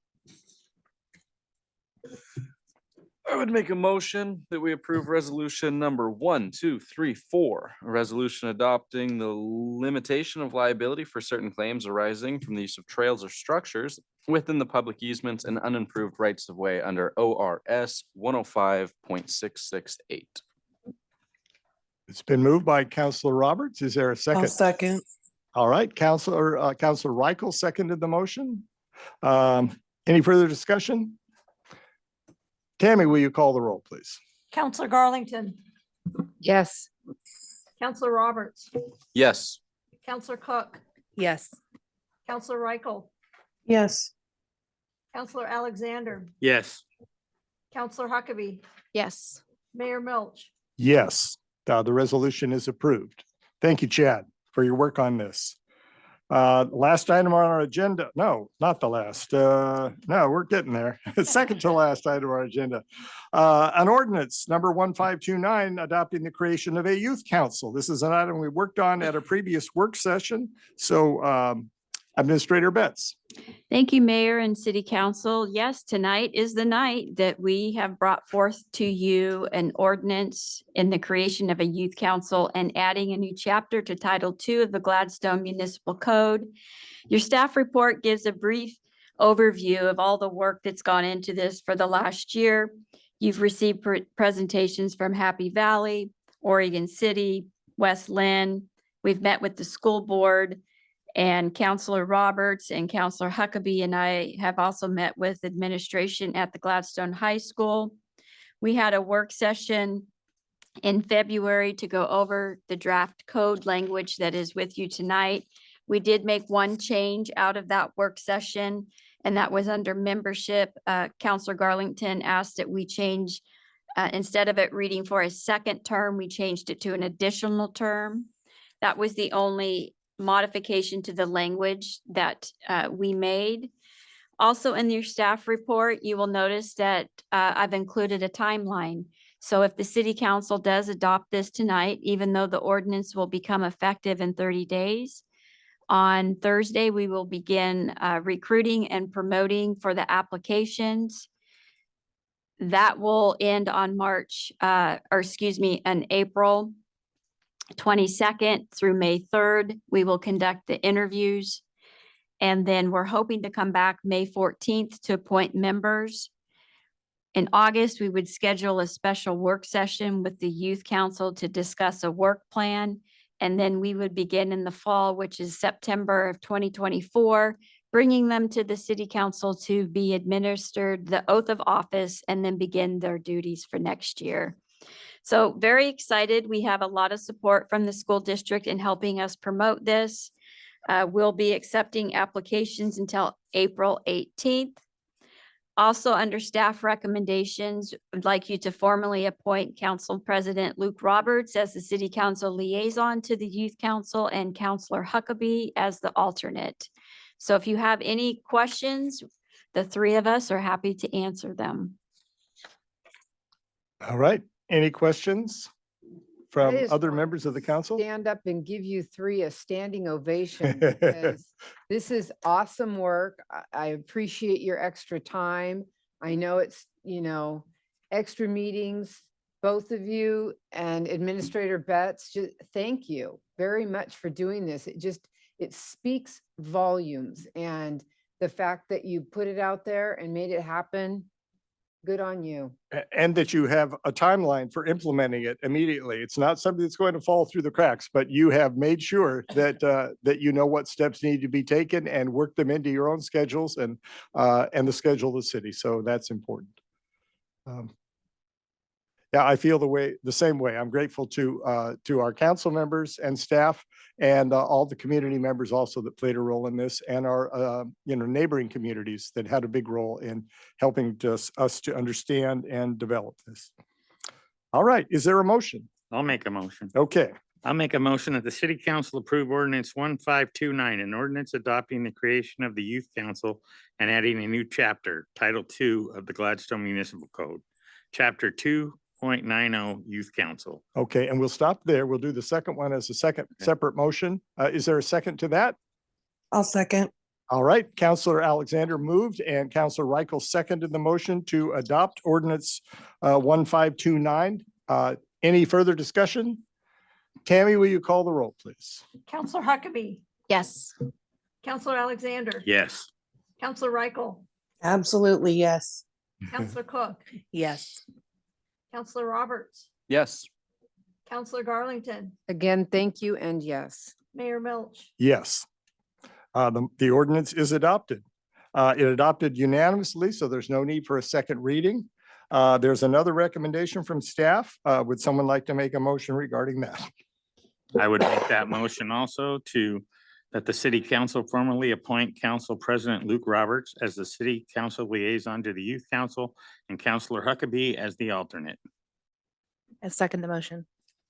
I would make a motion that we approve resolution number 1, 2, 3, 4. A resolution adopting the limitation of liability for certain claims arising from the use of trails or structures within the public easements and unimproved rights of way under ORS 105.668. It's been moved by Counselor Roberts. Is there a I'll second? second. All right, Counselor Reichel seconded the motion. Any further discussion? Tammy, will you call the roll, please? Counselor Garlington, Yes. Counselor Roberts, Yes. Counselor Cook, Yes. Counselor Reichel, Yes. Counselor Alexander, Yes. Counselor Huckabee, Yes. Mayor Milch. Yes, the resolution is approved. Thank you, Chad, for your work on this. Last item on our agenda, no, not the last. No, we're getting there. Second to last item on our agenda. An ordinance number 1529 adopting the creation of a youth council. This is an item we worked on at a previous work session. So Administrator Betts. Thank you, Mayor and City Council. Yes, tonight is the night that we have brought forth to you an ordinance in the creation of a youth council and adding a new chapter to Title II of the Gladstone Municipal Code. Your staff report gives a brief overview of all the work that's gone into this for the last year. You've received presentations from Happy Valley, Oregon City, West Lynn. We've met with the school board, and Counselor Roberts and Counselor Huckabee and I have also met with administration at the Gladstone High School. We had a work session in February to go over the draft code language that is with you tonight. We did make one change out of that work session, and that was under membership. Counselor Garlington asked that we change, instead of it reading for a second term, we changed it to an additional term. That was the only modification to the language that we made. Also in your staff report, you will notice that I've included a timeline. So if the city council does adopt this tonight, even though the ordinance will become effective in 30 days, on Thursday, we will begin recruiting and promoting for the applications. That will end on on April 22nd through May 3rd. We will conduct the interviews. And then we're hoping to come back May 14th to appoint members. In August, we would schedule a special work session with the youth council to discuss a work plan. And then we would begin in the fall, which is September of 2024, bringing them to the city council to be administered the oath of office and then begin their duties for next year. So very excited. We have a lot of support from the school district in helping us promote this. We'll be accepting applications until April 18th. Also, under staff recommendations, I'd like you to formally appoint Council President Luke Roberts as the City Council liaison to the Youth Council and Counselor Huckabee as the alternate. So if you have any questions, the three of us are happy to answer them. All right. Any questions from just other want members of the council? Stand up and give you three a standing ovation because this is awesome work. I appreciate your extra time. I know it's, extra meetings, both of you and Administrator Betts. Just thank you very much for doing this. It speaks volumes, and the fact that you put it out there and made it happen, good on you. And that you have a timeline for implementing it immediately. It's not something that's going to fall through the cracks, but you have made sure that that you know what steps need to be taken and work them into your own schedules and the schedule of the city. So that's important. Yeah, I feel the same way. I'm grateful to our council members and staff and all the community members also that played a role in this, and our neighboring communities that had a big role in helping us to understand and develop this. All right, is there a motion? I'll make a motion. Okay. I'll make a motion that the city council approve ordinance 1529, an ordinance adopting the creation of the youth council and adding a new chapter, Title II of the Gladstone Municipal Code, Chapter 2.90 Youth Council. Okay, and we'll stop there. We'll do the second one as a separate motion. Is there a second to that? I'll second. All right, Counselor Alexander moved and Counselor Reichel seconded the motion to adopt ordinance 1529. Any further discussion? Tammy, will you call the roll, please? Counselor Huckabee, Yes. Counselor Alexander. Yes. Counselor Reichel, Absolutely, yes. Counselor Cook, Yes. Counselor Roberts, Yes. Counselor Garlington, Again, thank you and yes. Mayor Milch. Yes. The ordinance is adopted. It adopted unanimously, so there's no need for a second reading. There's another recommendation from staff. Would someone like to make a motion regarding that? I would make that motion also that the city council formally appoint Council President Luke Roberts as the city council liaison to the youth council and Counselor Huckabee as the alternate. I second the motion.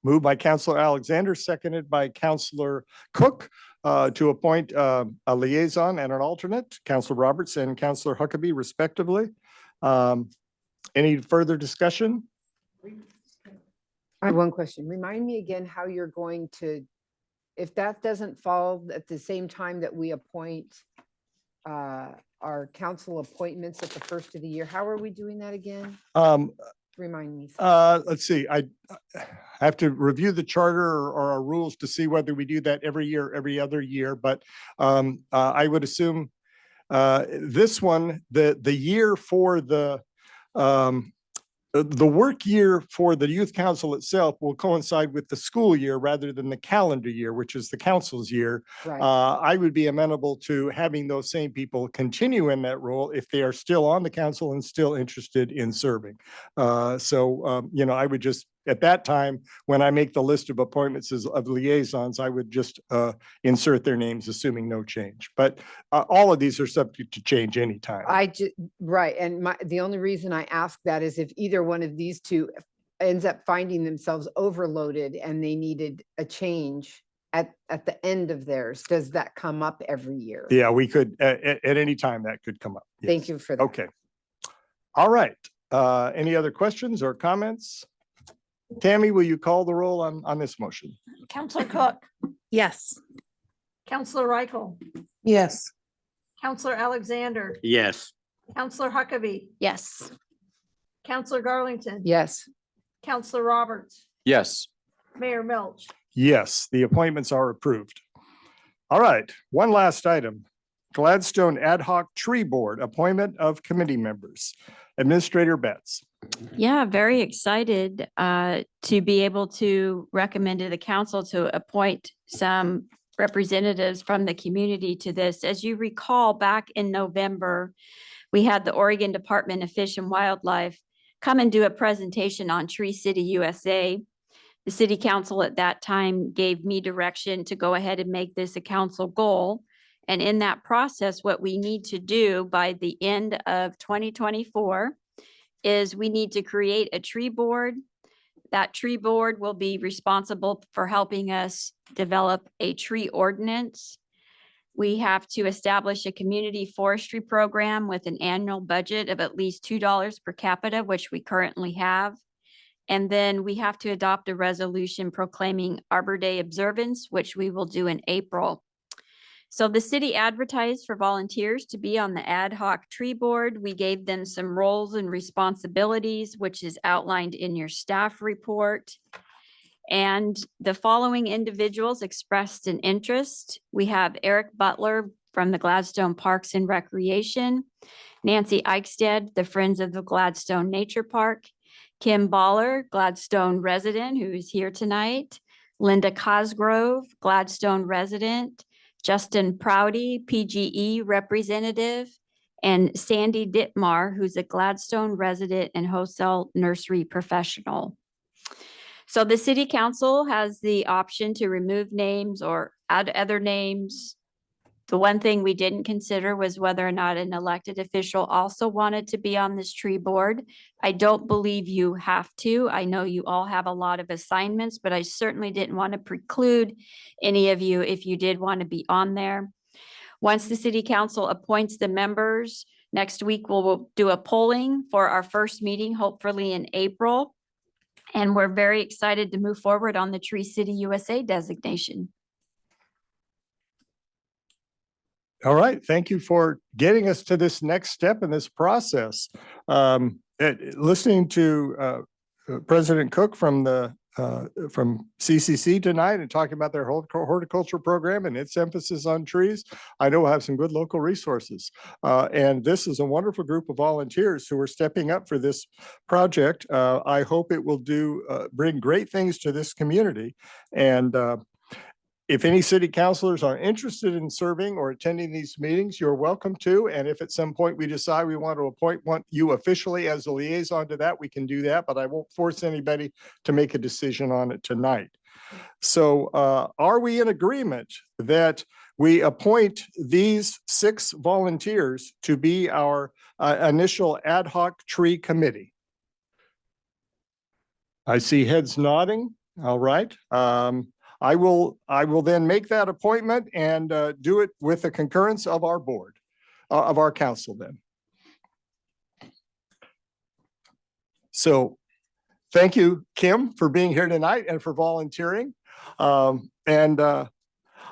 Moved by Counselor Alexander, seconded by Counselor Cook to appoint a liaison and an alternate, Counselor Roberts and Counselor Huckabee respectively. Any further discussion? I have one question. Remind me again how you're going to, if that doesn't fall at the same time that we appoint our council appointments at the first of the year, how are we doing that again? Remind me. Let's see, I have to review the charter or our rules to see whether we do that every year, every other year, but I would assume this one, the year for the work year for the youth council itself will coincide with the school year rather than the calendar year, which is the council's year. Right. I would be amenable to having those same people continue in that role if they are still on the council and still interested in serving. I would just, at that time, when I make the list of appointments of liaisons, I would just insert their names, assuming no change. But all of these are subject to change anytime. Right. And the only reason I ask that is if either one of these two ends up finding themselves overloaded and they needed a change at the end of theirs, does that come up every year? Yeah, we could, at any time that could come up. Thank Yes. you for that. Okay. All right. Any other questions or comments? Tammy, will you call the roll on this motion? Counselor Cook, Yes. Counselor Reichel, Yes. Counselor Alexander, Yes. Counselor Huckabee, Yes. Counselor Garlington. Yes. Counselor Roberts, Yes. Mayor Milch. Yes, the appointments are approved. All right, one last item. Gladstone Ad Hoc Tree Board, appointment of committee members. Administrator Betts. Yeah, very excited to be able to recommend to the council to appoint some representatives from the community to this. As you recall, back in November, we had the Oregon Department of Fish and Wildlife come and do a presentation on Tree City USA. The city council at that time gave me direction to go ahead and make this a council goal. And in that process, what we need to do by the end of 2024 is we need to create a tree board. That tree board will be responsible for helping us develop a tree ordinance. We have to establish a community forestry program with an annual budget of at least $2 per capita, which we currently have. And then we have to adopt a resolution proclaiming Arbor Day observance, which we will do in April. So the city advertised for volunteers to be on the ad hoc tree board. We gave them some roles and responsibilities, which is outlined in your staff report. And the following individuals expressed an interest. We have Eric Butler from the Gladstone Parks and Recreation, Nancy Eichstead, the Friends of the Gladstone Nature Park, Kim Baller, Gladstone resident, who is here tonight, Linda Cosgrove, Gladstone resident, Justin Prouty, PGE representative, and Sandy Dittmar, who's a Gladstone resident and wholesale nursery professional. So the city council has the option to remove names or add other names. The one thing we didn't consider was whether or not an elected official also wanted to be on this tree board. I don't believe you have to. I know you all have a lot of assignments, but I certainly didn't want to preclude any of you if you did want to be on there. Once the city council appoints the members, next week we'll do a polling for our first meeting, hopefully in April. And we're very excited to move forward on the Tree City USA designation. All right, thank you for getting us to this next step in this process. Listening to President Cook from CCC tonight and talking about their whole horticulture program and its emphasis on trees, I know we'll have some good local resources. And this is a wonderful group of volunteers who are stepping up for this project. I hope it will bring great things to this community. And if any city councilors are interested in serving or attending these meetings, you're welcome to. And if at some point we decide we want to appoint you officially as a liaison to that, we can do that, but I won't force anybody to make a decision on it tonight. So are we in agreement that we appoint these 6 volunteers to be our initial ad hoc tree committee? I see heads nodding. All right. I will then make that appointment and do it with the concurrence of our board, of our council then. So thank you, Kim, for being here tonight and for volunteering. I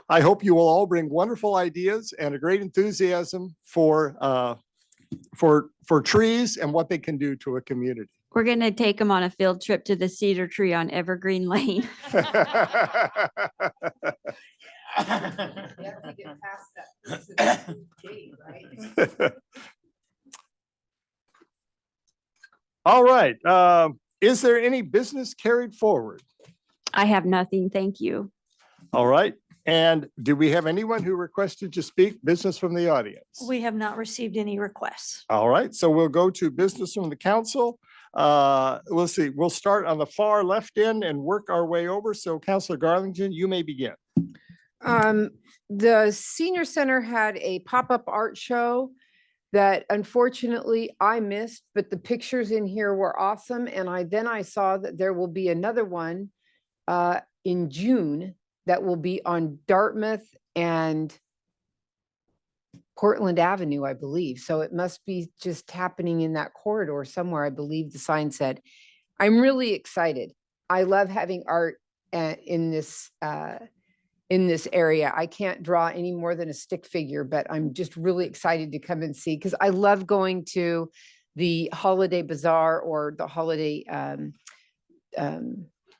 hope you will all bring wonderful ideas and a great enthusiasm for trees and what they can do to a community. We're going to take them on a field trip to the cedar tree on Evergreen Lane. All right. Is there any business carried forward? I have nothing. Thank you. All right. And do we have anyone who requested to speak business from the audience? We have not received any requests. All right. So we'll go to business from the council. We'll see. We'll start on the far left end and work our way over. So Councilor Garlington, you may begin. The senior center had a pop-up art show that unfortunately I missed, but the pictures in here were awesome. And I saw that there will be another one in June that will be on Dartmouth and Portland Avenue, I believe. So it must be just happening in that corridor somewhere, I believe the sign said. I'm really excited. I love having art in this area. I can't draw any more than a stick figure, but I'm just really excited to come and see, because I love going to the holiday bazaar or the holiday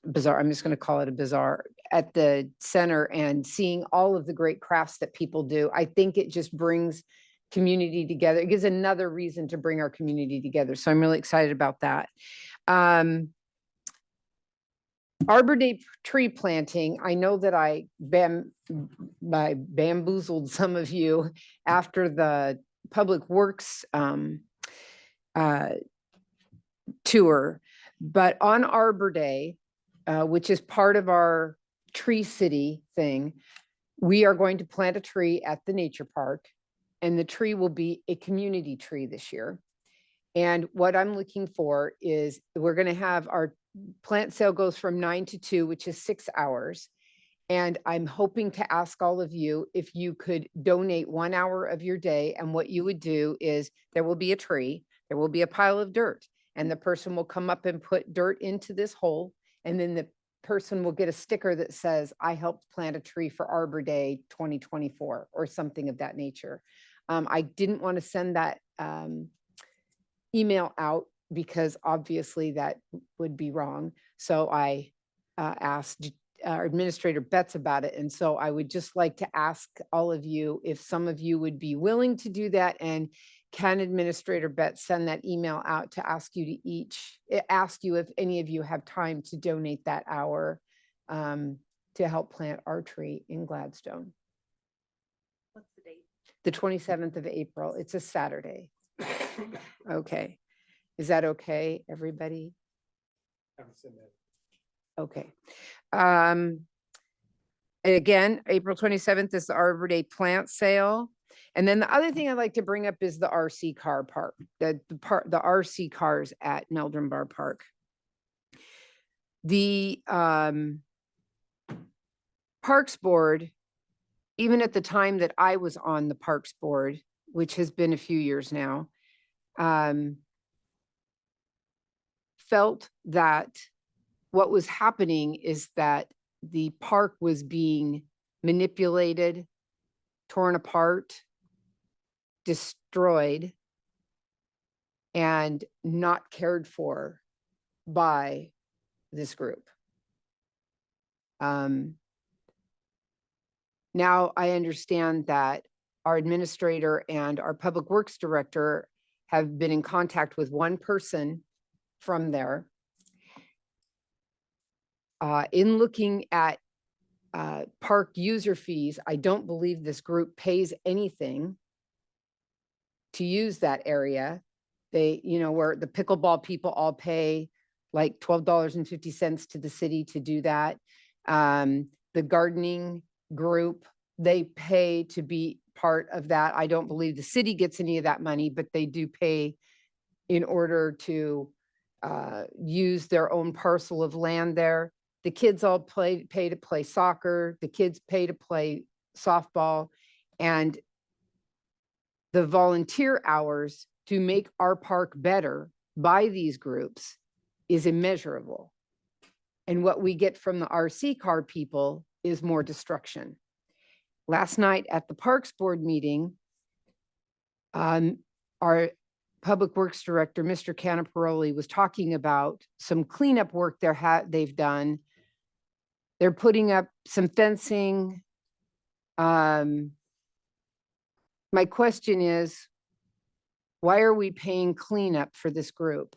bazaar. I'm just going to call it a bazaar at the center and seeing all of the great crafts that people do. I think it just brings community together. It gives another reason to bring our community together. So I'm really excited about that. Arbor Day tree planting. I know that I bamboozled some of you after the Public Works tour, but on Arbor Day, which is part of our Tree City thing, we are going to plant a tree at the nature park, and the tree will be a community tree this year. And what I'm looking for is we're going to have our plant sale goes from 9 to 2, which is 6 hours. And I'm hoping to ask all of you if you could donate 1 hour of your day. And what you would do is there will be a tree, there will be a pile of dirt, and the person will come up and put dirt into this hole. And then the person will get a sticker that says, I helped plant a tree for Arbor Day 2024 or something of that nature. I didn't want to send that email out because obviously that would be wrong. So I asked our Administrator Betts about it. And so I would just like to ask all of you if some of you would be willing to do that, and can Administrator Betts send that email out to ask you to ask you if any of you have time to donate that hour to help plant our tree in Gladstone. What's the date? The 27th of April. It's a Saturday. Okay. Is that okay, everybody? Okay. Again, April 27th is the Arbor Day plant sale. And then the other thing I'd like to bring up is the RC car park, the RC cars at Meldrum Bar Park. The Parks Board, even at the time that I was on the Parks Board, which has been a few years now, felt that what was happening is that the park was being manipulated, torn apart, destroyed and not cared for by this group. Now I understand that our administrator and our public works director have been in contact with one person from there. In looking at park user fees, I don't believe this group pays anything to use that area. They, where the pickleball people all pay like $12.50 to the city to do that. The gardening group, they pay to be part of that. I don't believe the city gets any of that money, but they do pay in order to use their own parcel of land there. The kids all pay to play soccer. The kids pay to play softball, and the volunteer hours to make our park better by these groups is immeasurable. And what we get from the RC car people is more destruction. Last night at the Parks Board meeting, our Public Works Director, Mr. Canaparoli, was talking about some cleanup work they've done. They're putting up some fencing. My question is, why are we paying cleanup for this group?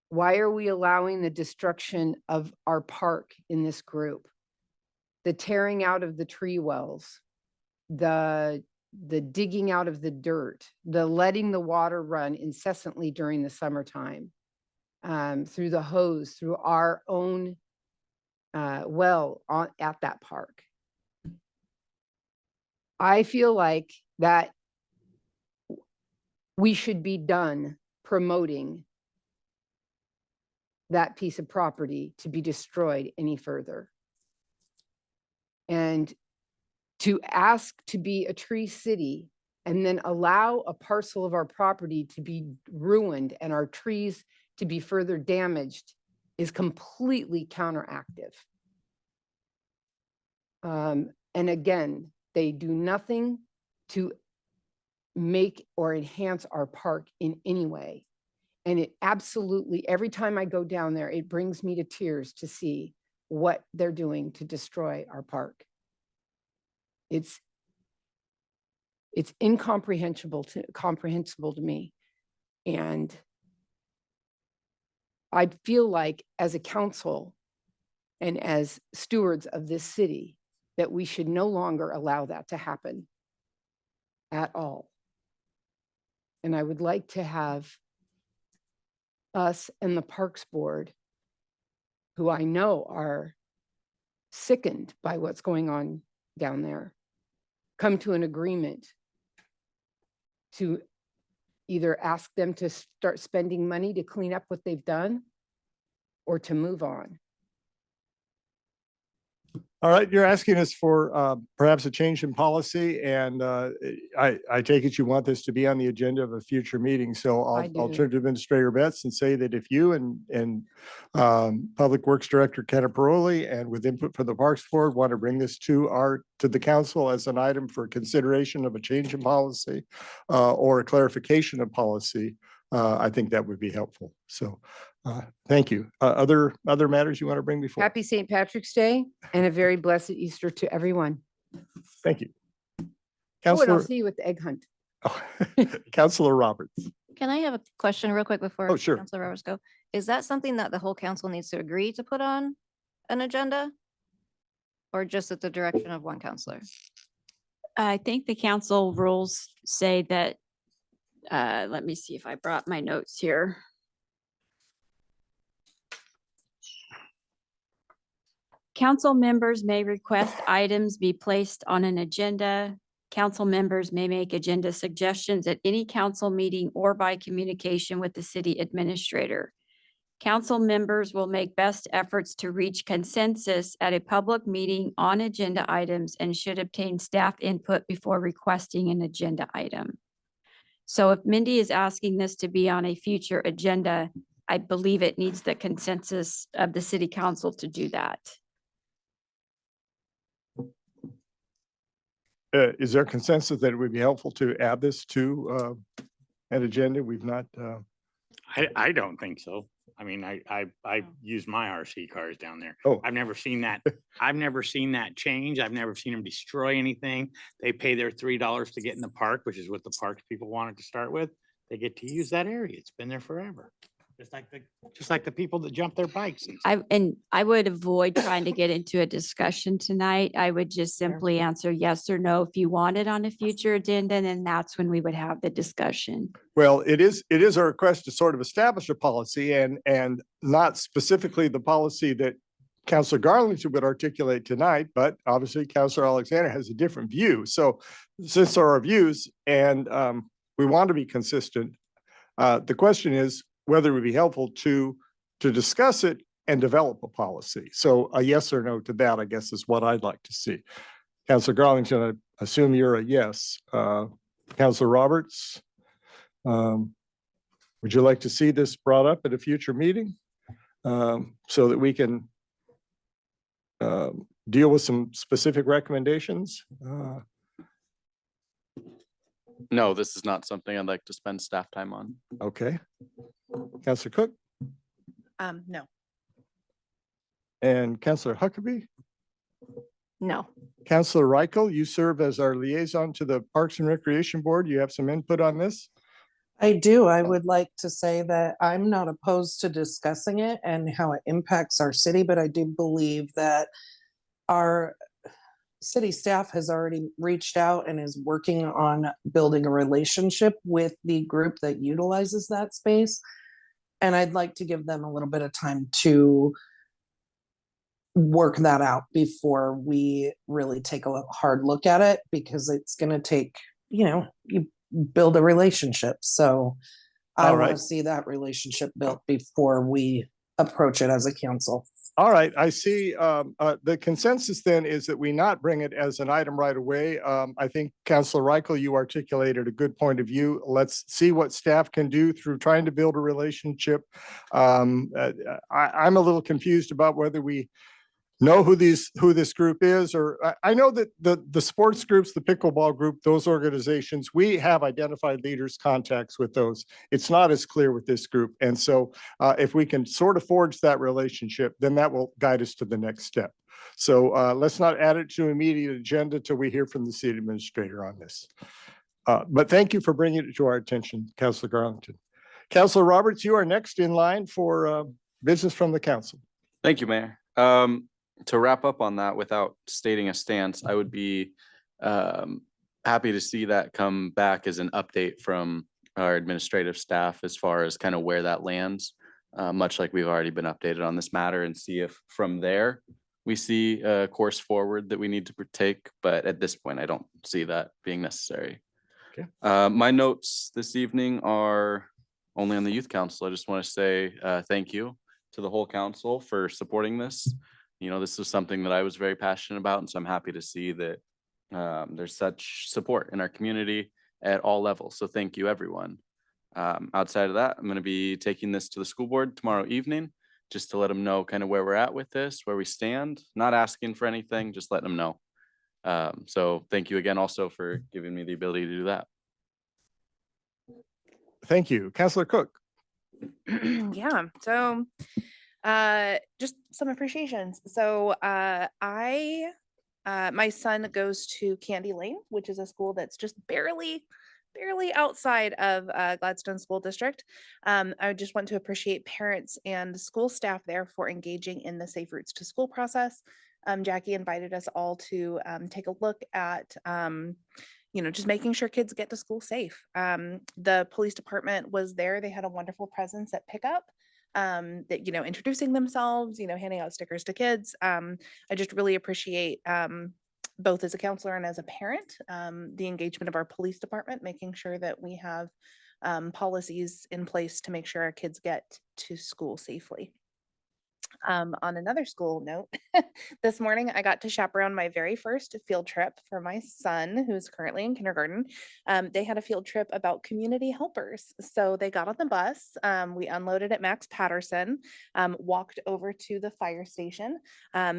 Why are we allowing the destruction of our park in this group? The tearing out of the tree wells, the digging out of the dirt, the letting the water run incessantly during the summertime, through the hose, through our own well at that park. I feel like that we should be done promoting that piece of property to be destroyed any further. And to ask to be a tree city and then allow a parcel of our property to be ruined and our trees to be further damaged is completely counteractive. And again, they do nothing to make or enhance our park in any way. And it absolutely, every time I go down there, it brings me to tears to see what they're doing to destroy our park. It's incomprehensible to me. And I feel like as a council and as stewards of this city, that we should no longer allow that to happen at all. And I would like to have us and the Parks Board, who I know are sickened by what's going on down there, come to an agreement to either ask them to start spending money to clean up what they've done or to move on. All right, you're asking us for perhaps a change in policy, and I take it you want this to be on the agenda of a future meeting. So I'll turn to Administrator Betts and say that if you and Public Works Director Canaparoli, and with input from the Parks Board, want to bring this to the council as an item for consideration of a change in policy or a clarification of policy, I think that would be helpful. So thank you. Other matters you want to bring before? Happy St. Patrick's Day and a very blessed Easter to everyone. Thank you. Oh, and I'll Councilor, see you at the egg hunt. Councilor Roberts. Can I have a question real quick before Oh, sure. Councilor Roberts go? Is that something that the whole council needs to agree to put on an agenda? Or just at the direction of one counselor? I think the council rules say that, let me see if I brought my notes here. Council members may request items be placed on an agenda. Council members may make agenda suggestions at any council meeting or by communication with the city administrator. Council members will make best efforts to reach consensus at a public meeting on agenda items and should obtain staff input before requesting an agenda item. So if Mindy is asking this to be on a future agenda, I believe it needs the consensus of the city council to do that. Is there consensus that it would be helpful to add this to an agenda? We've not, I don't think so. I mean, I use my RC cars down there. Oh. I've never seen that. I've never seen that change. I've never seen them destroy anything. They pay their $3 to get in the park, which is what the parks people wanted to start with. They get to use that area. It's been there forever. Just like the people that jump their bikes. And stuff. I would avoid trying to get into a discussion tonight. I would just simply answer yes or no if you want it on a future agenda, and then that's when we would have the discussion. well, it is a request to sort of establish a policy and not specifically the policy that Councilor Garlington would articulate tonight, but obviously Councilor Alexander has a different view. So since there are views and we want to be consistent, the question is whether it would be helpful to discuss it and develop a policy. So a yes or no to that, I guess, is what I'd like to see. Councilor Garlington, I assume you're a yes. Councilor Roberts, would you like to see this brought up at a future meeting so that we can deal with some specific recommendations? No, this is not something I'd like to spend staff time on. Okay. Councilor Cook No. and Councilor Huckabee. No. Councilor Reichel, you serve as our liaison to the Parks and Recreation Board. You have some input on this? I do. I would like to say that I'm not opposed to discussing it and how it impacts our city, but I do believe that our city staff has already reached out and is working on building a relationship with the group that utilizes that space. And I'd like to give them a little bit of time to work that out before we really take a hard look at it, because it's going to take, you build a relationship. So I All want to right. see that relationship built before we approach it as a council. All right, I see. The consensus then is that we not bring it as an item right away. I think Councilor Reichel, you articulated a good point of view. Let's see what staff can do through trying to build a relationship. I'm a little confused about whether we know who this group is, or I know that the sports groups, the pickleball group, those organizations, we have identified leaders, contacts with those. It's not as clear with this group. And so if we can sort of forge that relationship, then that will guide us to the next step. So let's not add it to immediate agenda till we hear from the city administrator on this. But thank you for bringing it to our attention, Councilor Garlington. Councilor Roberts, you are next in line for business from the council. Thank you, Mayor. To wrap up on that without stating a stance, I would be happy to see that come back as an update from our administrative staff as far as kind of where that lands, much like we've already been updated on this matter, and see if from there we see a course forward that we need to take. But at this point, I don't see that being necessary. Okay. My notes this evening are only on the youth council. I just want to say thank you to the whole council for supporting this. This is something that I was very passionate about, and so I'm happy to see that there's such support in our community at all levels. So thank you, everyone. Outside of that, I'm going to be taking this to the school board tomorrow evening, just to let them know kind of where we're at with this, where we stand, not asking for anything, just letting them know. So thank you again also for giving me the ability to do that. Thank you. Councilor Cook. Yeah. So just some appreciations. So my son goes to Candy Lane, which is a school that's just barely outside of Gladstone School District. I just want to appreciate parents and school staff there for engaging in the Safe Routes to School process. Jackie invited us all to take a look at just making sure kids get to school safe. The police department was there. They had a wonderful presence at pickup. That introducing themselves, handing out stickers to kids. I just really appreciate both as a counselor and as a parent, the engagement of our police department, making sure that we have policies in place to make sure our kids get to school safely. On another school note, this morning I got to chaperone my very first field trip for my son, who's currently in kindergarten. They had a field trip about community helpers. So they got on the bus, we unloaded at Max Patterson, walked over to the fire station.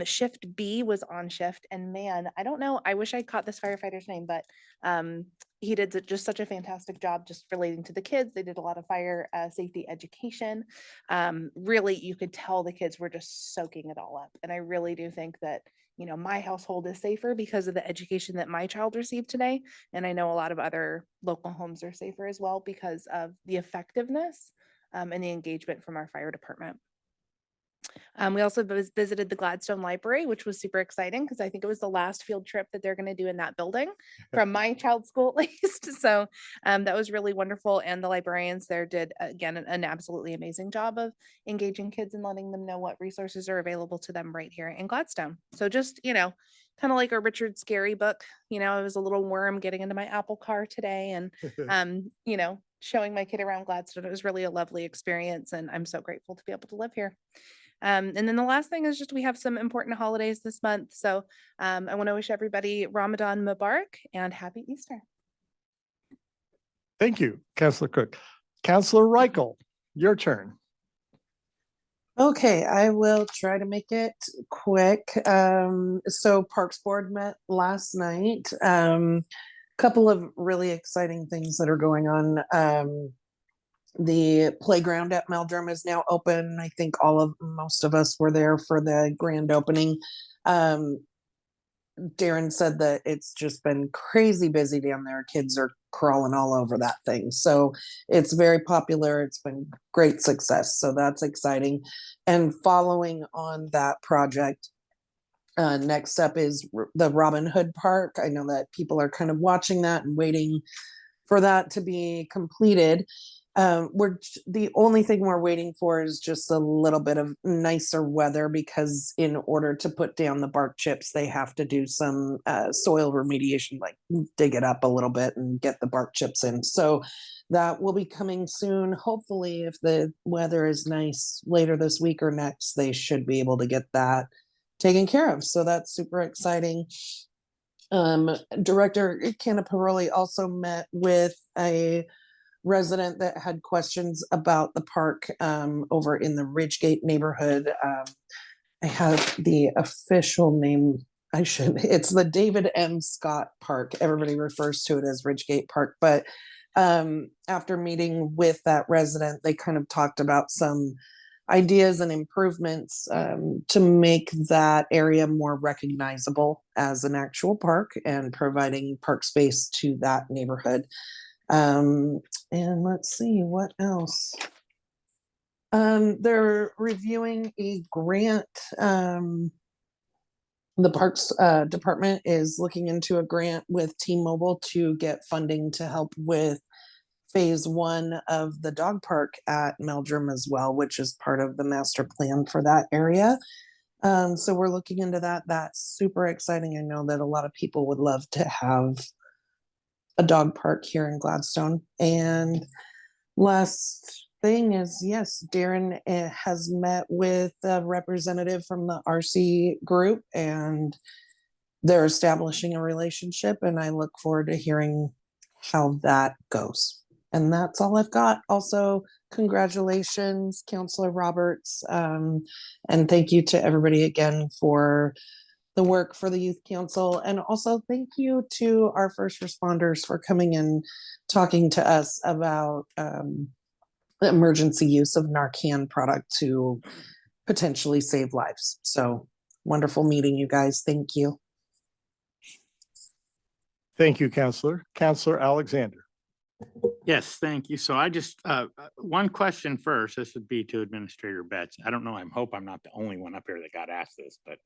Shift B was on shift, and man, I don't know, I wish I caught this firefighter's name, but he did just such a fantastic job just relating to the kids. They did a lot of fire safety education. Really, you could tell the kids were just soaking it all up. And I really do think that, you know, my household is safer because of the education that my child received today. And I know a lot of other local homes are safer as well because of the effectiveness and the engagement from our fire department. We also visited the Gladstone Library, which was super exciting because I think it was the last field trip that they're going to do in that building from my child's school, at least. So that was really wonderful. And the librarians there did, again, an absolutely amazing job of engaging kids and letting them know what resources are available to them right here in Gladstone. So just, you know, kind of like a Richard Scarry book, you know, I was a little worm getting into my Apple car today and, you know, showing my kid around Gladstone. It was really a lovely experience. And I'm so grateful to be able to live here. And then the last thing is just we have some important holidays this month. So I want to wish everybody Ramadan Mubarak and happy Easter. Thank you, Councilor Cook. Councilor Reichel, your turn. Okay, I will try to make it quick. So Parks Board met last night. Couple of really exciting things that are going on. The playground at Meldrum is now open. I think most of us were there for the grand opening. Darren said that it's just been crazy busy down there. Kids are crawling all over that thing. So it's very popular. It's been great success. So that's exciting. And following on that project, next up is the Robin Hood Park. I know that people are kind of watching that and waiting for that to be completed. The only thing we're waiting for is just a little bit of nicer weather because in order to put down the bark chips, they have to do some soil remediation, like dig it up a little bit and get the bark chips in. So that will be coming soon. Hopefully, if the weather is nice later this week or next, they should be able to get that taken care of. So that's super exciting. Director Canaparoli also met with a resident that had questions about the park over in the Ridgegate neighborhood. I have the official name. It's the David M. Scott Park. Everybody refers to it as Ridgegate Park. But after meeting with that resident, they kind of talked about some ideas and improvements to make that area more recognizable as an actual park and providing park space to that neighborhood. And let's see what else. They're reviewing a grant. The Parks Department is looking into a grant with T-Mobile to get funding to help with phase 1 of the dog park at Meldrum as well, which is part of the master plan for that area. So we're looking into that. That's super exciting. I know that a lot of people would love to have a dog park here in Gladstone. And last thing is, yes, Darren has met with a representative from the RC group and they're establishing a relationship, and I look forward to hearing how that goes. And that's all I've got. Also, congratulations, Councilor Roberts. And thank you to everybody again for the work for the Youth Council. And also thank you to our first responders for coming and talking to us about the emergency use of Narcan product to potentially save lives. So wonderful meeting you guys. Thank you. Thank you, Councilor. Councilor Alexander. Yes, thank you. So I just, one question first, this would be to Administrator Betts. I don't know, I hope I'm not the only one up here that got asked this, but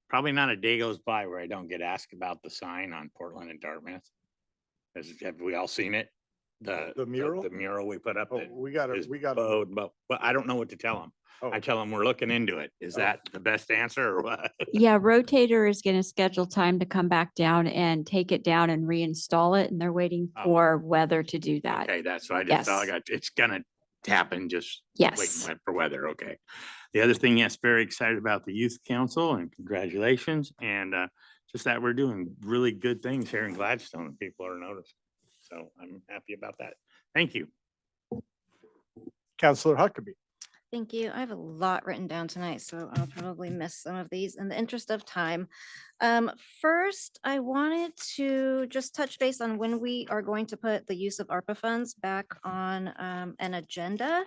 probably not a day goes by where I don't get asked about the sign on Portland and Dartmouth. Have we all seen it? The mural? The mural we put up. Oh, that we got is it. bowed, but I don't know what to tell them. I tell them we're looking into it. Is that the best answer or what? Yeah, Rotator is going to schedule time to come back down and take it down and reinstall it. And they're waiting for weather to do that. Okay, that's what I just Yes. thought. It's gonna happen just Yes. wait for weather. Okay. The other thing, yes, very excited about the youth council and congratulations. And just that we're doing really good things here in Gladstone and people are noticing. So I'm happy about that. Thank you. Counselor Huckabee. Thank you. I have a lot written down tonight, so I'll probably miss some of these in the interest of time. First, I wanted to just touch base on when we are going to put the use of ARPA funds back on an agenda.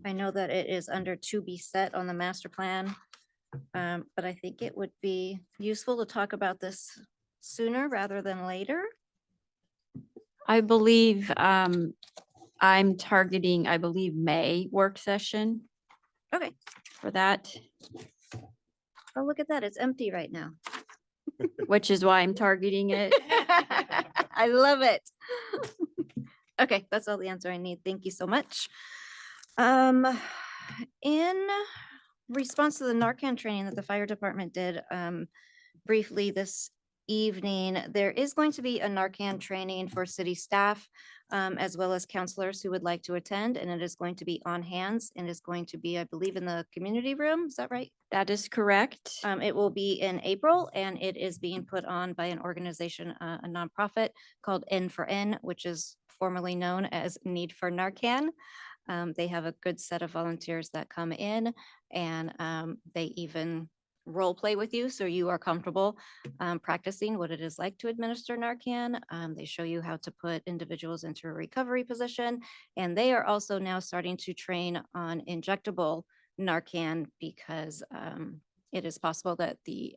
I know that it is under to be set on the master plan, but I think it would be useful to talk about this sooner rather than later. I believe I'm targeting, I believe, May work session Okay. for that, Oh, look at that. It's empty right now. which is why I'm targeting it. I love it. Okay, that's all the answer I need. Thank you so much. In response to the Narcan training that the fire department did briefly this evening, there is going to be a Narcan training for city staff as well as counselors who would like to attend, and it is going to be on hands and is going to be, I believe, in the community room. Is that right? That is correct. It will be in April, and it is being put on by an organization, a nonprofit called N for N, which is formerly known as Need for Narcan. They have a good set of volunteers that come in, and they even role play with you so you are comfortable practicing what it is like to administer Narcan. They show you how to put individuals into a recovery position, and they are also now starting to train on injectable Narcan because it is possible that the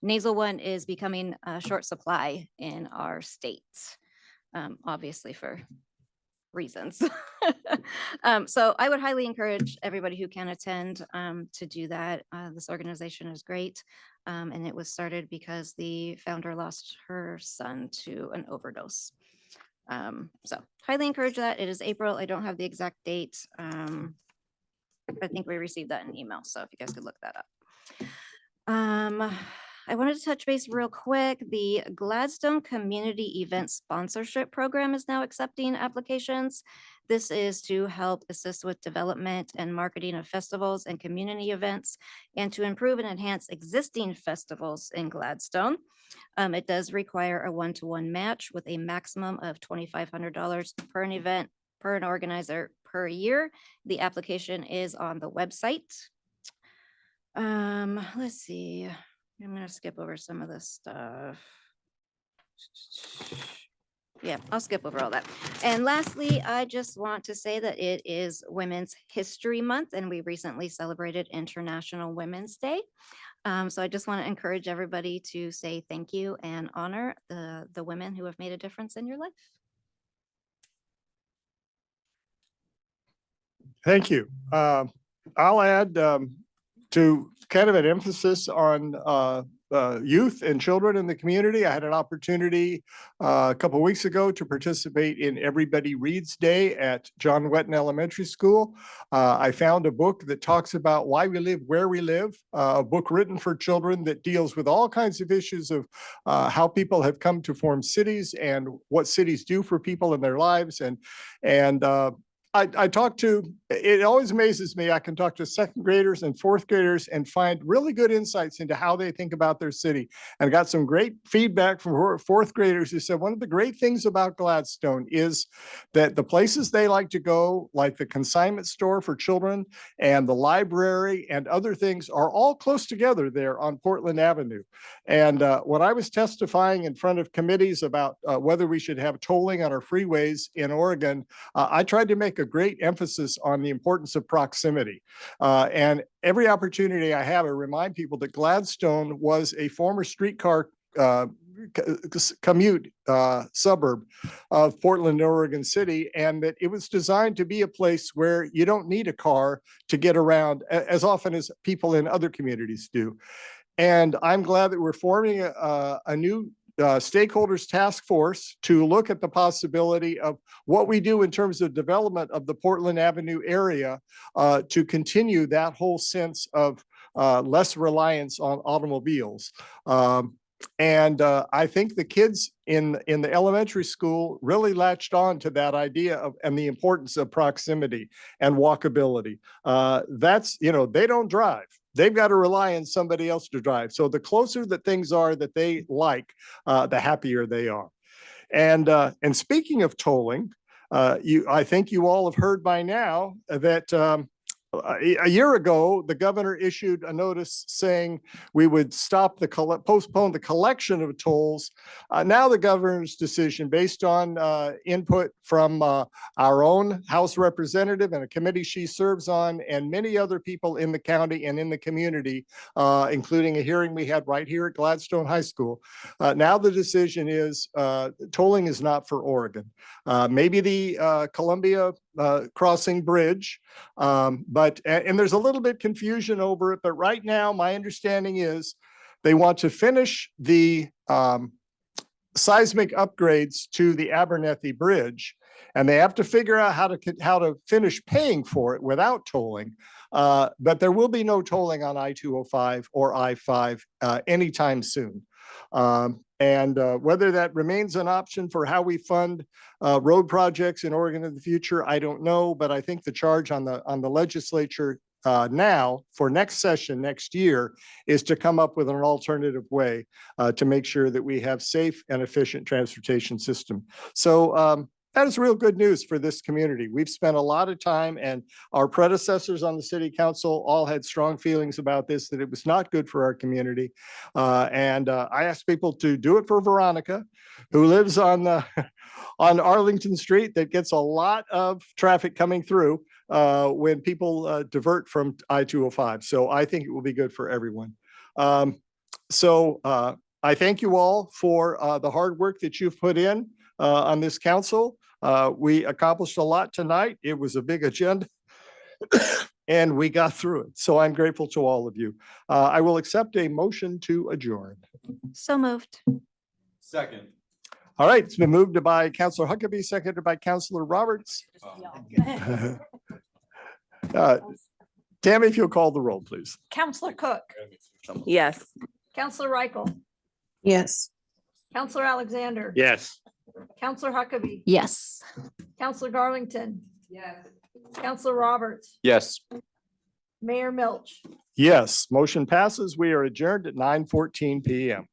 nasal one is becoming a short supply in our states, obviously for reasons. So I would highly encourage everybody who can attend to do that. This organization is great. And it was started because the founder lost her son to an overdose. So highly encourage that. It is April. I don't have the exact date. I think we received that in an email. So if you guys could look that up. I wanted to touch base real quick. The Gladstone Community Event Sponsorship Program is now accepting applications. This is to help assist with development and marketing of festivals and community events and to improve and enhance existing festivals in Gladstone. It does require a one-to-one match with a maximum of $2,500 per an event, per an organizer per year. The application is on the website. Let's see. I'm gonna skip over some of this stuff. Yeah, I'll skip over all that. And lastly, I just want to say that it is Women's History Month, and we recently celebrated International Women's Day. So I just want to encourage everybody to say thank you and honor the women who have made a difference in your life. Thank you. I'll add to kind of an emphasis on youth and children in the community. I had an opportunity a couple of weeks ago to participate in Everybody Reads Day at John Wetton Elementary School. I found a book that talks about why we live where we live, a book written for children that deals with all kinds of issues of how people have come to form cities and what cities do for people in their lives. And I talk to, it always amazes me, I can talk to second graders and fourth graders and find really good insights into how they think about their city. And I got some great feedback from fourth graders who said one of the great things about Gladstone is that the places they like to go, like the consignment store for children and the library and other things, are all close together there on Portland Avenue. And when I was testifying in front of committees about whether we should have tolling on our freeways in Oregon, I tried to make a great emphasis on the importance of proximity. And every opportunity I have, I remind people that Gladstone was a former streetcar commute suburb of Portland, Oregon City, and that it was designed to be a place where you don't need a car to get around as often as people in other communities do. And I'm glad that we're forming a new stakeholders task force to look at the possibility of what we do in terms of development of the Portland Avenue area to continue that whole sense of less reliance on automobiles. And I think the kids in the elementary school really latched on to that idea of and the importance of proximity and walkability. That's, you know, they don't drive. They've got to rely on somebody else to drive. So the closer that things are that they like, the happier they are. And speaking of tolling, I think you all have heard by now that a year ago, the governor issued a notice saying we would stop postpone the collection of tolls. Now the governor's decision, based on input from our own House representative and a committee she serves on, and many other people in the county and in the community, including a hearing we had right here at Gladstone High School. Now the decision is tolling is not for Oregon. Maybe the Columbia crossing bridge, but there's a little bit confusion over it. But right now, my understanding is they want to finish the seismic upgrades to the Abernethy Bridge, and they have to figure out how to finish paying for it without tolling. But there will be no tolling on I-205 or I-5 anytime soon. And whether that remains an option for how we fund road projects in Oregon in the future, I don't know. But I think the charge on the legislature now for next session next year is to come up with an alternative way to make sure that we have safe and efficient transportation system. So that is real good news for this community. We've spent a lot of time, and our predecessors on the city council all had strong feelings about this, that it was not good for our community. And I asked people to do it for Veronica, who lives on Arlington Street, that gets a lot of traffic coming through when people divert from I-205. So I think it will be good for everyone. So I thank you all for the hard work that you've put in on this council. We accomplished a lot tonight. It was a big agenda and we got through it. So I'm grateful to all of you. I will accept a motion to adjourn. So moved. Second. All right, it's been moved by Councilor Huckabee, seconded by Councilor Roberts. Tammy, if you'll call the roll, please. Counselor Cook, Yes. Counselor Reichel, Yes. Counselor Alexander. Yes. Counselor Huckabee. Yes. Counselor Garlington. Yes. Counselor Roberts. Yes. Mayor Milch. Yes, motion passes. We are adjourned at 9:14 p.m.